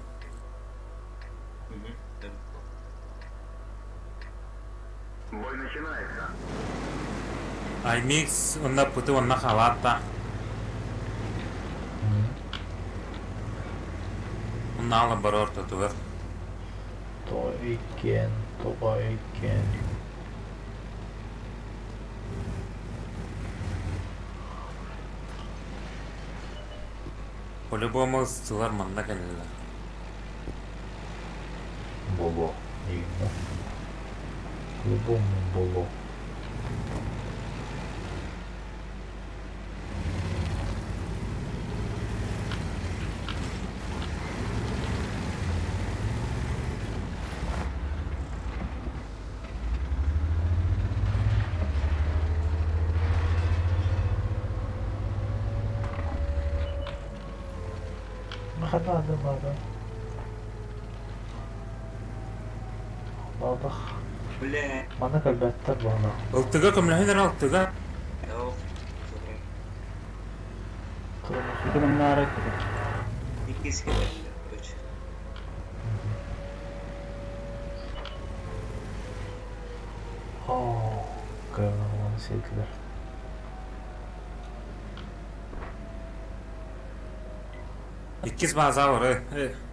Бой начинается. IMX onda putu onna халата. Onna ala baror tutuver. Toiken. По-любому сылар манда келелер. Боло. Именно. По-любому боло. Хатады бады. Бадах. Бля. Мана кальбаттар бана. Ылтыга көмлөһүнөр алтыга. Yok. Кыдым нары. İkisi gibi. Üç. О, кайган секилер. Иккис база бар.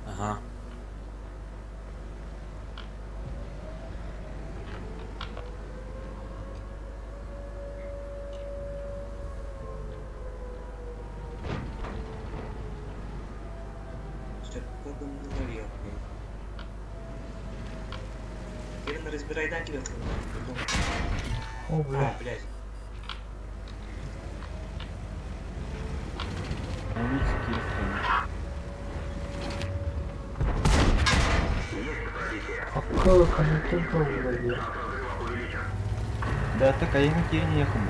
Ага. Что подумал я? Кирин разбирайдан келе жатыр. О, бля. Блядь. Они скидки. Акыл канеттен толгудай. Да так кайын кейін якын.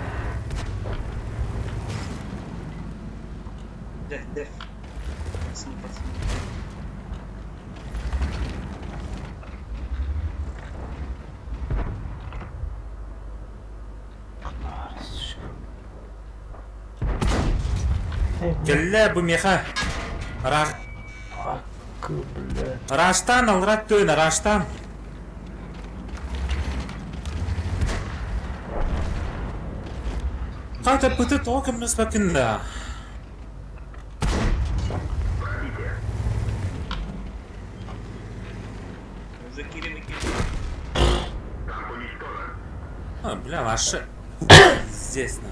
Дef. Сымпат. Келле бу меха. Акыл, бля. Раштан алрат төн, раштан. Кайта пыты током наспакинда. За Кирин. Танк уничтожен. А, бля, ваши. Здесь, на.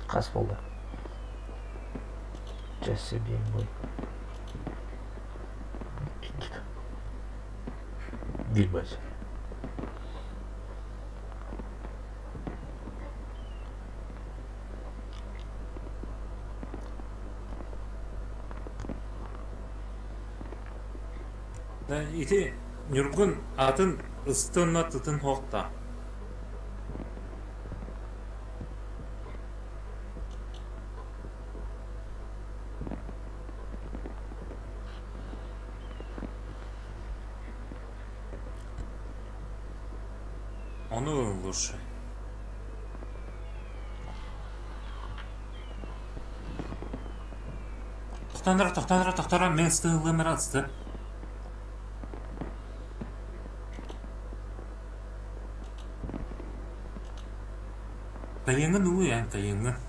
Қас болды. Жасыбейм бой. Вильбать. Да, ити Нюргун атын ыстынна тытын хоқта. Onu лучше. Тоқтандыра, мен стылымыр атысты. Кайыңын ұлы ян, кайыңын.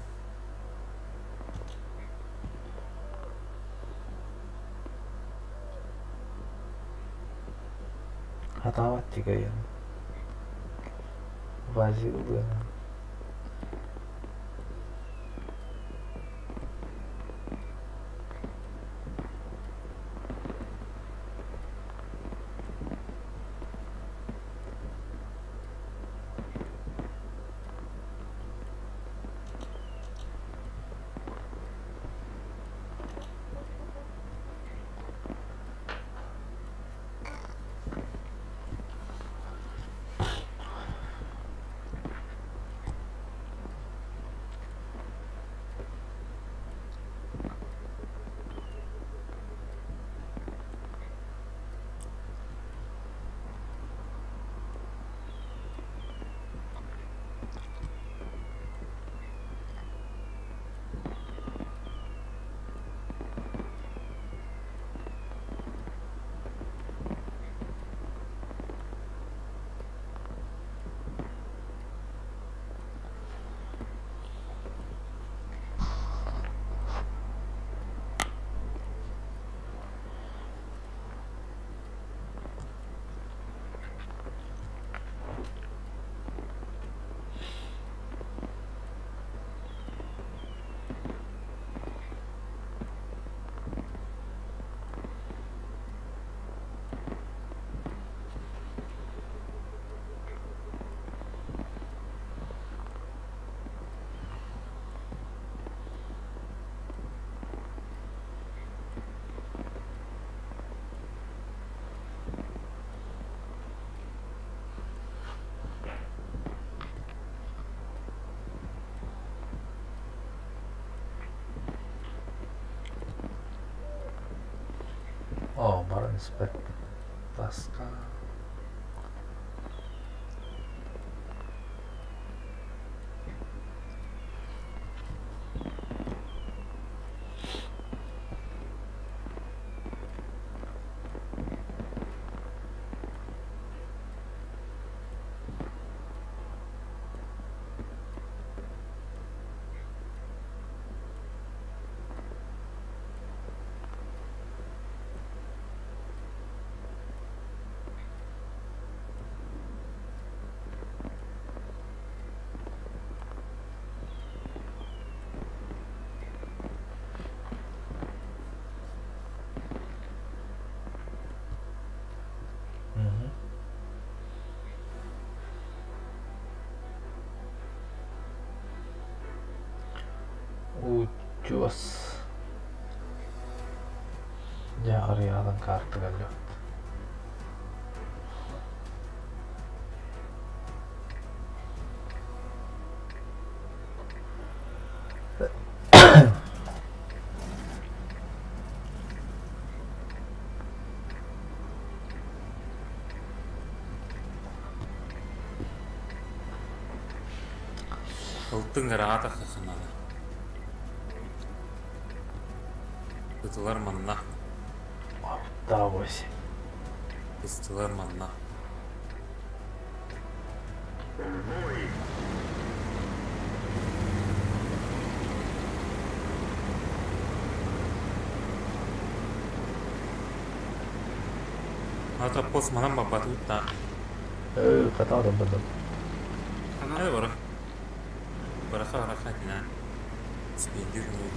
Хатават тигайын. Вази ұлыны. nisbet басқа. Ucus Jahriyadan kartı geliyor. Ұлттың рағата қақынады. Тұтылар манна. Да, 8. Тұтылар манна. Ата пос манан бабаты ұтта. Қата адам бадым. Әді бара. Бараха дина. Спендир нөй.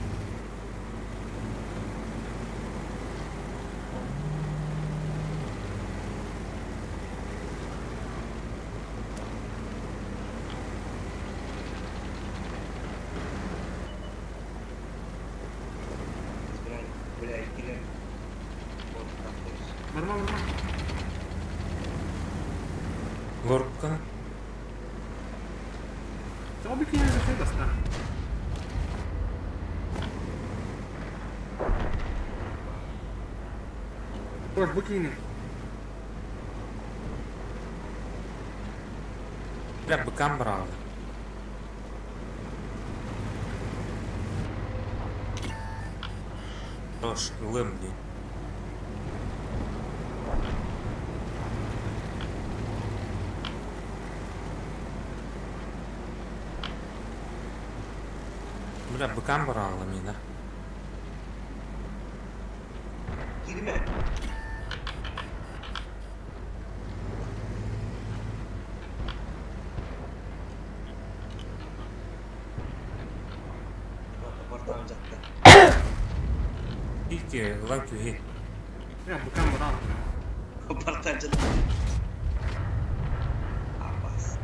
Горкан. Tämä on kiinni se tästä. Ой, букини. Бля, быкам брал. Рош, лымди. Бля, быкам брал мина. Girme. Apartman cadde. İlk lan köy. Ya bıkan bana. Apartman cadde. Abbas.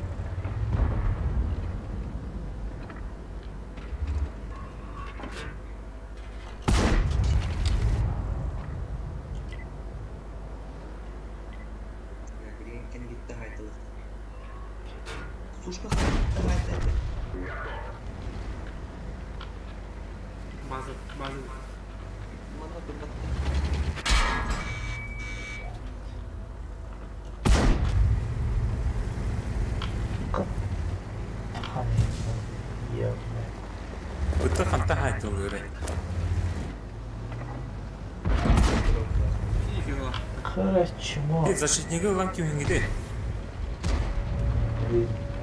Kan gitti haytalı. Suşka gitti haytalı. Bazı. Mana tempat. Iya. Betul kan tak itu lure. Нифига. Короче, Ты защитника лан köy gidiyor.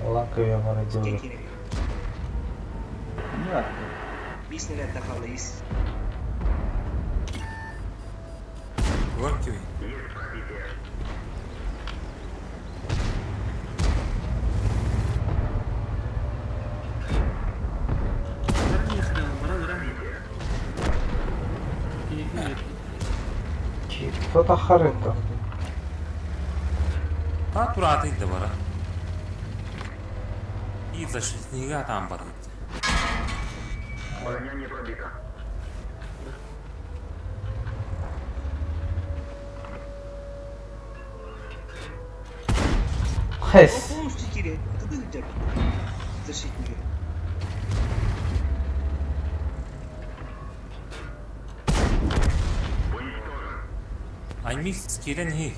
Ланка я мара делаю. Kekini. Ya, Biz neler takalıyız? Lan köy. Кто тахарет-то? Ha turatıydı bana. И защитника там бар. Броня не пробита. Хэс. Полностью теряет. Это выглядит. Защитники. Аймикс кирен хи.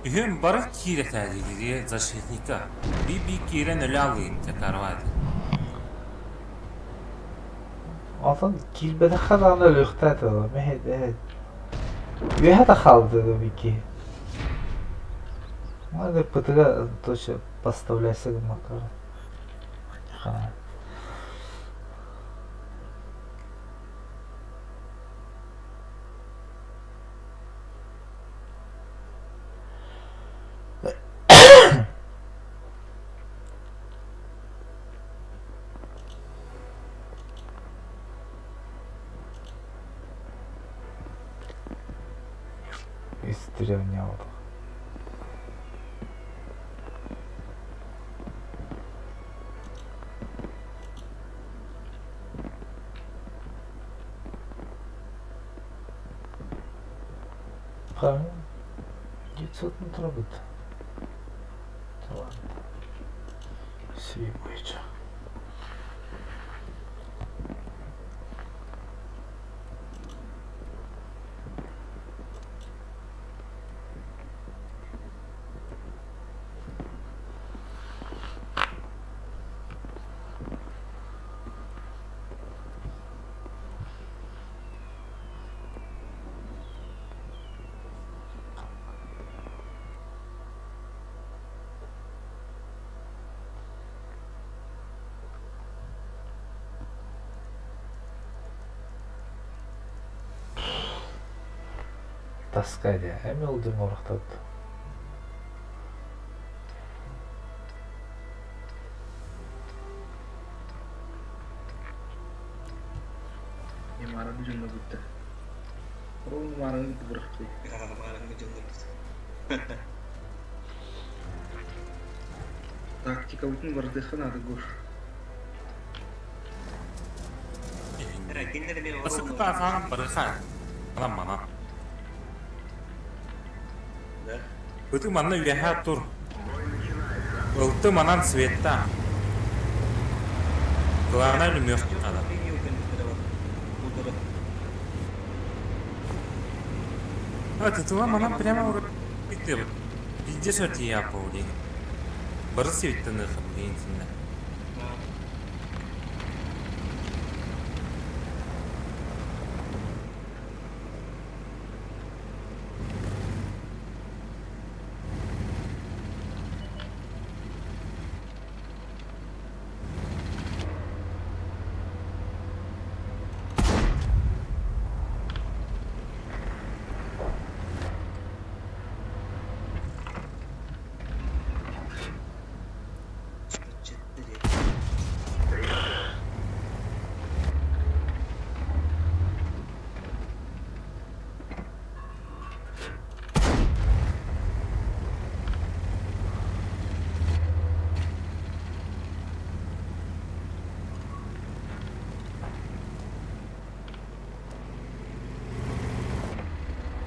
Үхем бары кире тәділіге защитника. Би кирен өлі алыйын тәкарвады. Алтын килбеді қадағына өліқтәді ол. Мәхеді. Үйәді қалды да беки. Надо пытыға точно поставляйся макар. Истревнял. Правильно. 900 метров будет. Ладно. Все бойча. Таскайда, әме ол дем орақтады. Мараны жөнді бұтты. Ол мараны бұрықты. Мараны жөнді бұтты. Тактика бүтін бардықын ады көш. Басықы тағанын бұрыға. Анам мана. Өті манна үйәхә тұр. Ұлты манан светта. Главное люмёв надо. Это тула манан прямо урып битті. Бидде сөрті япы олейін. Бұры светті нұқым дейін сінді.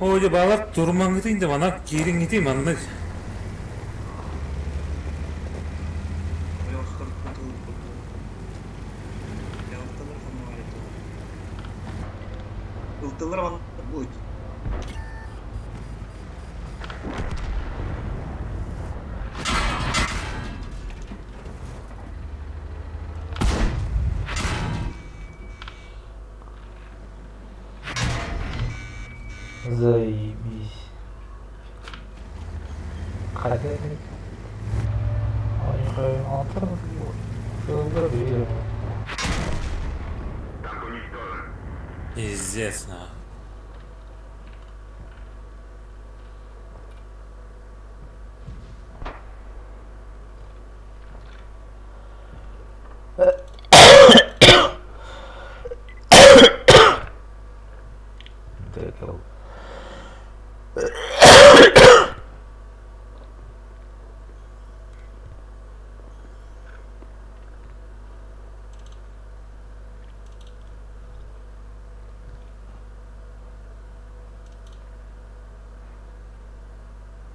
Oye, balak durman gidin de bana girin gideyim anlık. Ылтылар ван будет. Заебись. Хотя ой, алтын жолдар беріп. Пиздец, на. Так,